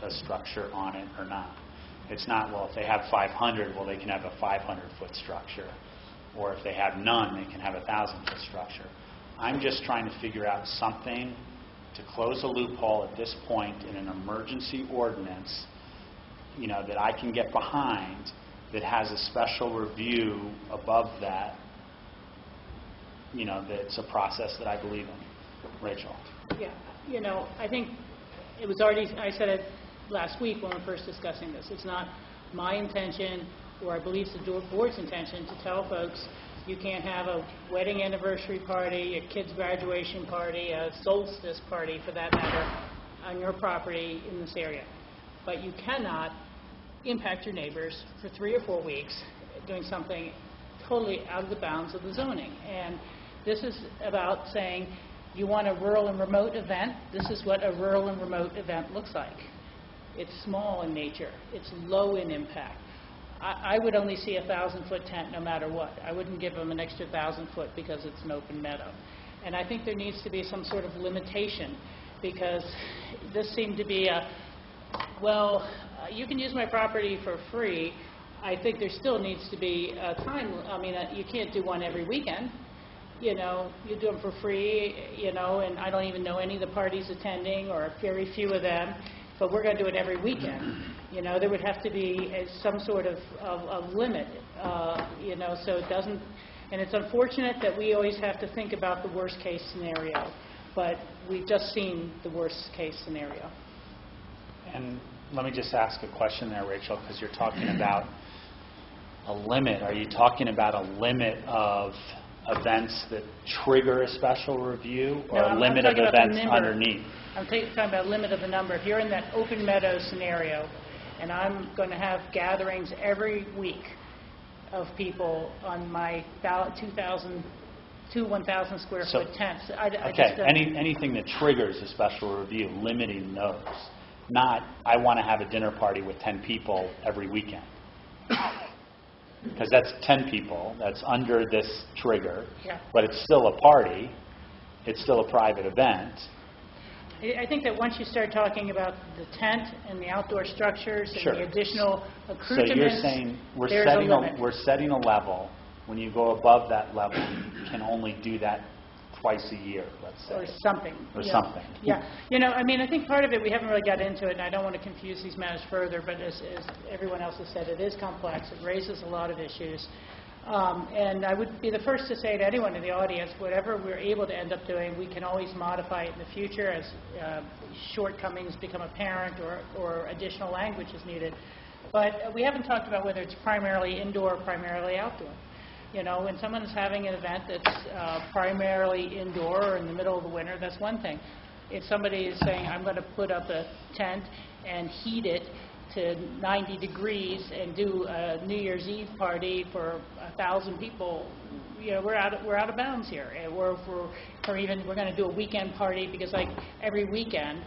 a structure on it or not. It's not, well, if they have 500, well, they can have a 500-foot structure. Or if they have none, they can have a 1,000-foot structure. I'm just trying to figure out something to close a loophole at this point in an emergency ordinance, that I can get behind, that has a special review above that, that's a process that I believe in. Rachel? Yeah, I think it was already, I said it last week when we were first discussing this. It's not my intention or I believe it's the board's intention, to tell folks you can't have a wedding anniversary party, a kid's graduation party, a solstice party for that matter, on your property in this area. But you cannot impact your neighbors for 3 or 4 weeks doing something totally out of the bounds of the zoning. And this is about saying you want a rural and remote event. This is what a rural and remote event looks like. It's small in nature. It's low in impact. I would only see a 1,000-foot tent no matter what. I wouldn't give them an extra 1,000-foot because it's an open meadow. And I think there needs to be some sort of limitation, because this seemed to be a, well, you can use my property for free. I think there still needs to be a time. I mean, you can't do one every weekend. You know, you do them for free, you know, and I don't even know any of the parties attending, or very few of them, but we're going to do it every weekend. You know, there would have to be some sort of limit, you know, so it doesn't, and it's unfortunate that we always have to think about the worst case scenario, but we've just seen the worst case scenario. And let me just ask a question there, Rachel, because you're talking about a limit. Are you talking about a limit of events that trigger a special review, or a limit of events underneath? I'm talking about limit of the number. If you're in that open meadow scenario, and I'm going to have gatherings every week of people on my 1,000 square foot tents. Okay, anything that triggers a special review, limiting those. Not, I want to have a dinner party with 10 people every weekend. Because that's 10 people, that's under this trigger, but it's still a party, it's still a private event. I think that once you start talking about the tent and the outdoor structures and the additional accoutrements, so you're saying we're setting a level. When you go above that level, you can only do that twice a year, let's say. Or something. Or something. Yeah. You know, I mean, I think part of it, we haven't really got into it, and I don't want to confuse these matters further, but as everyone else has said, it is complex. It raises a lot of issues. And I would be the first to say to anyone in the audience, whatever we're able to end up doing, we can always modify it in the future as shortcomings become apparent, or additional language is needed. But we haven't talked about whether it's primarily indoor or primarily outdoor. You know, when someone is having an event that's primarily indoor or in the middle of the winter, that's one thing. If somebody is saying, I'm going to put up a tent and heat it to 90 degrees and do a New Year's Eve party for 1,000 people, you know, we're out of bounds here. And we're going to do a weekend party, because like every weekend,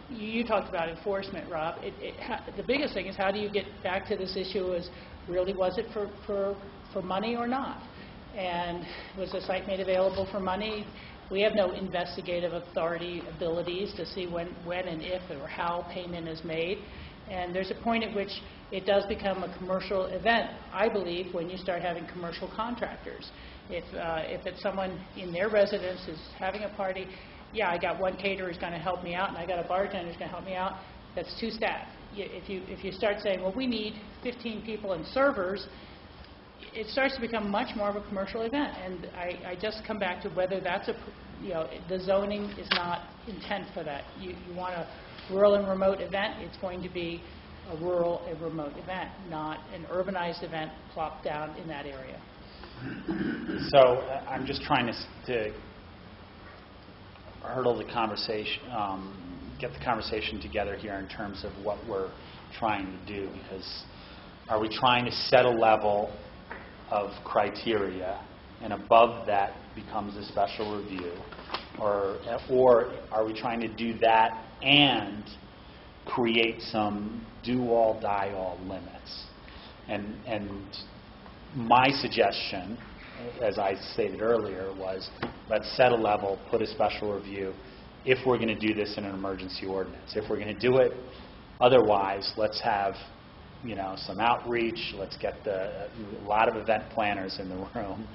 you talked about enforcement, Rob. The biggest thing is, how do you get back to this issue is, really, was it for money or not? And was the site made available for money? We have no investigative authority abilities to see when and if or how payment is made. And there's a point at which it does become a commercial event, I believe, when you start having commercial contractors. If it's someone in their residence is having a party, yeah, I got one caterer who's going to help me out, and I got a bartender who's going to help me out, that's 2 staff. If you start saying, well, we need 15 people and servers, it starts to become much more of a commercial event. And I just come back to whether that's the zoning is not intent for that. You want a rural and remote event, it's going to be a rural and remote event, not an urbanized event plopped down in that area. So I'm just trying to hurdle the conversation, get the conversation together here in terms of what we're trying to do, because are we trying to set a level of criteria, and above that becomes a special review, or are we trying to do that and create some do-all, die-all limits? And my suggestion, as I stated earlier, was let's set a level, put a special review, if we're going to do this in an emergency ordinance. If we're going to do it otherwise, let's have some outreach. Let's get a lot of event planners in the room.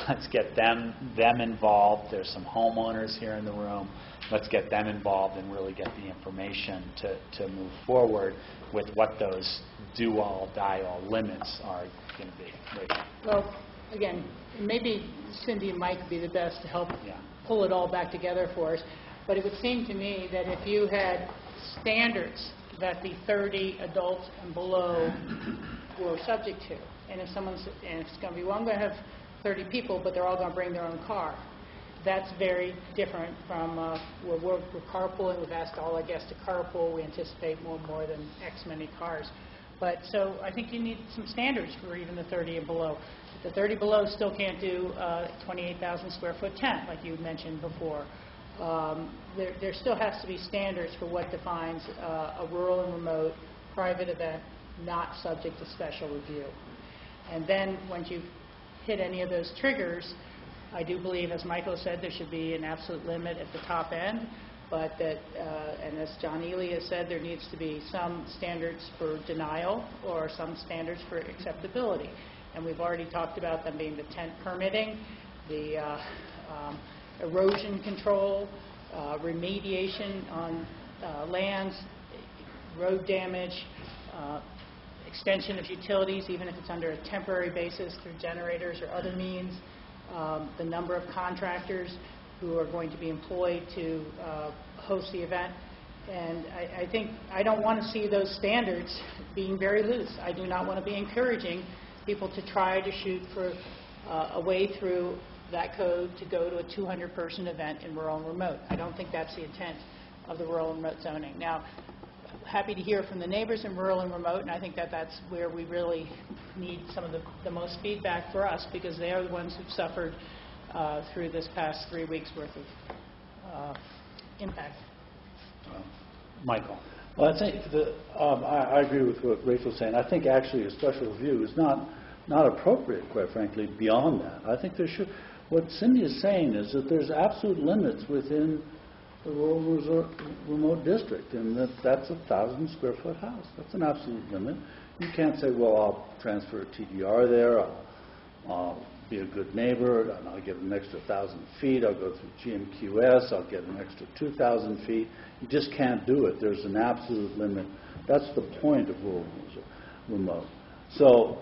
Let's get them involved. There's some homeowners here in the room. Let's get them involved and really get the information to move forward with what those do-all, die-all limits are going to be. Right. Well, again, maybe Cindy and Mike would be the best to help pull it all back together for us. But it would seem to me that if you had standards that the 30 adults and below we're subject to. And if it's going to be, well, I'm going to have 30 people, but they're all going to bring their own car. That's very different from where we're carpooling. We've asked all our guests to carpool. We anticipate more than X many cars. But so I think you need some standards for even the 30 and below. The 30 below still can't do 28,000 square foot tent, like you mentioned before. There still has to be standards for what defines a rural and remote private event not subject to special review. And then once you've hit any of those triggers, I do believe, as Michael said, there should be an absolute limit at the top end, but that, and as John Ely has said, there needs to be some standards for denial or some standards for acceptability. And we've already talked about them being the tent permitting, the erosion control, remediation on lands, road damage, extension of utilities, even if it's under a temporary basis through generators or other means, the number of contractors who are going to be employed to host the event. And I think I don't want to see those standards being very loose. I do not want to be encouraging people to try to shoot for a way through that code to go to a 200-person event in rural and remote. I don't think that's the intent of the rural and remote zoning. Now, happy to hear from the neighbors in rural and remote, and I think that that's where we really need some of the most feedback for us, because they are the ones who've suffered through this past 3 weeks worth of impact. Michael. Well, I think I agree with what Rachel's saying. I think actually a special review is not appropriate, quite frankly, beyond that. I think there should, what Cindy is saying is that there's absolute limits within the rural remote district, and that's a 1,000 square foot house. That's an absolute limit. You can't say, well, I'll transfer a TDR there, I'll be a good neighbor, and I'll get an extra 1,000 feet, I'll go through GMQS, I'll get an extra 2,000 feet. You just can't do it. There's an absolute limit. That's the point of rural remote. So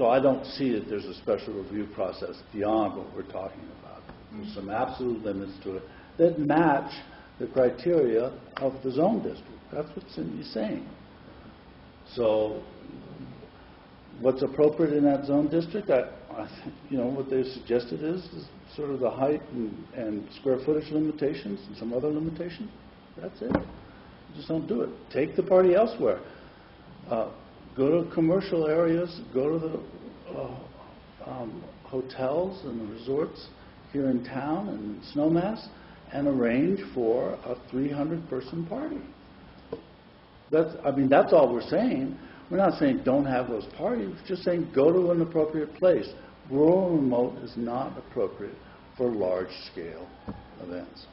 I don't see that there's a special review process beyond what we're talking about. There's some absolute limits to it that match the criteria of the zone district. That's what Cindy's saying. So what's appropriate in that zone district? I think, what they've suggested is sort of the height and square footage limitations and some other limitations. That's it. Just don't do it. Take the party elsewhere. Go to commercial areas, go to the hotels and the resorts here in town and Snowmass, and arrange for a 300-person party. That's all we're saying. We're not saying don't have those parties. We're just saying go to an appropriate place. Rural and remote is not appropriate for large-scale events.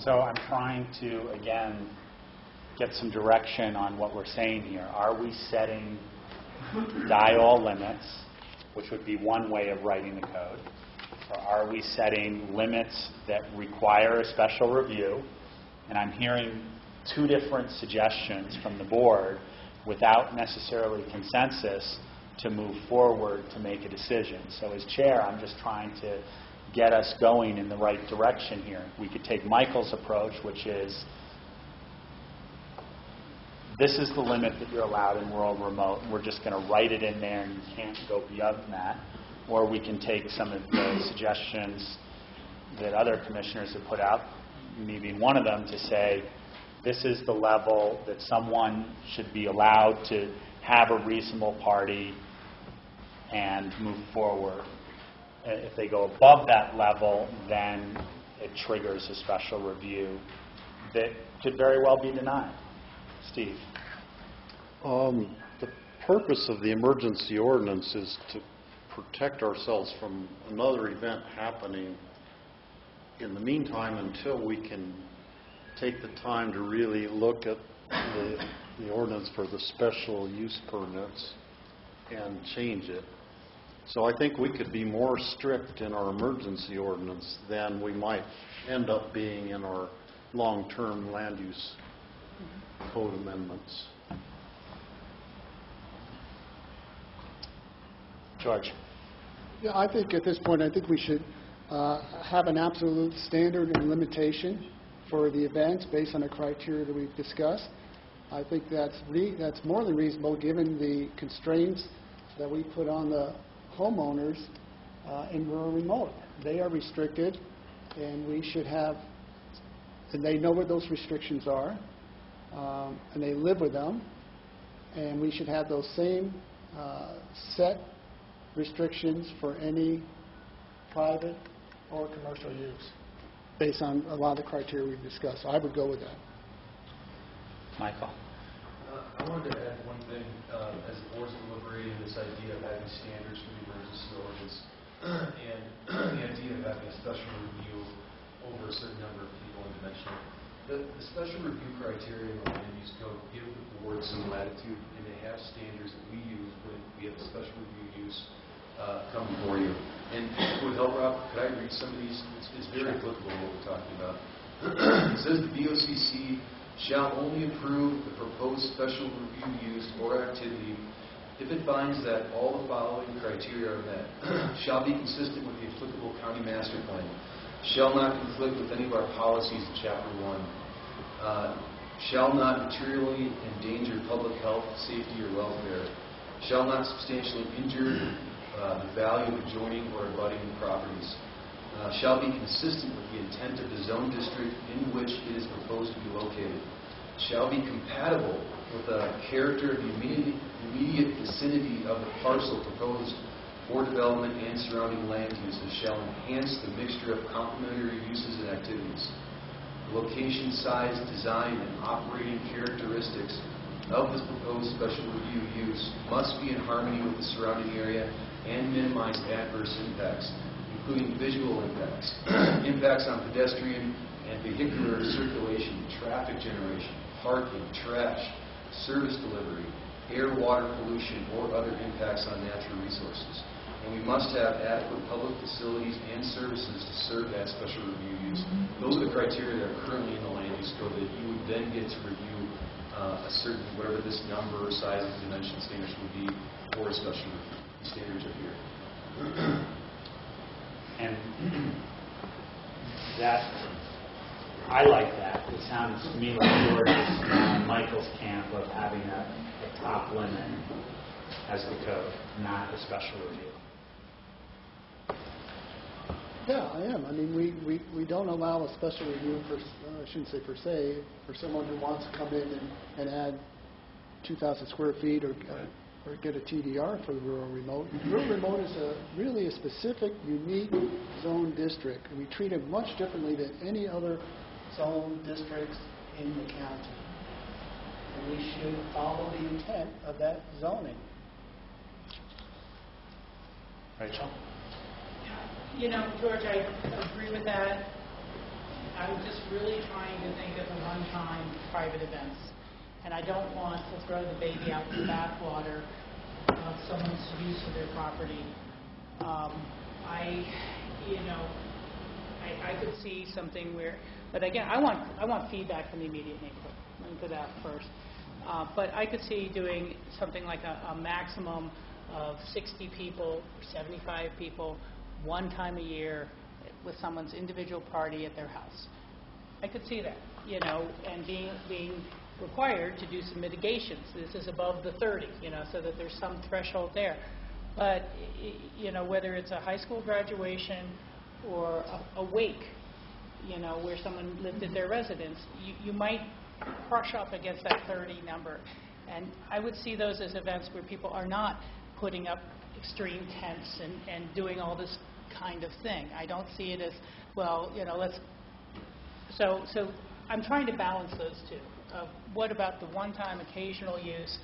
So I'm trying to, again, get some direction on what we're saying here. Are we setting die-all limits, which would be one way of writing the code? Or are we setting limits that require a special review? And I'm hearing two different suggestions from the board without necessarily consensus to move forward to make a decision. So as chair, I'm just trying to get us going in the right direction here. We could take Michael's approach, which is this is the limit that you're allowed in rural remote. We're just going to write it in there and you can't go beyond that. Or we can take some of the suggestions that other commissioners have put out, me being one of them, to say this is the level that someone should be allowed to have a reasonable party and move forward. If they go above that level, then it triggers a special review that could very well be denied. Steve. The purpose of the emergency ordinance is to protect ourselves from another event happening in the meantime until we can take the time to really look at the ordinance for the special use permits and change it. So I think we could be more strict in our emergency ordinance than we might end up being in our long-term land use code amendments. George. Yeah, I think at this point, I think we should have an absolute standard and limitation for the events based on the criteria that we've discussed. I think that's more than reasonable given the constraints that we put on the homeowners in rural remote. They are restricted, and we should have, and they know what those restrictions are, and they live with them, and we should have those same set restrictions for any private or commercial use based on a lot of the criteria we've discussed. So I would go with that. Michael. I wanted to add one thing. As the board's deliberating this idea of having standards for the emergency ordinance and the idea of having a special review over a certain number of people and dimension, the special review criteria in the land use code give the board some latitude, and they have standards that we use when we have a special review use come before you. And with help, Rob, could I read some of these? It's very applicable to what we're talking about. It says the BOCC shall only approve the proposed special review use or activity if it finds that all the following criteria are met. Shall be consistent with the applicable county master plan. Shall not conflict with any of our policies in Chapter 1. Shall not materially endanger public health, safety, or welfare. Shall not substantially injure the value of adjoining or abutting properties. Shall be consistent with the intent of the zone district in which it is proposed to be located. Shall be compatible with the character of the immediate vicinity of the parcel proposed for development and surrounding land uses. Shall enhance the mixture of complementary uses and activities. The location, size, design, and operating characteristics of this proposed special review use must be in harmony with the surrounding area and minimize adverse impacts, including visual impacts, impacts on pedestrian and vehicular circulation, traffic generation, parking, trash, service delivery, air, water pollution, or other impacts on natural resources. And we must have adequate public facilities and services to serve that special review use. Those are the criteria that are currently in the land use code that you would then get to review a certain, whatever this number or size of dimension standards would be for a special review. Standards are here. And that, I like that. It sounds to me like George is on Michael's camp of having a top limit as the code, not a special review. Yeah, I am. I mean, we don't allow a special review for, I shouldn't say per se, for someone who wants to come in and add 2,000 square feet or get a TDR for the rural remote. Rural remote is really a specific, unique zone district, and we treat it much differently than any other zone districts in the county. And we should follow the intent of that zoning. Rachel? You know, George, I agree with that. I'm just really trying to think of the one-time private events. And I don't want to throw the baby out with the bathwater of someone's use of their property. I could see something where, but again, I want feedback from the immediate neighborhood. Let me put that first. But I could see doing something like a maximum of 60 people, 75 people, one time a year with someone's individual party at their house. I could see that, and being required to do some mitigations. This is above the 30, so that there's some threshold there. But, whether it's a high school graduation or a wake, where someone lived at their residence, you might crush up against that 30 number. And I would see those as events where people are not putting up extreme tents and doing all this kind of thing. I don't see it as, well, So I'm trying to balance those two. What about the one-time occasional use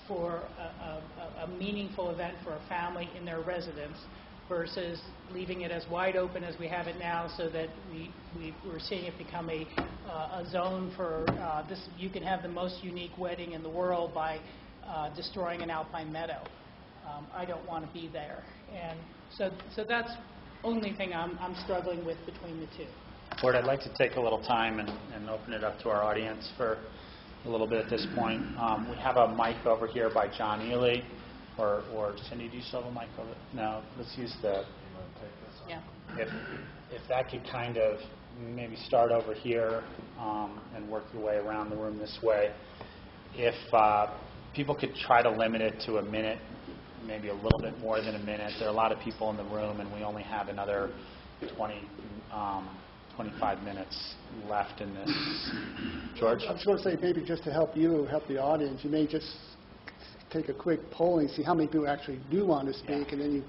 for a meaningful event for a family in their residence versus leaving it as wide open as we have it now, so that we're seeing it become a zone for this. You can have the most unique wedding in the world by destroying an alpine meadow. I don't want to be there, and so that's only thing I'm struggling with between the two. Board, I'd like to take a little time and open it up to our audience for a little bit at this point. We have a mic over here by John Ely, or Cindy, do you still have a mic over? No, let's use the. Yeah. If that could kind of maybe start over here and work your way around the room this way. if people could try to limit it to a minute, maybe a little bit more than a minute. There are a lot of people in the room, and we only have another 25 minutes left in this. George? I was going to say, maybe just to help you, help the audience, you may just take a quick polling, see how many people actually do want to speak, and then you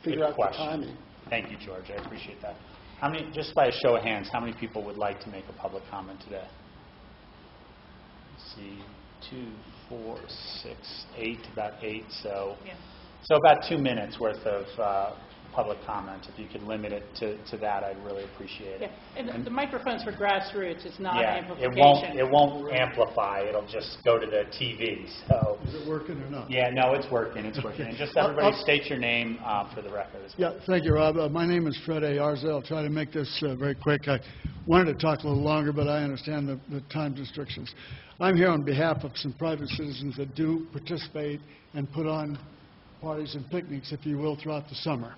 figure Good out question. the timing. Thank you, George. I appreciate that. How many, just by a show of hands, how many people would like to make a public comment today? Let's see, 2, 4, 6, 8, about 8. So about 2 minutes worth of public comment. If you could limit it to that, I'd really appreciate it. Yeah, and the microphone's for grassroots. It's not It amplification. won't amplify. It'll just go to the TV. So. Is it working or not? Yeah, no, it's working. It's working. And just everybody state your name for the record as well. Yeah, thank you, Rob. My name is Fred A. Arze. I'll try to make this very quick. I wanted to talk a little longer, but I understand the time restrictions. I'm here on behalf of some private citizens that do participate and put on parties and picnics, if you will, throughout the summer.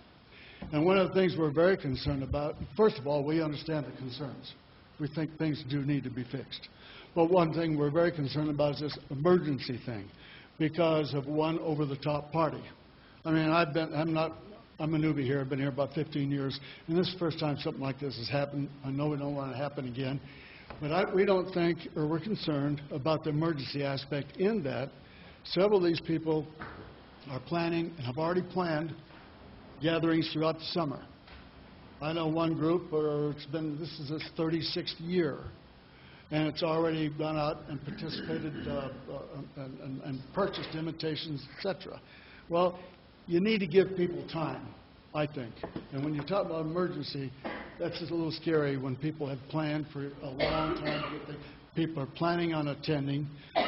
And one of the things we're very concerned about, first of all, we understand the concerns. We think things do need to be fixed. But one thing we're very concerned about is this emergency thing because of one over-the-top party. I mean, I'm a newbie here. I've been here about 15 years, and this is the first time something like this has happened. I know we don't want it to happen again. But we don't think, or we're concerned about the emergency aspect in that several of these people are planning and have already planned gatherings throughout the summer. I know one group where this is its 36th year, and it's already gone out and participated and purchased invitations, etc. Well, you need to give people time, I think. And when you talk about emergency, that's just a little scary when people have planned for a long time. People are planning on attending.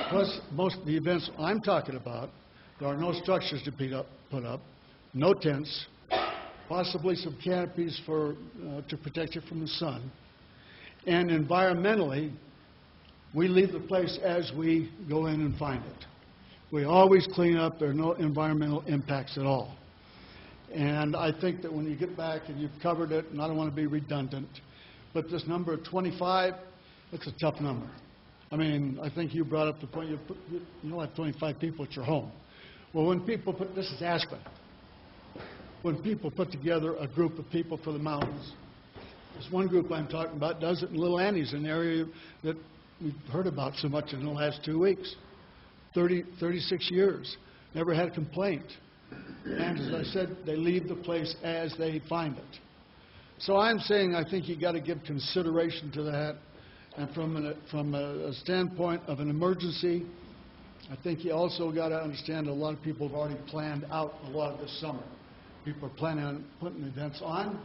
Plus, most of the events I'm talking about, there are no structures to put up, no tents, possibly some canopies to protect you from the sun. And environmentally, we leave the place as we go in and find it. We always clean up. There are no environmental impacts at all. And I think that when you get back and you've covered it, and I don't want to be redundant, but this number of 25, it's a tough number. I mean, I think you brought up the point, you don't have 25 people at your home. Well, when people this is Aspen. When people put together a group of people for the mountains, there's one group I'm talking about does it in Little Annie's, an area that we've heard about so much in the last 2 weeks. 36 years, never had a complaint. And as I said, they leave the place as they find it. So I'm saying I think you've got to give consideration to that. And from a standpoint of an emergency, I think you also got to understand a lot of people have already planned out a lot of this summer. People are planning on putting events on.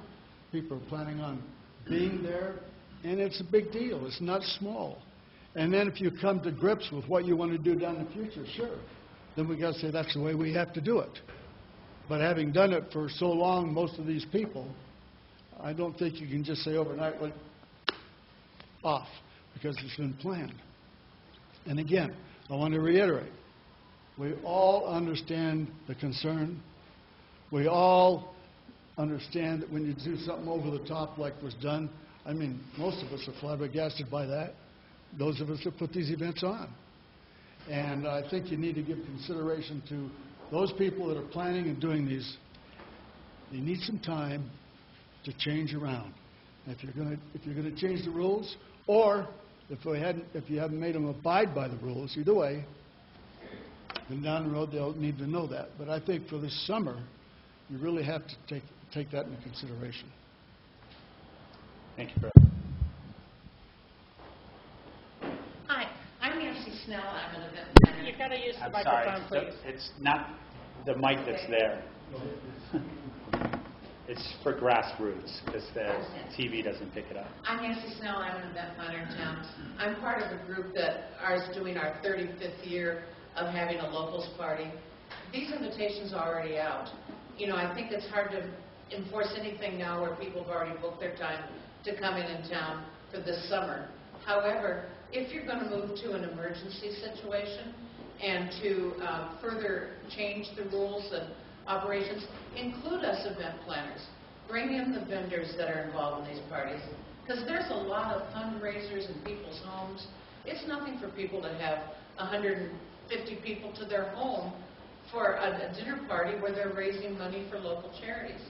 People are planning on being there. And it's a big deal. It's not small. And then if you come to grips with what you want to do down in the future, sure. Then we've got to say that's the way we have to do it. But having done it for so long, most of these people, I don't think you can just say overnight, well, off, because it's been planned. And again, I want to reiterate, we all understand the concern. We all understand that when you do something over the top like was done, I mean, most of us are flabbergasted by that, those of us that put these events on. And I think you need to give consideration to those people that are planning and doing these. They need some time to change around. And if you're going to change the rules, or if you haven't made them abide by the rules, either way, then down the road they'll need to know that. But I think for this summer, you really have to take that into consideration. Thank you, Brett. Hi, I'm Nancy Snell. I'm an event planner. You've got to use the I'm microphone, sorry, please. it's not the mic that's there. It's for grassroots, because the TV doesn't pick it up. I'm Nancy Snell. I'm an event planner in town. I'm part of a group that is doing our 35th year of having a locals party. These invitations are already out. You know, I think it's hard to enforce anything now where people have already booked their time to come in town for this summer. However, if you're going to move to an emergency situation and to further change the rules and operations, include us event planners. Bring in the vendors that are involved in these parties, because there's a lot of fundraisers in people's homes It's nothing for people to have 150 people to their home for a dinner party where they're raising money for local charities.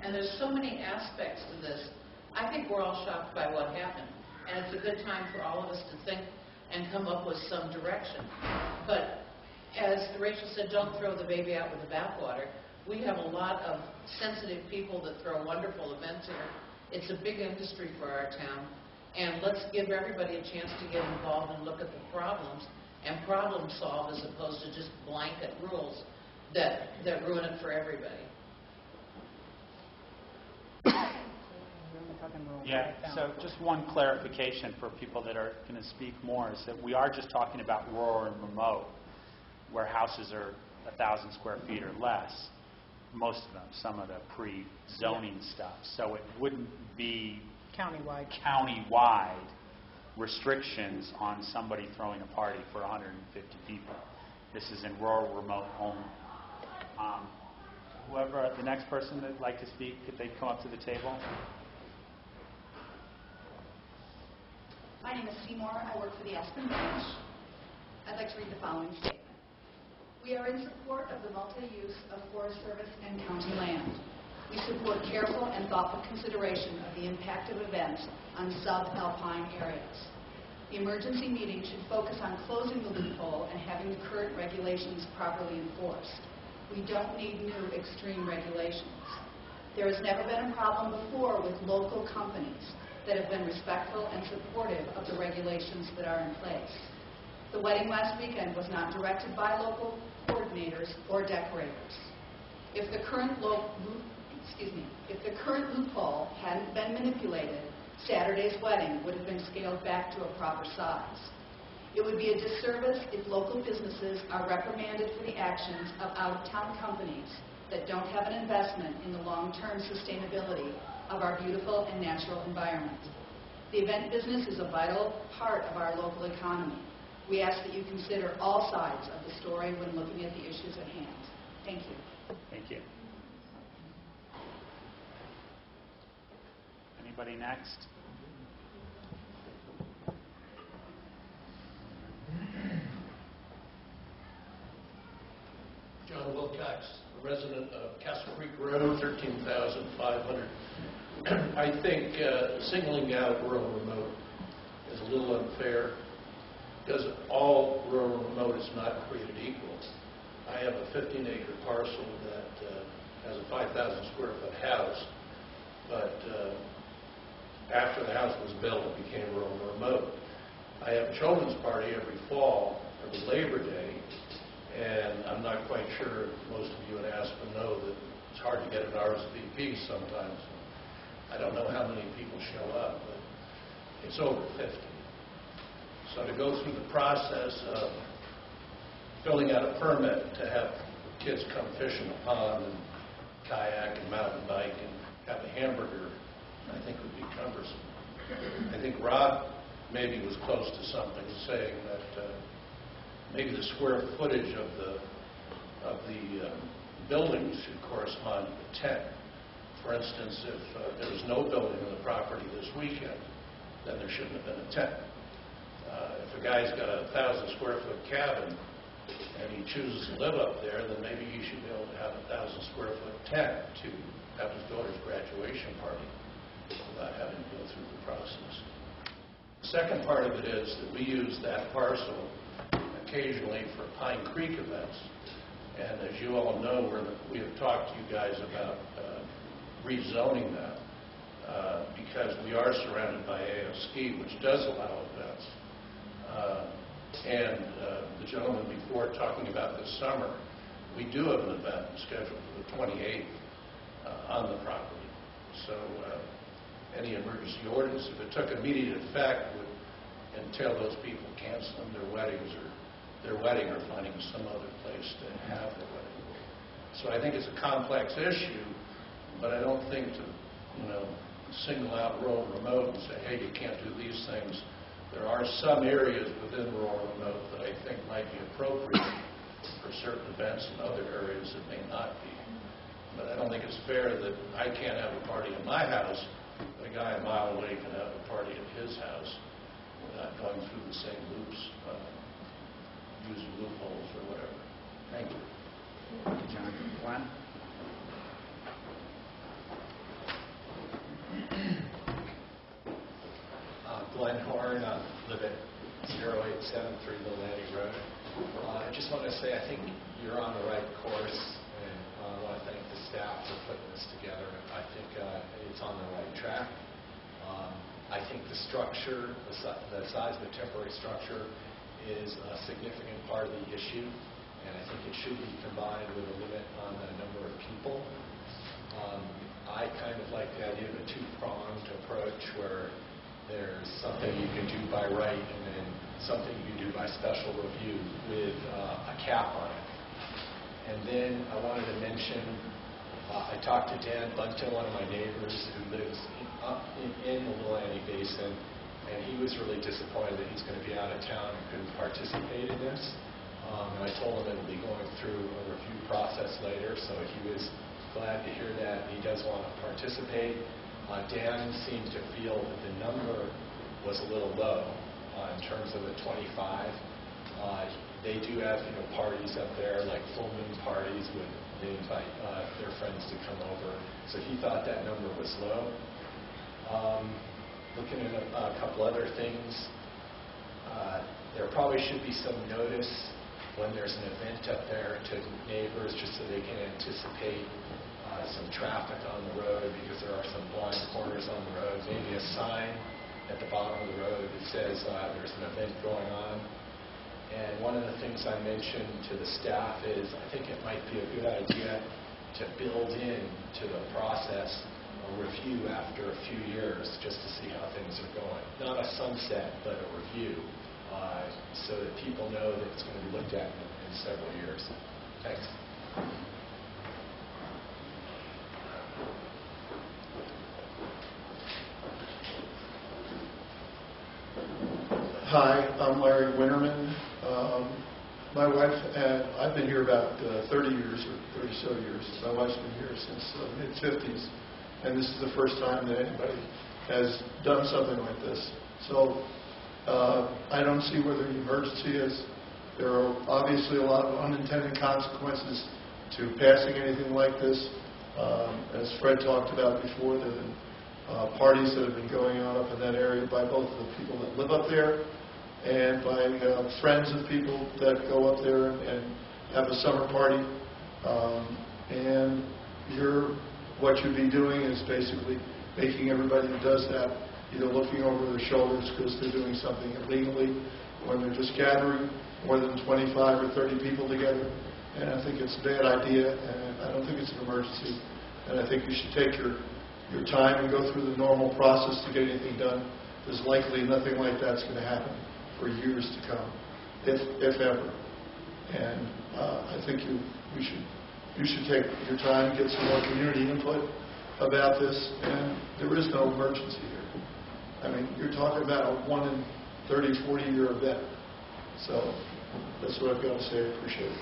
And there's so many aspects to this. I think we're all shocked by what happened. And it's a good time for all of us to think and come up with some direction. But as Rachel said, don't throw the baby out with the bathwater. We have a lot of sensitive people that throw wonderful events here. It's a big industry for our town. And let's give everybody a chance to get involved and look at the problems and problem solve as opposed to just blanket rules that ruin it for everybody. Yeah, so just one clarification for people that are going to speak more is that we are just talking about rural and remote, where houses are 1,000 square feet or less, most of them, some of the pre-zoning stuff. So it wouldn't be Countywide. Restrictions on somebody throwing a party for 150 people. This is in rural, remote only. Whoever, the next person that'd like to speak, could they come up to the table? My name is Seymour. I work for the Aspen Branch. I'd like to read the following statement. We are in support of the multi-use of Forest Service and county land. We support careful and thoughtful consideration of the impact of events on sub-alpine areas. The emergency meeting should focus on closing the loophole and having the current regulations properly enforced. We don't need new extreme regulations. There has never been a problem before with local companies that have been respectful and supportive of the regulations that are in place. The wedding last weekend was not directed by local coordinators or decorators. If the current loophole hadn't been manipulated, Saturday's wedding would have been scaled back to a proper size. It would be a disservice if local businesses are reprimanded for the actions of out-of-town companies that don't have an investment in the long-term sustainability of our beautiful and natural environment. The event business is a vital part of our local economy. We ask that you consider all sides of the story when looking at the issues at hand. Thank you. Thank you. Anybody next? John Wilcox, a resident of Castle Creek Road, 13,500. I think singling out rural remote is a little unfair because all rural remote is not created equal. I have a 15-acre parcel that has a 5,000 square foot house, but after the house was built, it became rural remote. I have a children's party every fall, every Labor Day, and I'm not quite sure, most of you in Aspen know that it's hard to get an RSVP sometimes. I don't know how many people show up, but it's over 50. So to go through the process of filling out a permit to have kids come fish in the pond and kayak and mountain bike and have a hamburger, I think would be cumbersome. I think Rob maybe was close to something, saying that maybe the square footage of the buildings should correspond to the tent. For instance, if there was no building on the property this weekend, then there shouldn't have been a tent. If a guy's got a 1,000 square foot cabin and he chooses to live up there, then maybe he should be able to have a 1,000 square foot tent to have his daughter's graduation party without having to go through the process. The second part of it is that we use that parcel occasionally for Pine Creek events. And as you all know, we have talked to you guys about rezoning that because we are surrounded by ASC, which does allow events. And the gentleman before talking about this summer, we do have an event scheduled for the 28th on the property. So any emergency ordinance, if it took immediate effect, would entail those people canceling their weddings or their wedding or finding some other place to have their wedding. So I think it's a complex issue, but I don't think to, single out rural remote and say, hey, you can't do these things. There are some areas within rural remote that I think might be appropriate for certain events and other areas that may not be. But I don't think it's fair that I can't have a party in my house, but a guy a mile away can have a party at his house without going through the the same loops, use loopholes or whatever. Thank you. Thank you, John. Glenn? Glenn Horn, live at 0873 Little Annie Road. I just want to say I think you're on the right course, and I want to thank the staff for putting this together. I think it's on the right track. I think the structure, the size of the temporary structure is a significant part of the issue, and I think it should be combined with a limit on the number of people. I kind of like the idea of a two-pronged approach where there's something you can do by right and then something you can do by special review with a cap on it. And then I wanted to mention, I talked to Dan Bunton, one of my neighbors who lives in the Little Annie Basin, and he was really disappointed that he's going to be out of town and couldn't participate in this. And I told him it will be going through a review process later, so he was glad to hear that. He does want to participate. Dan seemed to feel that the number was a little low in terms of the 25. They do have parties up there, like full moon parties, when they invite their friends to come over. So he thought that number was low. Looking at a couple other things, there probably should be some notice when there's an event up there to neighbors, just so they can anticipate some traffic on the road, because there are some blind corners on the road. Maybe a sign at the bottom of the road that says there's an event going on. And one of the things I mentioned to the staff is I think it might be a good idea to build in to the process a review after a few years, just to see how things are going. Not a sunset, but a review, so that people know that it's going to be looked at in several years. Thanks. Hi, I'm Larry Winterman. My wife and I've been here about 30 years or 30-so years. My wife's been here since the mid-50s, and this is the first time that anybody has done something like this. So I don't see where the emergency is. There are obviously a lot of unintended consequences to passing anything like this. As Fred talked about before, there have been parties that have been going on up in that area by both the people that live up there and by friends of people that go up there and have a summer party. And what you'd be doing is basically making everybody who does that either looking over their shoulders because they're doing something illegally, when they're just gathering more than 25 or 30 people together. And I think it's a bad idea, and I don't think it's an emergency. And I think you should take your time and go through the normal process to get anything done. There's likely nothing like that's going to happen for years to come, if ever. And I think you should take your time and get some more community input about this. And there is no emergency here. I mean, you're talking about a 1 in 30, 40-year event. So that's what I've got to say. I appreciate it.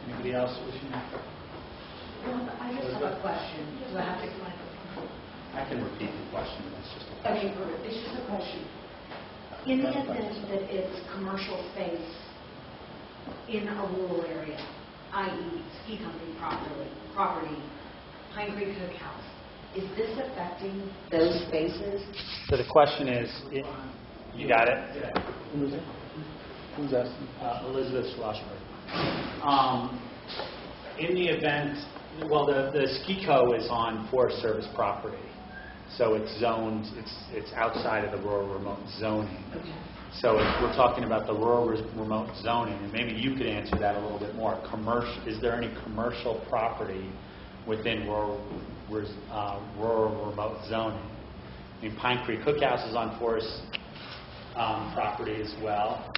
Anybody else wishing? Well, I just have a question. Do I have to explain it? I can repeat the question. It's just a Okay, perfect. It's just a question. In the event that it's commercial space in a rural area, i.e. ski company property, Pine Creek Cookhouse, is this affecting those spaces? So the question is, you got it? Yeah. Who's asking? Elizabeth Schlossberg. In the event, well, the ski co is on Forest Service property, so it's zoned. It's outside of the rural remote zoning. Okay. So if we're talking about the rural remote zoning, and maybe you could answer that a little bit more. Is there any commercial property within rural remote zoning? I mean, Pine Creek Cookhouse is on forest property as well.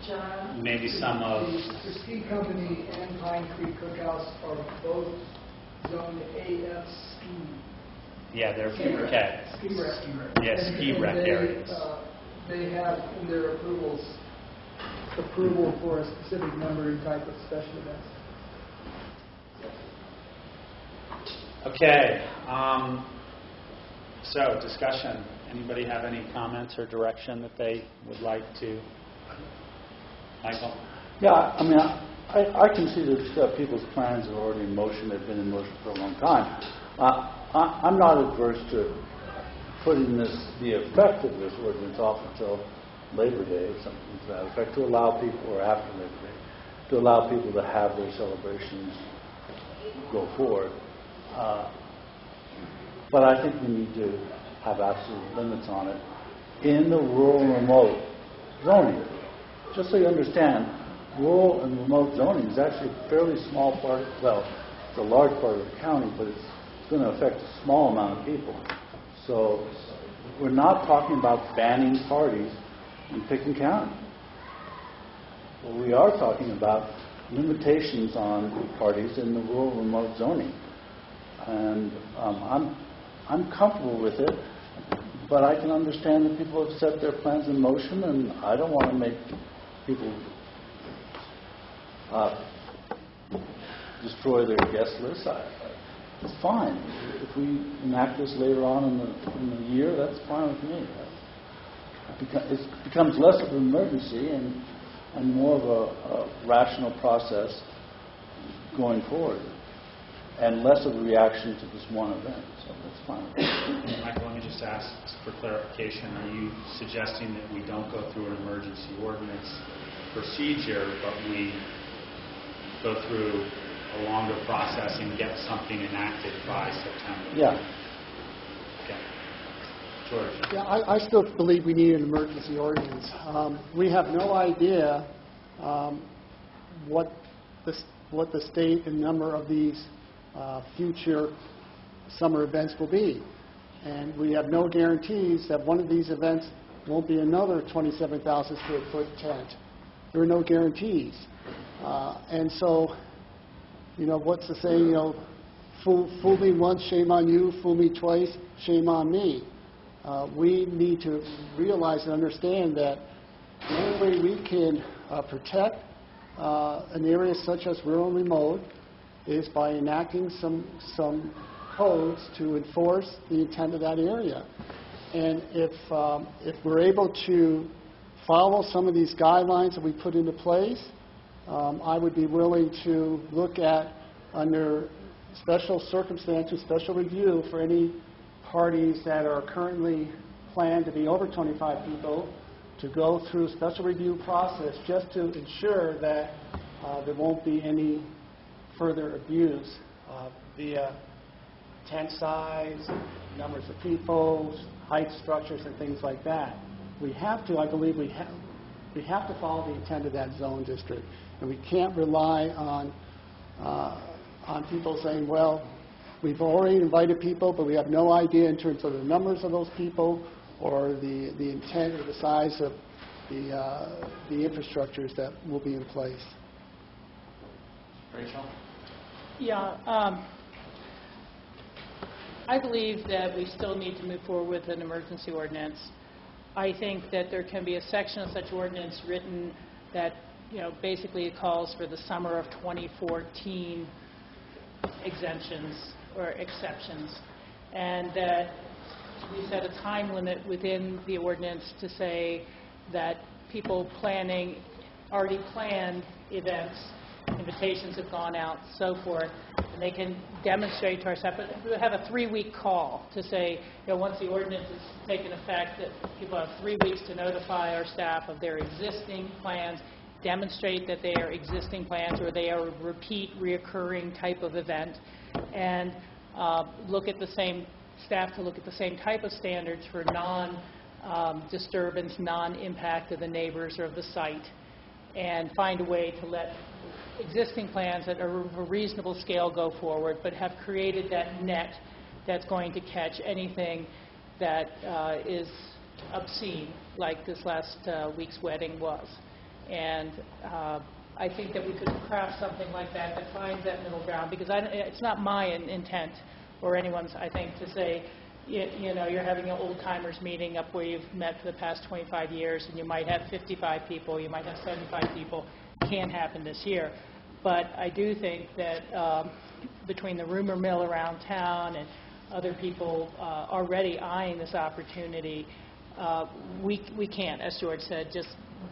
John, maybe some of the ski company and Pine Creek Cookhouse are both zoned AF ski. Yeah, they're Ski rec. okay. Ski rec. Yes, ski rec areas. They have in their approvals approval for a specific numbering type of special events. Okay. So, discussion. Anybody have any comments or direction that they would like to? Michael? Yeah, I mean, I can see that people's plans are already in motion. They've been in motion for a long time. I'm not adverse to putting the effect of this ordinance off until Labor Day or something to that effect, to allow people, or after Labor Day, to allow people to have their celebrations go forward. But I think we need to have absolute limits on it in the rural and remote zoning. Just so you understand, rural and remote zoning is actually a fairly small part, well, it's a large part of the county, but it's going to affect a small amount of people. So we're not talking about banning parties in Picken County. What we are talking about limitations on parties in the rural and remote zoning. And I'm comfortable with it, but I can understand that people have set their plans in motion, and I don't want to make people destroy their guest list. It's fine. If we enact this later on in the year, that's fine with me. It becomes less of an emergency and more of a rational process going forward, and less of a reaction to this one event. So that's fine. Michael, let me just ask for clarification. Are you suggesting that we don't go through an emergency ordinance procedure, but we go through a longer process and get something enacted by September? Yeah. Okay. George? Yeah, I still believe we need an emergency ordinance. We have no idea what the state and number of these future summer events will be. And we have no guarantees that one of these events won't be another 27,000 square foot tent. There are no guarantees. And so, what's the saying, fool me once, shame on you, fool me twice, shame on me. We need to realize and understand that the only way we can protect an area such as rural and remote is by enacting some codes to enforce the intent of that area. And if we're able to follow some of these guidelines that we put into place, I would be willing to look at, under special circumstances, special review for any parties that are currently planned to be over 25 people, to go through a special review process just to ensure that there won't be any further abuse via tent size, numbers of people, height structures, and things like that. We have to, I believe, we have to follow the intent of that zone district, and we can't rely on people saying, well, we've already invited people, but we have no idea in terms of the numbers of those people or the intent or the size of the infrastructures that will be in place. Rachel? Yeah, I believe that we still need to move forward with an emergency ordinance. I think that there can be a section of such ordinance written that, basically it calls for the summer of 2014 exemptions or exceptions, and that we set a time limit within the ordinance to say that people already planned events, invitations have gone out, so forth, and they can demonstrate to our staff. But we have a 3-week call to say, once the ordinance is taken effect, that people have 3 weeks to notify our staff of their existing plans, demonstrate that they are existing plans or they are a reoccurring type of event, and look at the same type of standards for non-disturbance, non-impact of the neighbors or of the site, and find a way to let existing plans that are of a reasonable scale go forward, but have created that net that's going to catch anything that is obscene, like this last week's wedding was. And I think that we could craft something like that finds that middle ground, because it's not my intent or anyone's, I think, to say, you're having an old-timers meeting up where you've met for the past 25 years, and you might have 55 people, you might have 75 people. Can't happen this year. But I do think that between the rumor mill around town and other people already eyeing this opportunity. We can't, as George said, just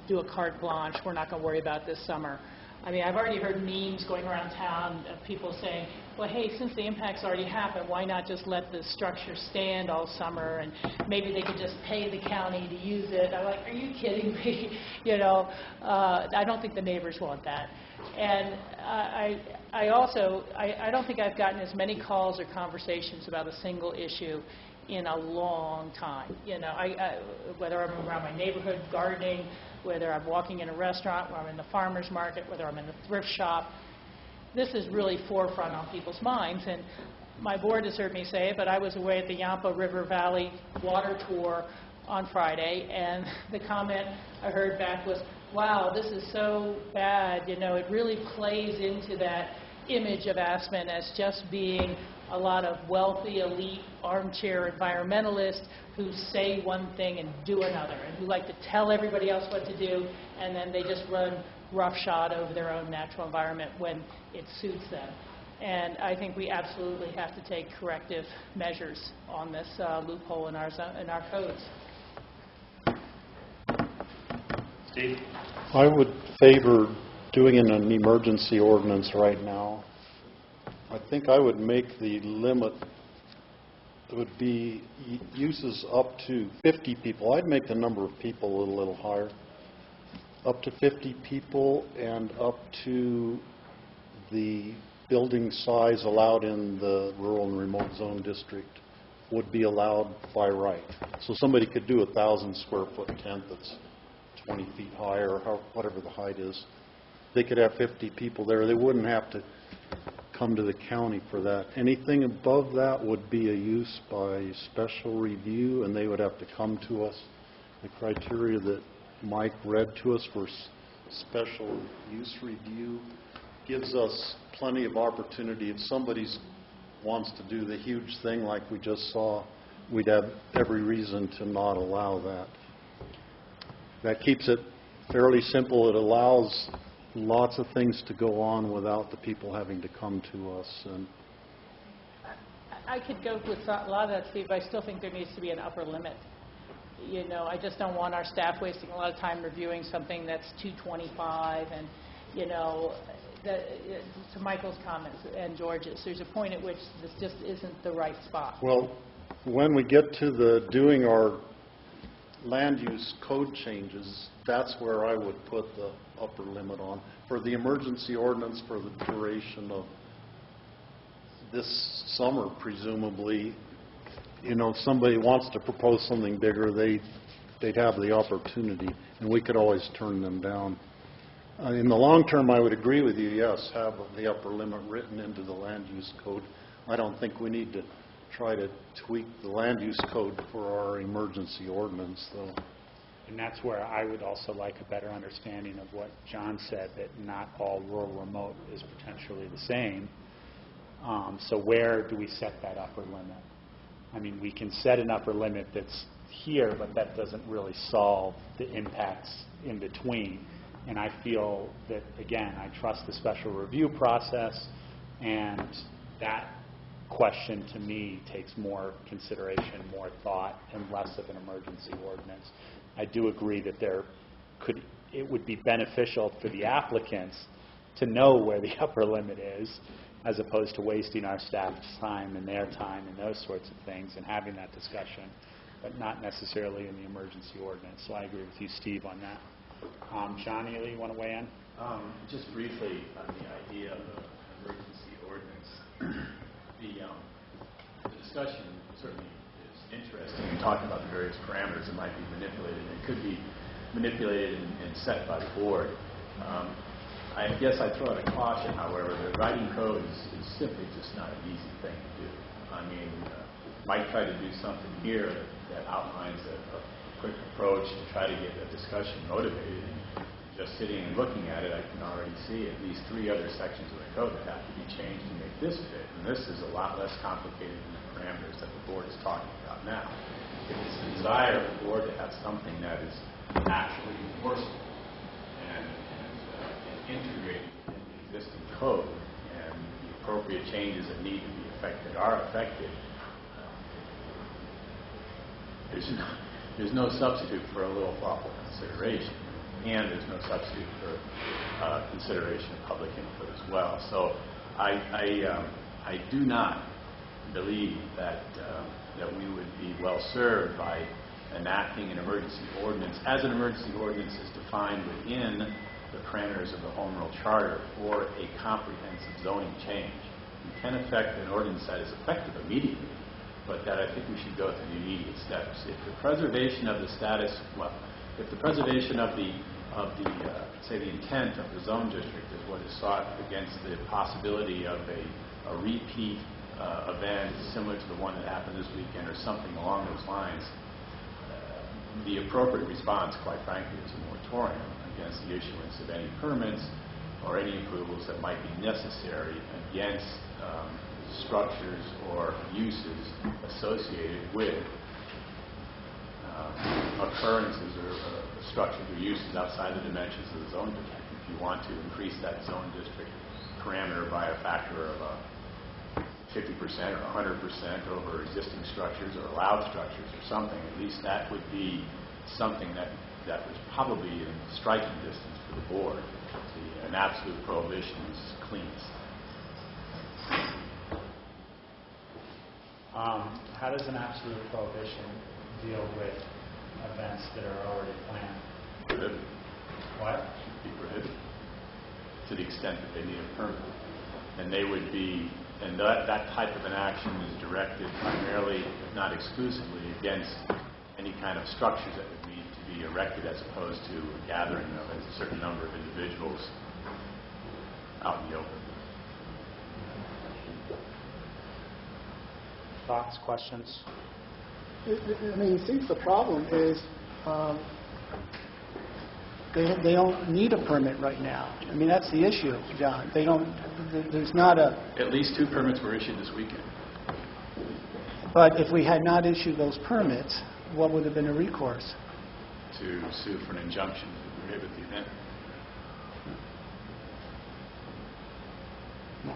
do a carte blanche. We're not going to worry about this summer. I mean, I've already heard memes going around town of people saying, well, hey, since the impact's already happened, why not just let the structure stand all summer, and maybe they could just pay the county to use it. I'm like, are you kidding me? You know, I don't think the neighbors want that. And I don't think I've gotten as many calls or conversations about a single issue in a long time. You know, whether I'm around my neighborhood gardening, whether I'm walking in a restaurant, whether I'm in the farmer's market, whether I'm in the thrift shop, this is really forefront on people's minds. And my board has heard me say it, but I was away at the Yampa River Valley water tour on Friday, and the comment I heard back was, wow, this is so bad. You know, it really plays into that image of Aspen as just being a lot of wealthy, elite, armchair environmentalists who say one thing and do another, and who like to tell everybody else what to do, and then they just run roughshod over their own natural environment when it suits them. And I think we absolutely have to take corrective measures on this loophole in our codes. Steve? I would favor doing an emergency ordinance right now. I think I would make the limit, it would be uses up to 50 people. I'd make the number of people a little higher. Up to 50 people and up to the building size allowed in the rural and remote zone district would be allowed by right. So somebody could do a 1,000 square foot tent that's 20 feet high or whatever the height is. They could have 50 people there. They wouldn't have to come to the county for that. Anything above that would be a use by special review, and they would have to come to us. The criteria that Mike read to us for special use review gives us plenty of opportunity. If somebody wants to do the huge thing like we just saw, we'd have every reason to not allow that. That keeps it fairly simple. It allows lots of things to go on without the people having to come to us. And I could go with a lot of that, Steve, but I still think there needs to be an upper limit. You know, I just don't want our staff wasting a lot of time reviewing something that's 225, and, you know, to Michael's comments and George's, there's a point at which this just isn't the right spot. well, when we get to the doing our land use code changes, that's where I would put the upper limit on. For the emergency ordinance for the duration of this summer, presumably, you know, if somebody wants to propose something bigger, they'd have the opportunity, and we could always turn them down. In the long term, I would agree with you, yes, have the upper limit written into the land use code. I don't think we need to try to tweak the land use code for our emergency ordinance, though. And that's where I would also like a better understanding of what John said, that not all rural remote is potentially the same. So where do we set that upper limit? I mean, we can set an upper limit that's here, but that doesn't really solve the impacts in between. And I feel that, again, I trust the special review process, and that question to me takes more consideration, more thought, and less of an emergency ordinance. I do agree that it would be beneficial for the applicants to know where the upper limit is, as opposed to wasting our staff's time and their time and those sorts of things and having that discussion, but not necessarily in the emergency ordinance. So I agree with you, Steve, on that. John, you want to weigh in? Just briefly on the idea of an emergency ordinance. The discussion certainly is interesting in talking about the various parameters that might be manipulated. It could be manipulated and set by the board. I guess I throw out a caution, however, that writing code is simply just not an easy thing to do. I mean, Mike tried to do something here that outlines a quick approach to try to get a discussion motivated. And just sitting and looking at it, I can already see at least 3 other sections of the code that have to be changed to make this fit. And this is a lot less complicated than the parameters that the board is talking about now. If it's the desire of the board to have something that is actually enforceable and integrated in the existing code, and the appropriate changes that need to be affected are affected, there's no substitute for a little thoughtful consideration, and there's no substitute for consideration of public input as well. So I do not believe that we would be well served by enacting an emergency ordinance as an emergency ordinance is defined within the parameters of the Home Rule Charter for a comprehensive zoning change. You can affect an ordinance that is effective immediately, but that I think we should go through the immediate steps. If the preservation of the status, if the preservation of the say the intent of the zone district is what is sought against the possibility of a repeat event similar to the one that happened this weekend or something along those lines, the appropriate response, quite frankly, is a moratorium against the issuance of any permits or any approvals that might be necessary against structures or uses associated with occurrences or structures or uses outside the dimensions of the zone district. If you want to increase that zone district parameter by a factor of 50% or 100% over existing structures or allowed structures or something, at least that would be something that was probably in striking distance for the board. An absolute prohibition is cleanest. How does an absolute prohibition deal with events that are already planned? Prohibited. What? Be prohibited to the extent that they need a permit. And they would be, and that type of an action is directed primarily, if not exclusively, against any kind of structures that would need to be erected as opposed to a gathering of a certain number of individuals out in the open. Thoughts, questions? I mean, it seems the problem is they don't need a permit right now. I mean, that's the issue, John. They don't. There's not a. At least 2 permits were issued this weekend. But if we had not issued those permits, what would have been a recourse? To sue for an injunction to prohibit the event.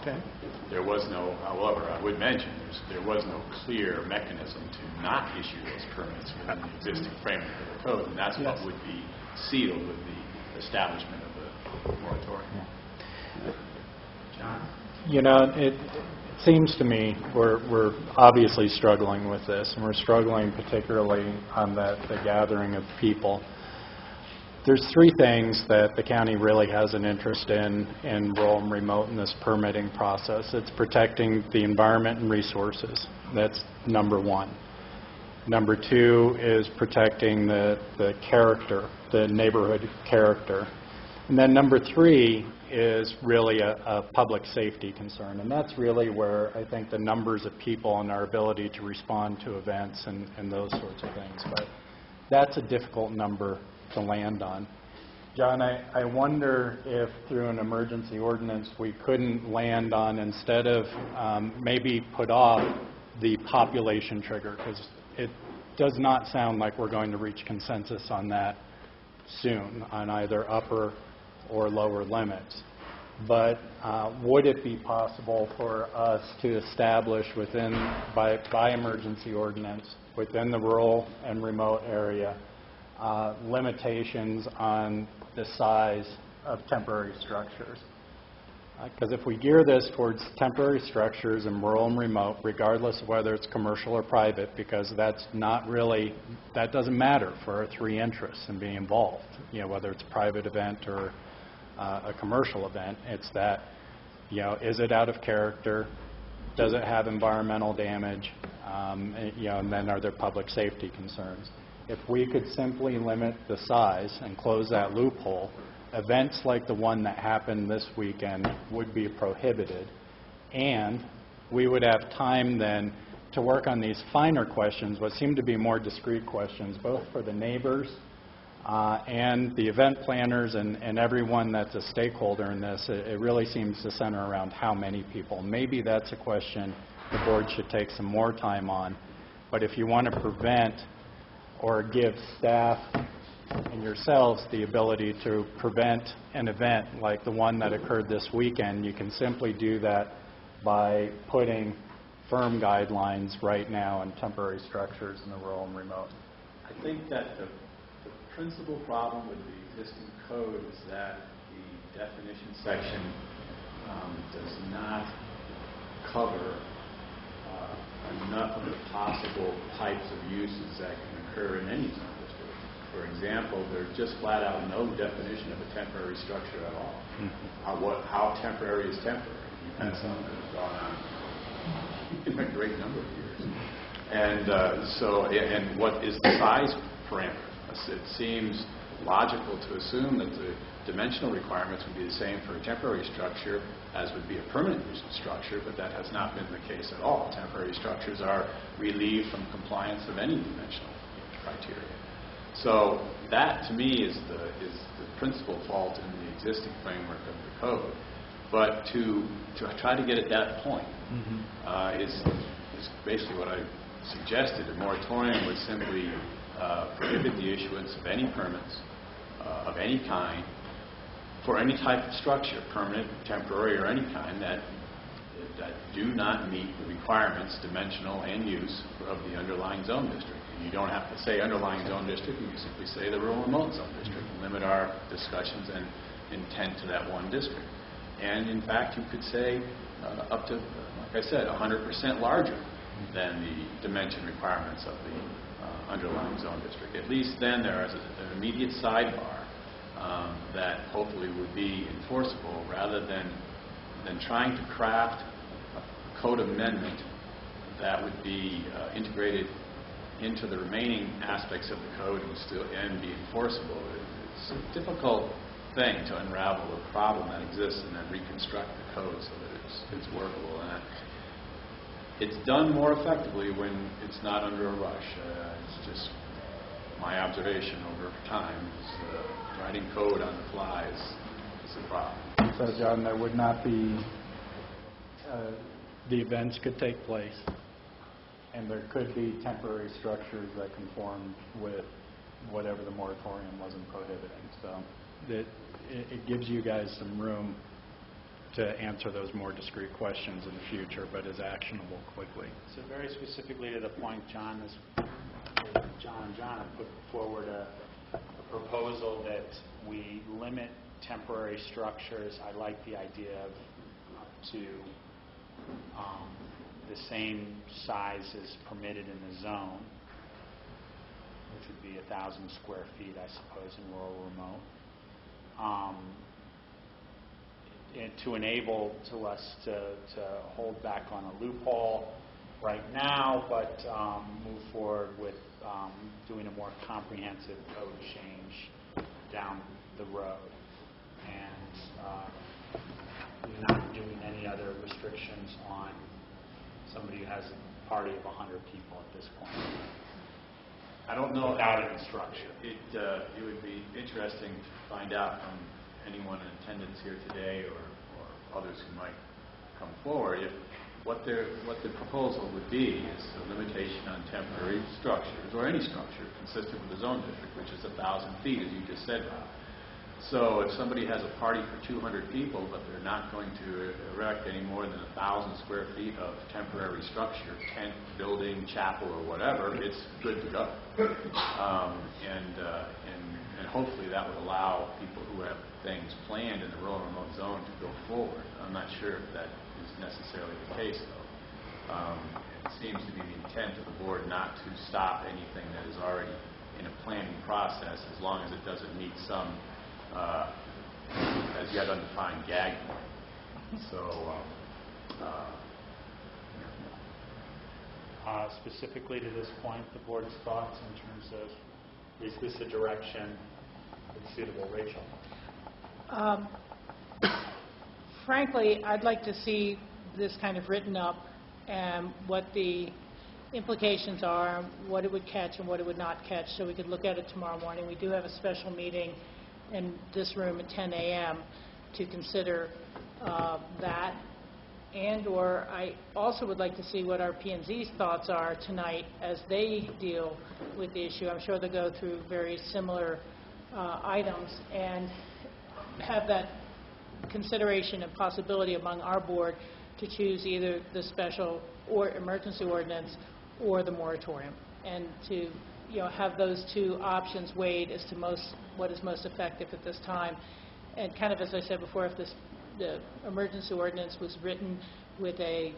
Okay. There was no, however, I would mention there was no clear mechanism to not issue those permits within the existing framework of the code, and that's what would be sealed with the establishment of the moratorium. John? You know, it seems to me we're obviously struggling with this, and we're struggling particularly on the gathering of people. There's 3 things that the county really has an interest in rural and remote in this permitting process. It's protecting the environment and resources. That's number 1. Number 2 is protecting the character, the neighborhood character. And then number 3 is really a public safety concern. And that's really where I think the numbers of people and our ability to respond to events and those sorts of things. But that's a difficult number to land on. John, I wonder if through an emergency ordinance we couldn't land on, instead of maybe put off the population trigger, because it does not sound like we're going to reach consensus on that soon, on either upper or lower limits. But would it be possible for us to establish within, by emergency ordinance, within the rural and remote area, limitations on the size of temporary structures? Because if we gear this towards temporary structures in rural and remote, regardless of whether it's commercial or private, because that's not really, that doesn't matter for our 3 interests in being involved, you know, whether it's a private event or a commercial event. It's that, you know, is it out of character? Does it have environmental damage? You know, and then are there public safety concerns? If we could simply limit the size and close that loophole, events like the one that happened this weekend would be prohibited, and we would have time then to work on these finer questions, what seem to be more discrete questions, both for the neighbors and the event planners and everyone that's a stakeholder in this. It really seems to center around how many people. Maybe that's a question the board should take some more time on. But if you want to prevent or give staff and yourselves the ability to prevent an event like the one that occurred this weekend, you can simply do that by putting firm guidelines right now on temporary structures in the rural and remote. I think that the principal problem with the existing code is that the definition section does not cover enough of the possible types of uses that can occur in any zone district. For example, there's just flat out no definition of a temporary structure at all. How temporary is temporary? You've had some that have gone on a great number of years. And and what is the size parameter? It seems logical to assume that the dimensional requirements would be the same for a temporary structure as would be a permanent structure, but that has not been the case at all. Temporary structures are relieved from compliance of any dimensional criteria. So that, to me, is the principal fault in the existing framework of the code. But to try to get at that point is basically what I suggested. A moratorium would simply prohibit the issuance of any permits of any kind for any type of structure, permanent, temporary, or any kind, that do not meet the requirements, dimensional and use, of the underlying zone district. And you don't have to say underlying zone district, you can simply say the rural remote zone district and limit our discussions and intent to that one district. And in fact, you could say up to, like I said, 100% larger than the dimension requirements of the underlying zone district. At least then there is an immediate sidebar that hopefully would be enforceable, rather than trying to craft a code amendment that would be integrated into the remaining aspects of the code and be enforceable. It's a difficult thing to unravel a problem that exists and then reconstruct the code so that it's workable. And it's done more effectively when it's not under a rush. It's just my observation over time. Writing code on the fly is a problem. So, John, there would not be, the events could take place, and there could be temporary structures that conform with whatever the moratorium wasn't prohibiting. So it gives you guys some room to answer those more discrete questions in the future, but is actionable quickly. So very specifically to the point, John and John have put forward a proposal that we limit temporary structures. I like the idea of up to the same size as permitted in the zone, which would be 1,000 square feet, I suppose, in rural remote. And to enable us to hold back on a loophole right now, but move forward with doing a more comprehensive code change down the road, and not doing any other restrictions on somebody who has a party of 100 people at this point. I don't know without any structure. It would be interesting to find out from anyone in attendance here today, or others who might come forward, if what the proposal would be is a limitation on temporary structures, or any structure consistent with the zone district, which is 1,000 feet, as you just said, Rob. So if somebody has a party for 200 people, but they're not going to erect any more than 1,000 square feet of temporary structure, tent, building, chapel, or whatever, it's good to go. And hopefully that would allow people who have things planned in the rural remote zone to go forward. I'm not sure if that is necessarily the case, though. It seems to be the intent of the board not to stop anything that is already in a planning process, as long as it doesn't meet some as yet undefined gag point. So, specifically to this point, the board's thoughts in terms of, is this a direction that's suitable? Rachel? Frankly, I'd like to see this kind of written up and what the implications are, what it would catch and what it would not catch, so we could look at it tomorrow morning. We do have a special meeting in this room at 10 a.m. to consider that. And/or I also would like to see what our P&Z's thoughts are tonight as they deal with the issue. I'm sure they'll go through very similar items and have that consideration and possibility among our board to choose either the special or emergency ordinance or the moratorium, and to have those two options weighed as to what is most effective at this time. And kind of as I said before, if the emergency ordinance was written with a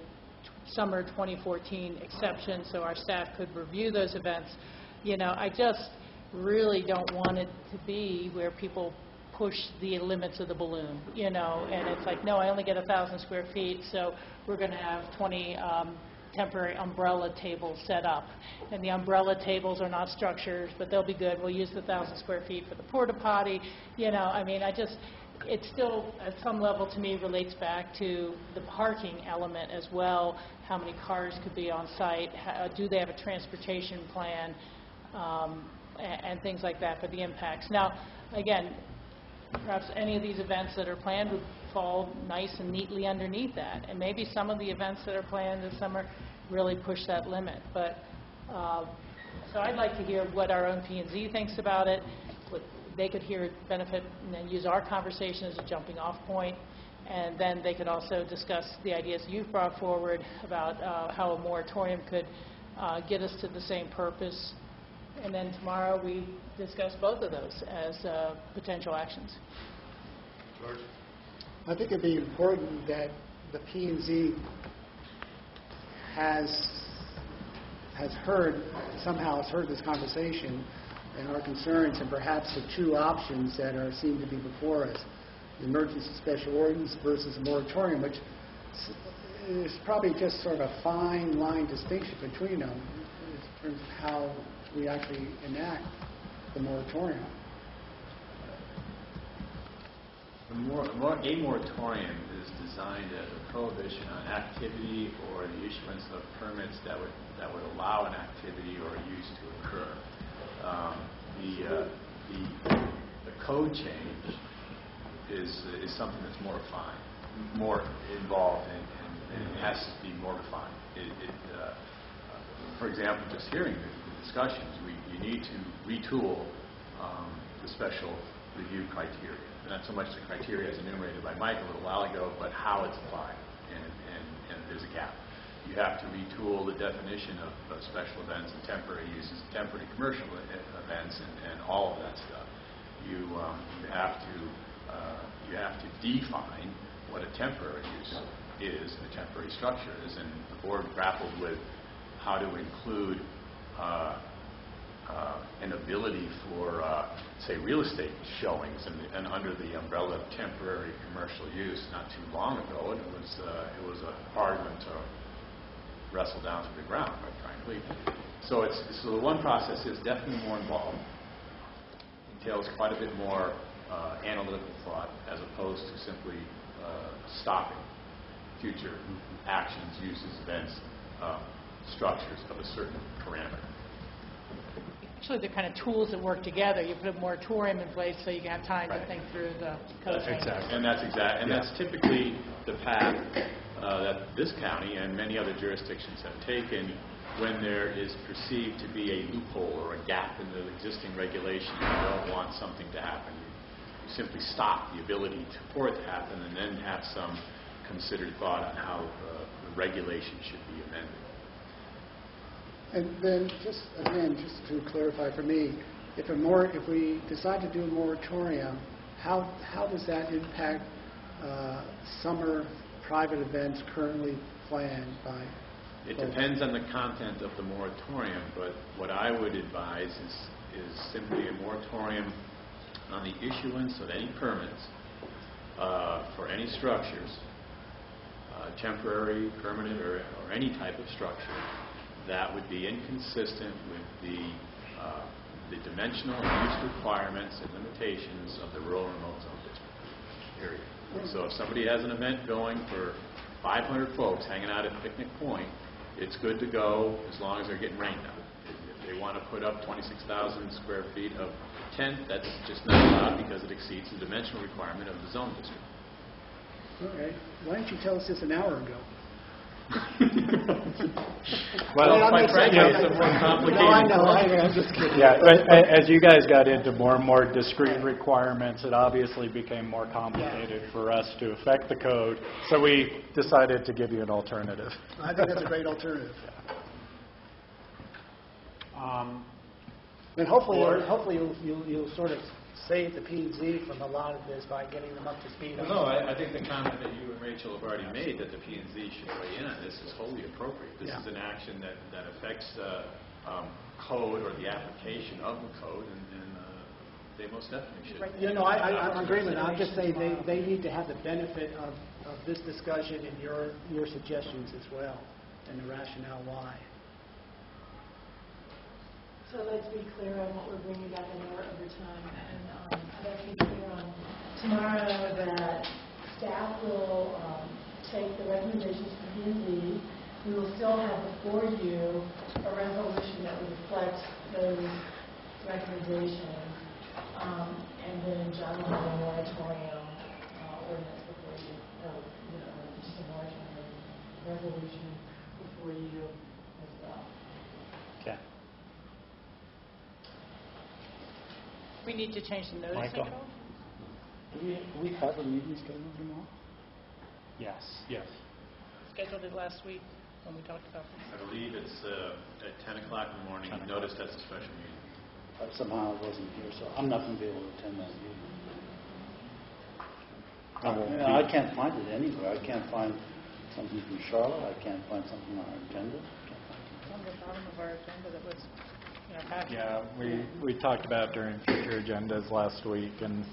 summer 2014 exception so our staff could review those events, I just really don't want it to be where people push the limits of the balloon, and it's like, no, I only get 1,000 square feet, so we're going to have 20 temporary umbrella tables set up. And the umbrella tables are not structures, but they'll be good. We'll use the 1,000 square feet for the porta potty. It still, at some level, to me, relates back to the parking element as well. How many cars could be on site? Do they have a transportation plan? And things like that for the impacts. Now, again, perhaps any of these events that are planned would fall nice and neatly underneath that. And maybe some of the events that are planned this summer really push that limit. But so I'd like to hear what our own P&Z thinks about it, what they could hear benefit, and then use our conversation as a jumping off point. And then they could also discuss the ideas you've brought forward about how a moratorium could get us to the same purpose. And then tomorrow we discuss both of those as potential actions. George? I think it'd be important that the P&Z somehow has heard this conversation and our concerns, and perhaps the two options that seem to be before us, the emergency special ordinance versus a moratorium, which is probably just sort of a fine line distinction between them in terms of how we actually enact the moratorium. A moratorium is designed as a prohibition on activity or the issuance of permits that would allow an activity or a use to occur. The code change is something that's more refined, more involved, and it has to be more refined. For example, just hearing the discussions, you need to retool the special review criteria. Not so much the criteria as enumerated by Mike a little while ago, but how it's applied, and there's a gap. You have to retool the definition of special events and temporary uses, temporary commercial events, and all of that stuff. You have to define what a temporary use is, and a temporary structure is, and the board grappled with how to include an ability for, say, real estate showings and under the umbrella of temporary commercial use not too long ago, and it was a hard one to wrestle down to the ground, quite frankly. So the one process is definitely more involved. Entails quite a bit more analytical thought as opposed to simply stopping future actions, uses, events, structures of a certain parameter. Actually, they're kind of tools that work together. You put a moratorium in place so you can have time to think through the code changes. Exactly. And that's typically the path that this county and many other jurisdictions have taken when there is perceived to be a loophole or a gap in the existing regulation. You don't want something to happen. You simply stop the ability for it to happen and then have some considered thought on how the regulation should be amended. And then, just to clarify for me, if we decide to do a moratorium, how does that impact summer private events currently planned by? It depends on the content of the moratorium, but what I would advise is simply a moratorium on the issuance of any permits for any structures, temporary, permanent, or any type of structure that would be inconsistent with the dimensional use requirements and limitations of the rural remote zone district, period. So if somebody has an event going for 500 folks hanging out at Picnic Point, it's good to go as long as they're getting rained on. If they want to put up 26,000 square feet of tent, that's just not allowed because it exceeds the dimensional requirement of the zone district. Okay. Why didn't you tell us this an hour ago? Well, quite frankly, it's a more complicated. No, I know. I'm just kidding. Yeah, but as you guys got into more and more discrete requirements, it obviously became more complicated for us to affect the code. So we decided to give you an alternative. I think that's a great alternative. And hopefully you'll sort of save the P&Z from a lot of this by getting them up to speed. Well, no, I think the comment that you and Rachel have already made, that the P&Z should weigh in on this, is wholly appropriate. This is an action that affects the code or the application of the code, and they most definitely should. Right. You know, I'm agreeing with that. I'm just saying they need to have the benefit of this discussion and your suggestions as well, and the rationale why. So let's be clear on what we're bringing back in more over time. And let's be clear on tomorrow that staff will take the recommendations from P&Z. We will still have before you a resolution that would reflect those recommendations. And then John will have a moratorium ordinance before you, just a moratorium resolution before you as well. Okay. We need to change the notice Michael? control? Do we have a meeting scheduled tomorrow? Yes. Yes. Scheduled it last week when we talked about this. I believe it's at 10 o'clock in the morning. You noticed that's a special meeting. Somehow I wasn't here, so I'm not going to be able to attend that meeting. I can't find it anywhere. I can't find something from Charlotte. I can't find something on our agenda. It's on the bottom of our agenda that was in our package. Yeah, we talked about during future agendas last week, and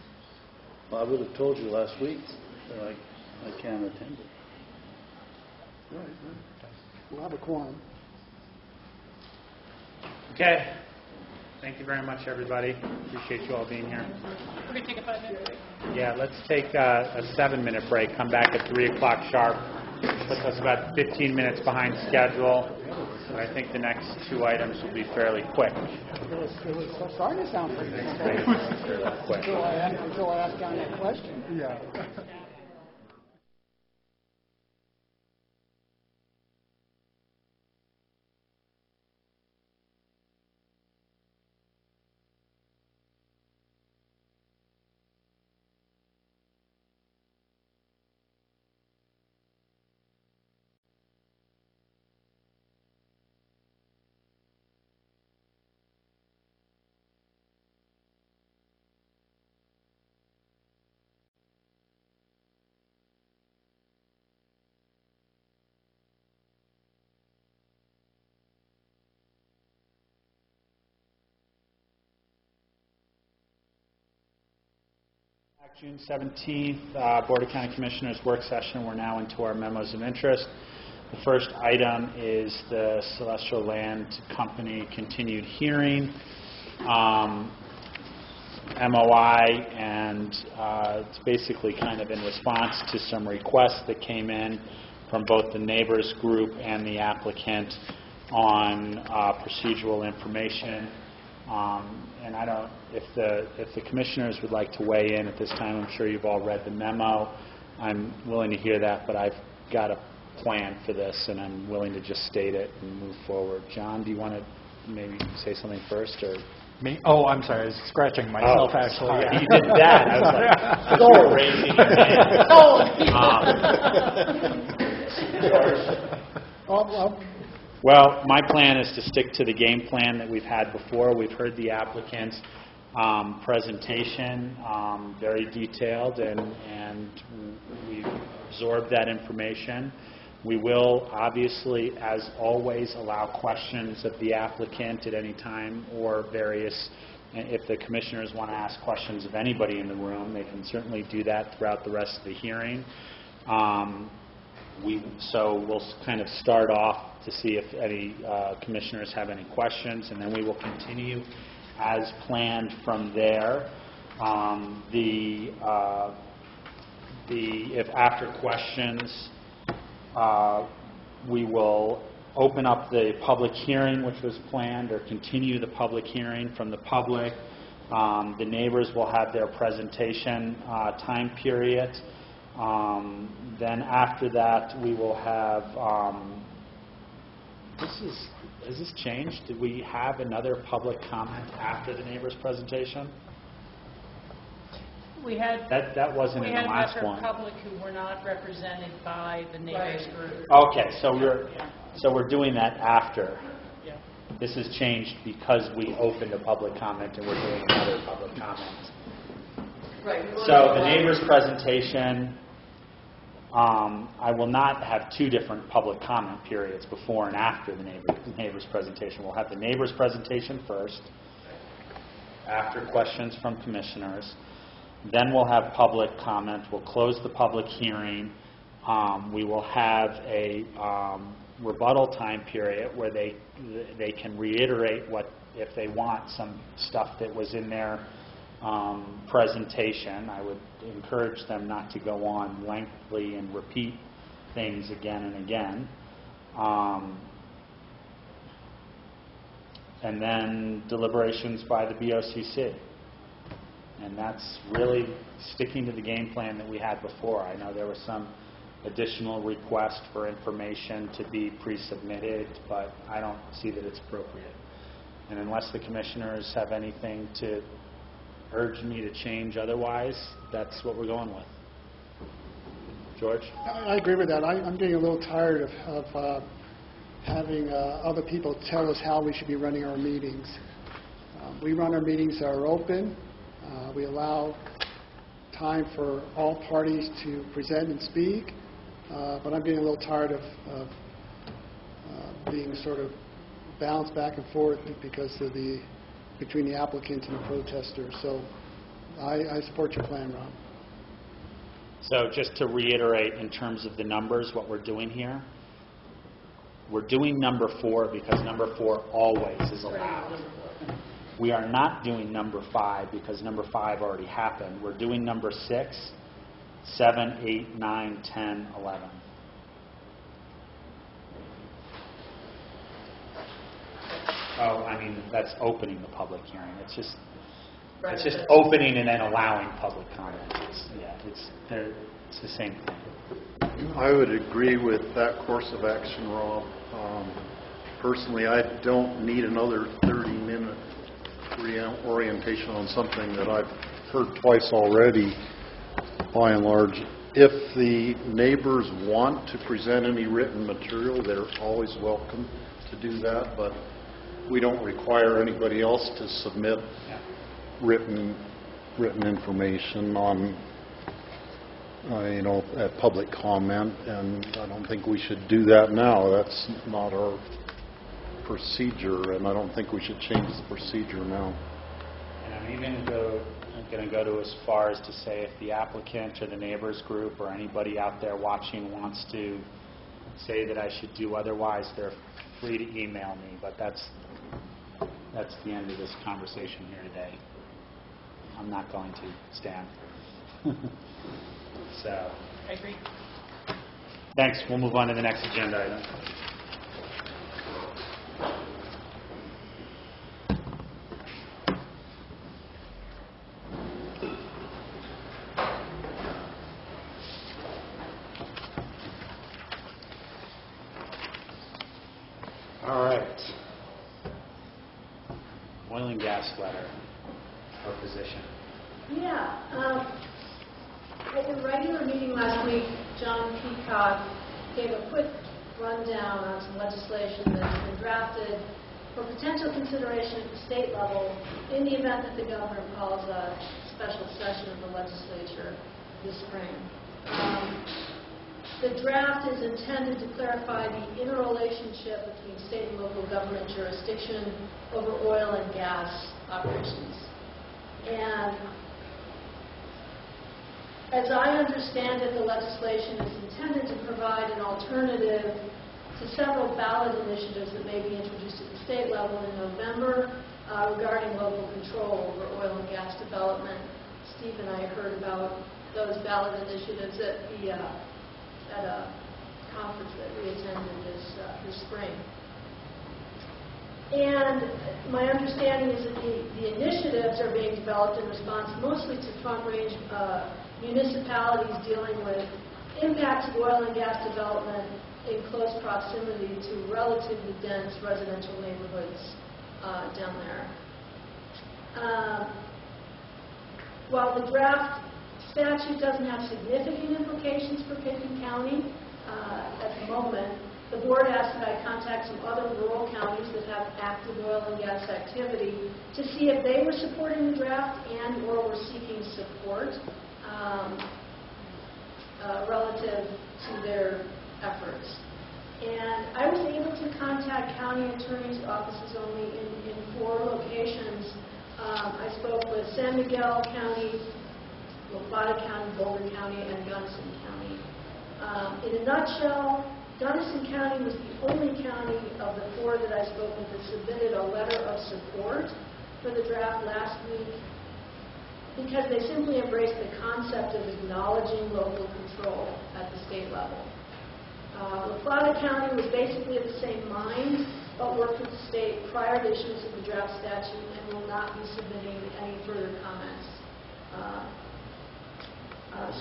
Well, I would have told you last week that I can't attend it. Right. We'll have a quorum. Okay. Thank you very much, everybody. Appreciate you all being here. We're going to take a 5-minute break. Yeah, let's take a 7-minute break. Come back at 3 o'clock sharp. Puts us about 15 minutes behind schedule. But I think the next 2 items will be fairly quick. It was starting to sound pretty Quick. until I asked John that question. yeah. June 17th, Board of County Commissioners work session. We're now into our memos of interest. The first item is the Celestial Land Company continued hearing, MOI, and it's basically kind of in response to some requests that came in from both the neighbors group and the applicant on procedural information. And I don't, if the commissioners would like to weigh in at this time, I'm sure you've all read the memo. I'm willing to hear that, but I've got a plan for this, and I'm willing to just state it and move forward. John, do you want to maybe say something first, or? Me? Oh, I'm sorry. I was scratching myself, actually. Sorry. Yeah. You did that. I was like, oh, raising your hand. Well, my plan is to stick to the game plan that we've had before. We've heard the applicant's presentation, very detailed, and we've absorbed that information. We will obviously, as always, allow questions of the applicant at any time, or various, if the commissioners want to ask questions of anybody in the room, they can certainly do that throughout the rest of the hearing. So we'll kind of start off to see if any commissioners have any questions, and then we will continue as planned from there. If after questions, we will open up the public hearing, which was planned, or continue the public hearing from the public. The neighbors will have their presentation time period. Then after that, we will have Has this changed? Did we have another public comment after the neighbor's presentation? We had That wasn't in the last member one. public who were not represented by the neighbors group. Okay, so we're doing that after. Yeah. This has changed because we opened a public comment and we're doing another public comment. Right. So the neighbor's presentation, I will not have two different public comment periods before and after the neighbor's presentation. We'll have the neighbor's presentation first, after questions from commissioners. Then we'll have public comment. We'll close the public hearing. We will have a rebuttal time period where they can reiterate what, if they want, some stuff that was in their presentation. I would encourage them not to go on lengthily and repeat things again and again. And then deliberations by the BOCC. And that's really sticking to the game plan that we had before. I know there was some additional request for information to be pre-submitted, but I don't see that it's appropriate. And unless the commissioners have anything to urge me to change otherwise, that's what we're going with. George? I agree with that. I'm getting a little tired of having other people tell us how we should be running our meetings. We run our meetings that are open. We allow time for all parties to present and speak, but I'm getting a little tired of being sort of bounced back and forth because of between the applicant and the protester. So I support your plan, Rob. So just to reiterate in terms of the numbers, what we're doing here, we're doing number 4 because number 4 always is allowed. We are not doing number 5 because number 5 already happened. We're doing number 6, 7, 8, 9, 10, 11. Oh, I mean, that's opening the public hearing. It's just opening and then allowing public comment. It's the same thing. I would agree with that course of action, Rob. Personally, I don't need another 30-minute orientation on something that I've heard twice already, by and large. If the neighbors want to present any written material, they're always welcome to do that, but we don't require anybody else to submit written information on, at public comment, and I don't think we should do that now. That's not our procedure, and I don't think we should change the procedure now. And I'm even going to go to as far as to say if the applicant or the neighbors group or anybody out there watching wants to say that I should do otherwise, they're free to email me, but that's the end of this conversation here today. I'm not going to stand. So. I agree. Thanks. We'll move on to the next agenda item. All right. Oil and gas letter or position. Yeah. At the regular meeting last week, John Peacock gave a quick rundown on some legislation that's been drafted for potential consideration at the state level in the event that the governor calls a special session of the legislature this spring. The draft is intended to clarify the interrelationship between state and local government jurisdiction over oil and gas operations. And as I understand it, the legislation is intended to provide an alternative to several ballot initiatives that may be introduced at the state level in November regarding local control over oil and gas development. Steve and I heard about those ballot initiatives at a conference that we attended this spring. And my understanding is that the initiatives are being developed in response mostly to front-range municipalities dealing with impacts of oil and gas development in close proximity to relatively dense residential neighborhoods down there. While the draft statute doesn't have significant implications for Pickens County at the moment, the board asked that I contact some other rural counties that have active oil and gas activity to see if they were supporting the draft and or were seeking support relative to their efforts. And I was able to contact county attorneys' offices only in 4 locations. I spoke with San Miguel County, La Plata County, Boulder County, and Gunnison County. In a nutshell, Gunnison County was the only county of the 4 that I spoke with that submitted a letter of support for the draft last week because they simply embraced the concept of acknowledging local control at the state level. La Plata County was basically of the same mind, but worked with the state prior to issuance of the draft statute and will not be submitting any further comments.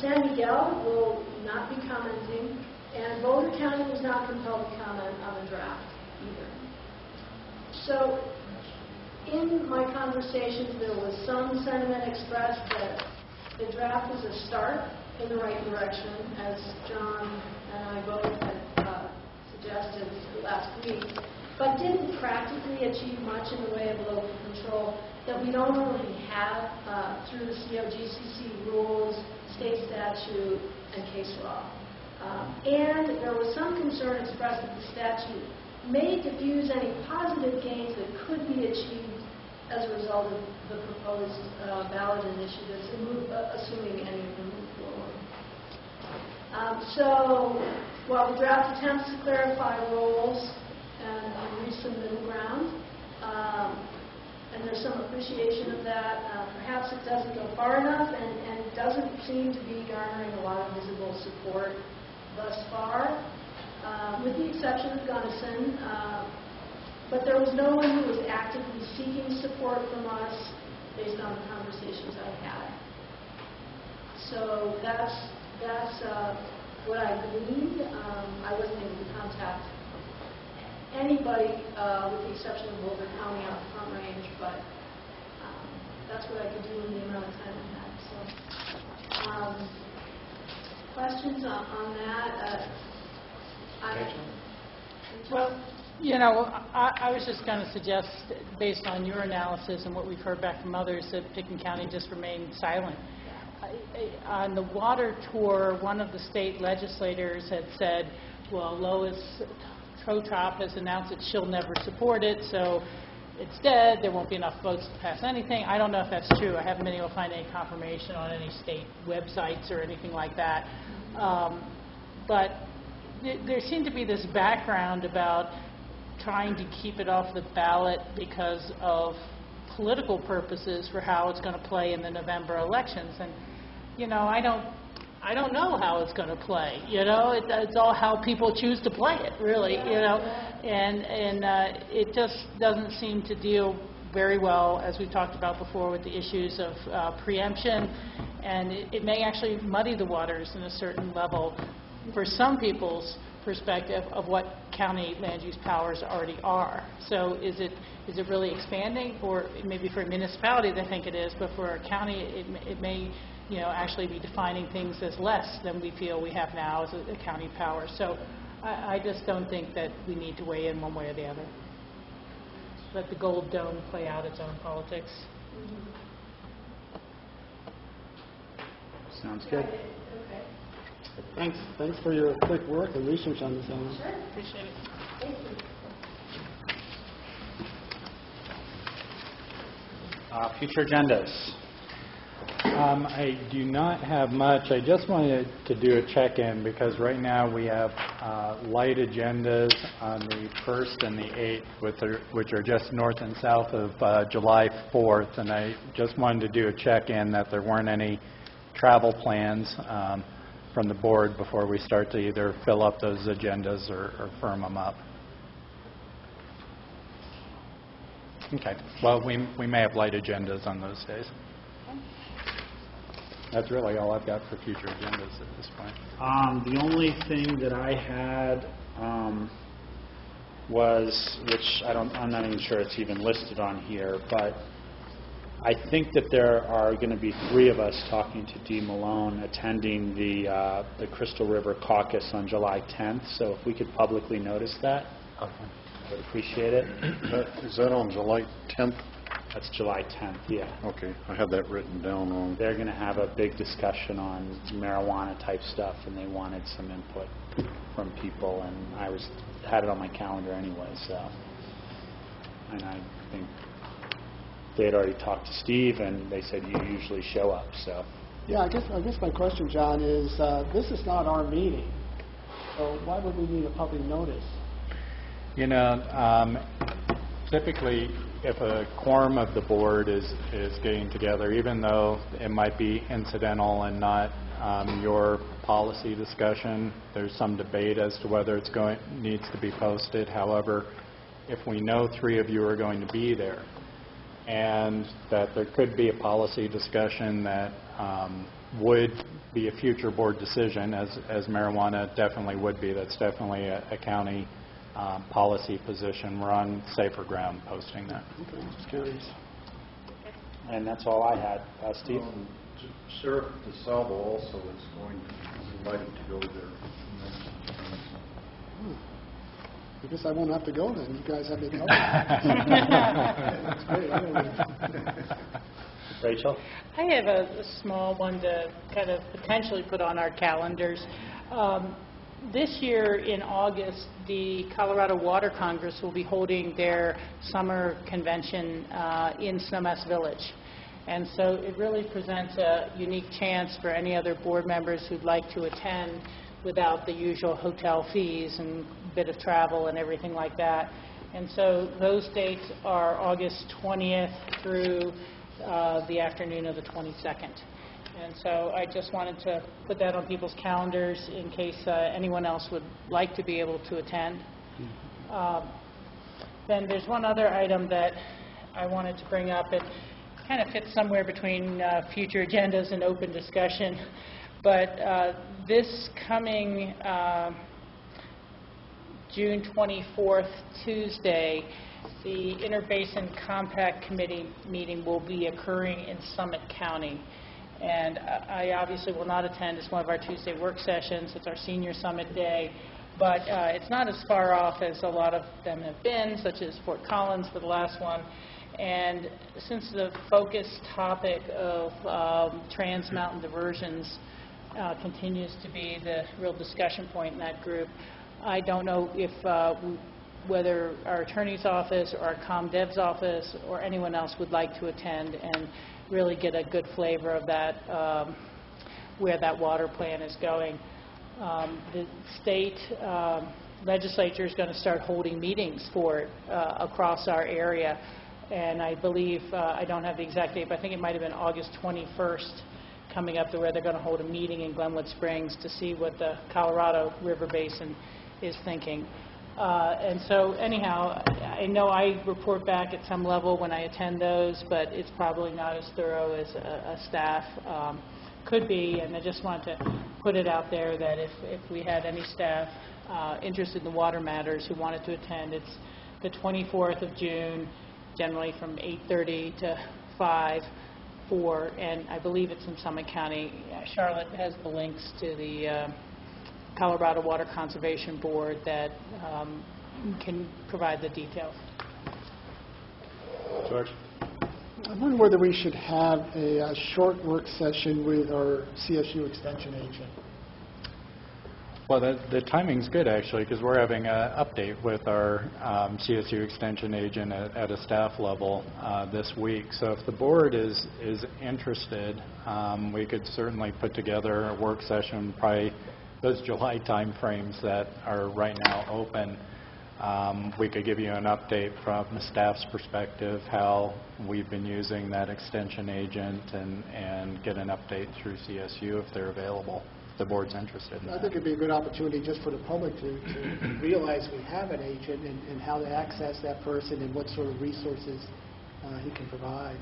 San Miguel will not be commenting, and Boulder County was not compelled to comment on the draft either. So, in my conversations, there was some sentiment expressed that the draft is a start in the right direction, as John and I both had suggested last week, but didn't practically achieve much in the way of local control that we don't really have through the COGCC rules, state statute, and case law. And there was some concern expressed that the statute may diffuse any positive gains that could be achieved as a result of the proposed ballot initiatives, assuming any of them move forward. So, while the draft attempts to clarify roles and reach some middle ground, and there's some appreciation of that, perhaps it doesn't go far enough and doesn't seem to be garnering a lot of visible support thus far, with the exception of Gunnison. But there was no one who was actively seeking support from us based on the conversations I had. So that's what I gleaned. I wasn't able to contact anybody with the exception of Boulder County on the Front Range, but that's what I could do in the amount of time I had. So, questions on that? Well, you know, I was just going to suggest, based on your analysis and what we've heard back from others, that Pickens County just remained silent. On the water tour, one of the state legislators had said, well, Lois Trotop has announced that she'll never support it, so it's dead, there won't be enough votes to pass anything. I don't know if that's true. I haven't been able to find any confirmation on any state websites or anything like that. But there seemed to be this background about trying to keep it off the ballot because of political purposes for how it's going to play in the November elections. And, you know, I don't know how it's going to play. You know, it's all how people choose to play it, really. You know, and it just doesn't seem to deal very well, as we've talked about before, with the issues of preemption, and it may actually muddy the waters in a certain level for some people's perspective of what county land use powers already are. So is it really expanding? Or maybe for a municipality they think it is, but for a county it may, you know, actually be defining things as less than we feel we have now as a county power. So I just don't think that we need to weigh in one way or the other. Let the gold dome play out its own politics. Sounds good. Thanks for your quick work and research on this, Ellen. Sure, appreciate it. Thank you. Future agendas. I do not have much. I just wanted to do a check-in because right now we have light agendas on the 1st and the 8th, which are just north and south of July 4th, and I just wanted to do a check-in that there weren't any travel plans from the board before we start to either fill up those agendas or firm them up. Okay. Well, we may have light agendas on those days. That's really all I've got for future agendas at this point. The only thing that I had was, which I'm not even sure it's even listed on here, but I think that there are going to be 3 of us talking to Dee Malone attending the Crystal River Caucus on July 10th. So if we could publicly notice that, I would appreciate it. Is that on July 10th? That's July 10th, yeah. Okay, I had that written down wrong. They're going to have a big discussion on marijuana type stuff, and they wanted some input from people, and I had it on my calendar anyway. So, and I think they had already talked to Steve, and they said you usually show up. So, yeah, I guess my question, John, is this is not our meeting, so why would we need a public notice? You know, typically, if a quorum of the board is getting together, even though it might be incidental and not your policy discussion, there's some debate as to whether it's needs to be posted. However, if we know 3 of you are going to be there, and that there could be a policy discussion that would be a future board decision, as marijuana definitely would be. That's definitely a county policy position. We're on safer ground posting that. Okay, just curious. and that's all I had. Steve? Sheriff DeSalvo also is going to be invited to go there. I guess I won't have to go then. You guys have me covered. That's great. I don't know. Rachel? I have a small one to kind of potentially put on our calendars. This year in August, the Colorado Water Congress will be holding their summer convention in Snowmass Village. And so it really presents a unique chance for any other board members who'd like to attend without the usual hotel fees and bit of travel and everything like that. And so those dates are August 20th through the afternoon of the 22nd. And so I just wanted to put that on people's calendars in case anyone else would like to be able to attend. Then there's one other item that I wanted to bring up. It kind of fits somewhere between future agendas and open discussion. But this coming June 24th, Tuesday, the Interbasin Compact Committee meeting will be occurring in Summit County. And I obviously will not attend. It's one of our Tuesday work sessions. It's our senior summit day. But it's not as far off as a lot of them have been, such as Fort Collins for the last one. And since the focus topic of Trans Mountain diversions continues to be the real discussion point in that group, I don't know if whether our attorney's office or our ComDev's office or anyone else would like to attend and really get a good flavor of that, where that water plan is going. The state legislature is going to start holding meetings for it across our area. And I believe, I don't have the exact date, but I think it might have been August 21st coming up to where they're going to hold a meeting in Glenwood Springs to see what the Colorado River Basin is thinking. And so anyhow, I know I report back at some level when I attend those, but it's probably not as thorough as a staff could be. And I just wanted to put it out there that if we had any staff interested in the water matters who wanted to attend, it's the 24th of June, generally from 8:30 to 5, 4, and I believe it's in Summit County. Charlotte has the links to the Colorado Water Conservation Board that can provide the details. George? I wonder whether we should have a short work session with our CSU Extension agent. Well, the timing's good, actually, because we're having an update with our CSU Extension agent at a staff level this week. So if the board is interested, we could certainly put together a work session, probably those July time frames that are right now open. We could give you an update from the staff's perspective, how we've been using that extension agent, and get an update through CSU if they're available. The board's interested in I that. think it'd be a good opportunity just for the public to realize we have an agent and how to access that person and what sort of resources he can provide.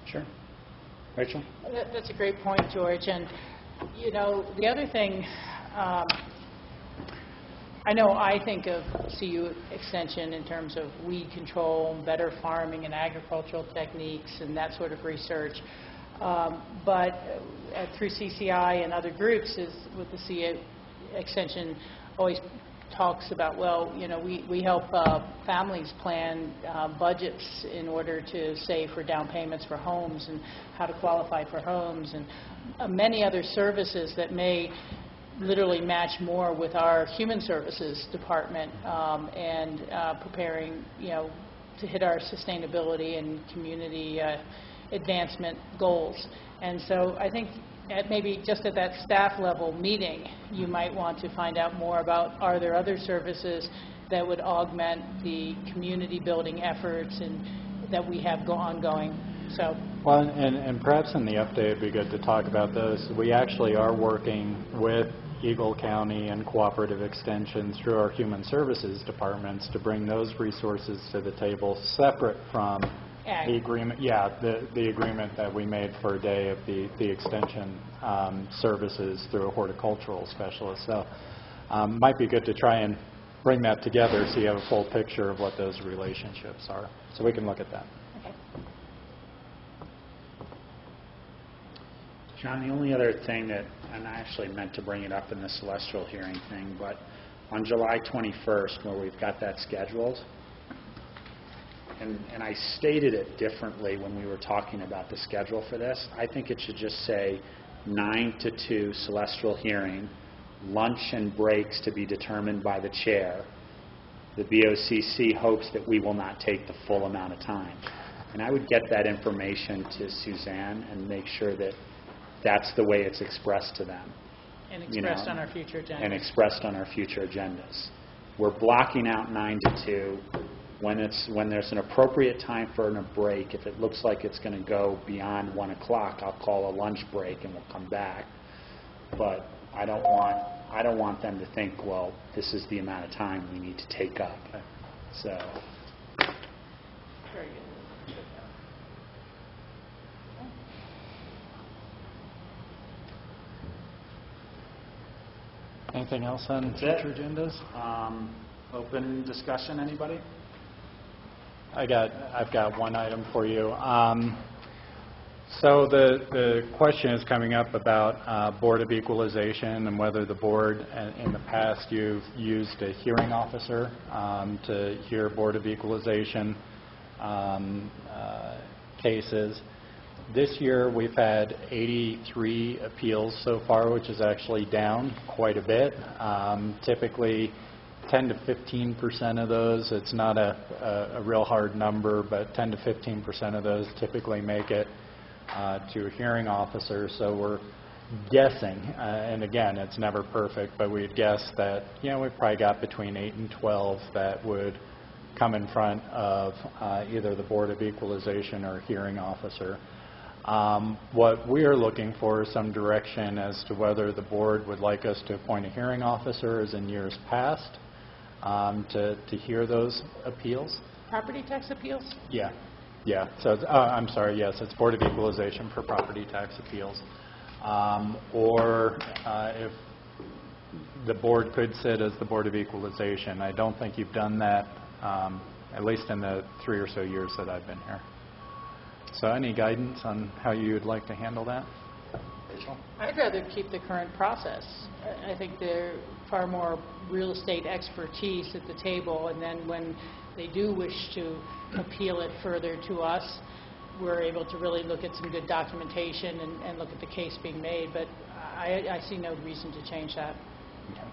Sure. Rachel? That's a great point, George. And, you know, the other thing, I know I think of CU Extension in terms of weed control, better farming and agricultural techniques, and that sort of research. But through CCI and other groups, is with the CU Extension always talks about, well, you know, we help families plan budgets in order to save for down payments for homes and how to qualify for homes, and many other services that may literally match more with our human services department and preparing, you know, to hit our sustainability and community advancement goals. And so I think maybe just at that staff level meeting, you might want to find out more about, are there other services that would augment the community building efforts and that we have ongoing. So. Well, and perhaps in the update it'd be good to talk about those. We actually are working with Eagle County and Cooperative Extension through our Human Services departments to bring those resources to the table separate from the agreement. Yeah, the agreement that we made for a day of the extension services through a horticultural specialist. So might be good to try and bring that together so you have a full picture of what those relationships are. So we can look at that. John, the only other thing that, and I actually meant to bring it up in the celestial hearing thing, but on July 21st, where we've got that scheduled, and I stated it differently when we were talking about the schedule for this, I think it should just say 9 to 2 celestial hearing, lunch and breaks to be determined by the chair. The BOCC hopes that we will not take the full amount of time. And I would get that information to Suzanne and make sure that that's the way it's expressed to them. And expressed on our future agendas. And expressed on our future agendas. We're blocking out 9 to 2. When there's an appropriate time for a break, if it looks like it's going to go beyond 1 o'clock, I'll call a lunch break and we'll come back. But I don't want them to think, well, this is the amount of time we need to take up. So. Very good. Anything else on future agendas? Open discussion, anybody? I've got one item for you. So the question is coming up about Board of Equalization and whether the board, in the past you've used a hearing officer to hear Board of Equalization cases. This year we've had 83 appeals so far, which is actually down quite a bit. Typically 10 to 15% of those, it's not a real hard number, but 10 to 15% of those typically make it to a hearing officer. So we're guessing, and again, it's never perfect, but we'd guess that, you know, we've probably got between 8 and 12 that would come in front of either the Board of Equalization or hearing officer. What we are looking for is some direction as to whether the board would like us to appoint a hearing officer, as in years past, to hear those appeals. Property tax appeals? Yeah. Yeah. So, I'm sorry, yes, it's Board of Equalization for property tax appeals. Or if the board could sit as the Board of Equalization. I don't think you've done that, at least in the 3 or so years that I've been here. So any guidance on how you would like to handle that? Rachel? I'd rather keep the current process. I think there's far more real estate expertise at the table, and then when they do wish to appeal it further to us, we're able to really look at some good documentation and look at the case being made. But I see no reason to change that. Okay.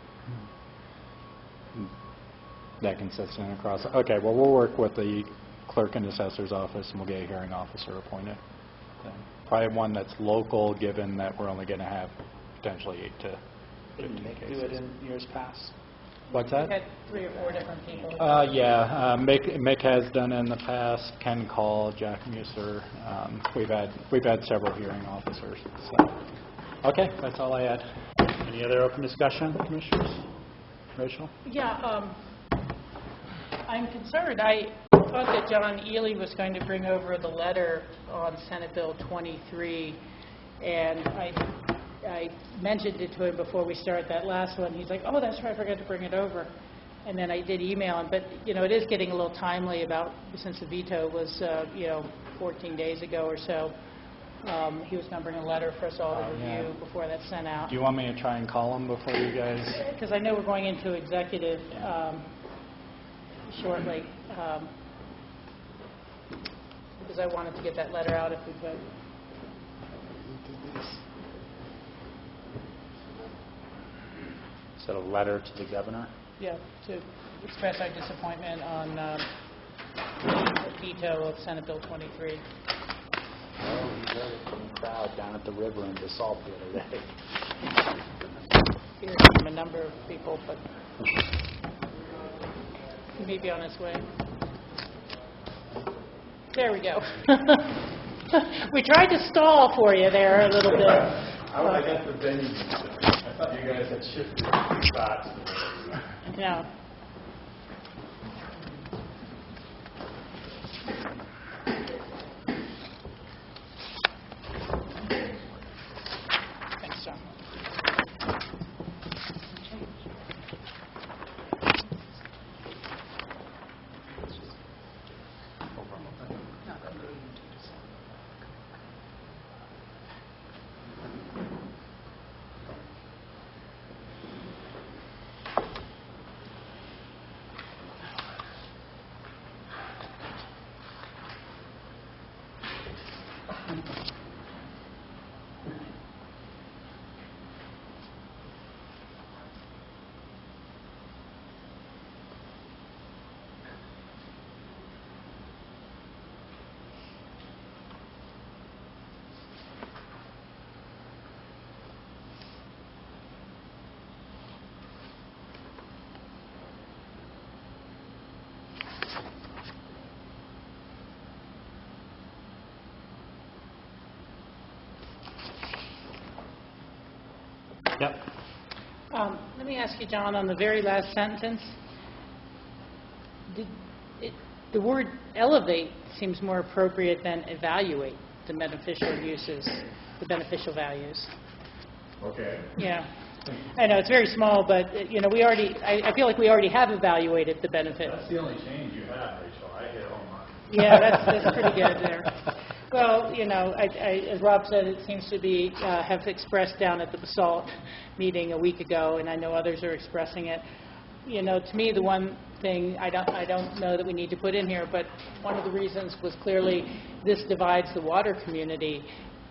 That consistent across. Okay, well, we'll work with the clerk and assessor's office, and we'll get a hearing officer appointed. Probably one that's local, given that we're only going to have potentially 8 to 15 cases. Do it in years past? What's that? We've had 3 or 4 different people. Yeah, Mick has done it in the past. Ken Call, Jack Muser. We've had several hearing officers. So. Okay, that's all I had. Any other open discussion, commissioners? Rachel? Yeah, I'm concerned. I thought that John Ely was going to bring over the letter on Senate Bill 23, and I I mentioned it to him before we started that last one. He's like, oh, that's right, I forgot to bring it over. And then I did email him, but, you know, it is getting a little timely since the veto was, 14 days ago or so. He was going to bring a letter for us all to review before that's sent out. Do you want me to try and call him before you guys? Because I know we're going into executive shortly. Because I wanted to get that letter out if we could. Is that a letter to the governor? Yeah, to express our disappointment on the veto of Senate Bill 23. Oh, we heard it from the crowd down at the river in Basalt the other day. Heard from a number of people, but he may be on his way. There we go. We tried to stall for you there a little bit. I got the venue. I thought you guys had shifted spots. Yeah. Thanks, John. Yep. Let me ask you, John, on the very last sentence, the word elevate seems more appropriate than evaluate the beneficial uses, the beneficial values. Okay. Yeah. I know, it's very small, but, we already, I feel like we already have evaluated the benefit. That's the only change you have, Rachel. I hit home run. Yeah, that's pretty good there. Well, as Rob said, it seems to be, have expressed down at the Basalt meeting a week ago, and I know others are expressing it. To me, the one thing I don't know that we need to put in here, but one of the reasons was clearly this divides the water community.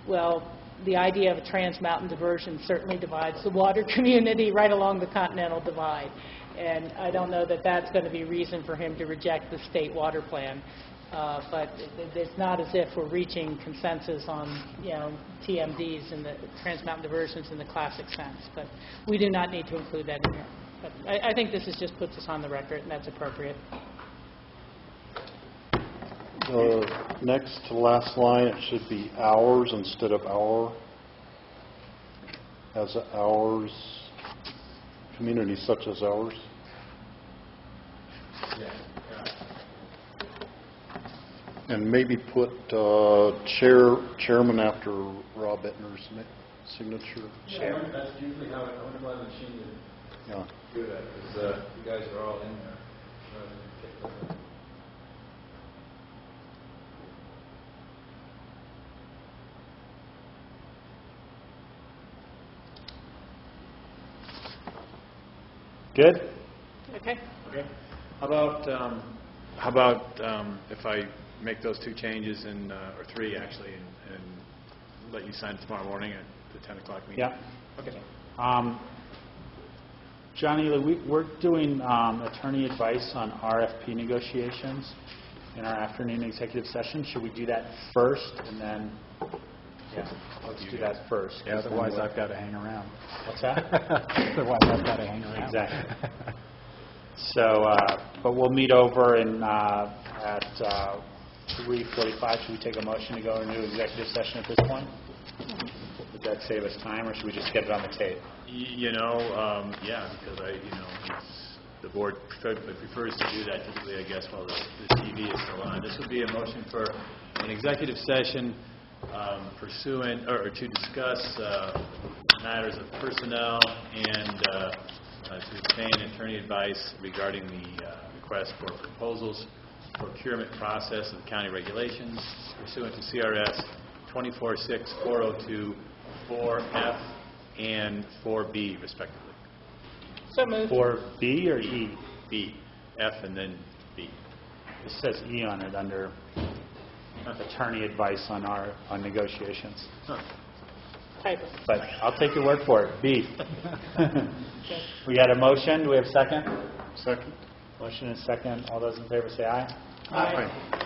Well, the idea of a trans-mountain diversion certainly divides the water community right along the Continental Divide. And I don't know that that's going to be reason for him to reject the state water plan. But it's not as if we're reaching consensus on, TMDs and the trans-mountain diversions in the classic sense. But we do not need to include that in here. But I think this just puts us on the record, and that's appropriate. Next to the last line, it should be hours instead of our. As ours, communities such as ours. Yeah. And maybe put chairman after Rob Ettner's signature. Yeah, that's usually how I wonder why the machine didn't do that, because you guys are all in there. Rather than pick them. Good? Okay. Okay. How about if I make those two changes or three actually, and let you sign it tomorrow morning at the 10 o'clock meeting? Yeah. Okay. Johnny, we're doing attorney advice on RFP negotiations in our afternoon executive session. Should we do that first and then? Yeah, let's do that first. Yeah, otherwise I've got to hang around. What's that? Otherwise I've got to hang around. Exactly. So, but we'll meet over at 3:45. Should we take a motion to go into executive session at this point? Would that save us time, or should we just get it on the tape? Yeah, because the board prefers to do that typically, I guess, while the TV is still on. This would be a motion for an executive session pursuant or to discuss matters of personnel and to obtain attorney advice regarding the request for proposals, procurement process of county regulations pursuant to CRS 246402 4F and 4B, respectively. So moved. 4B or E? B, F, and then B. It says E on it under attorney advice on negotiations. Typo. But I'll take your word for it. B. We got a motion. Do we have a second? Second. Motion and second. All those in favor say aye. Aye.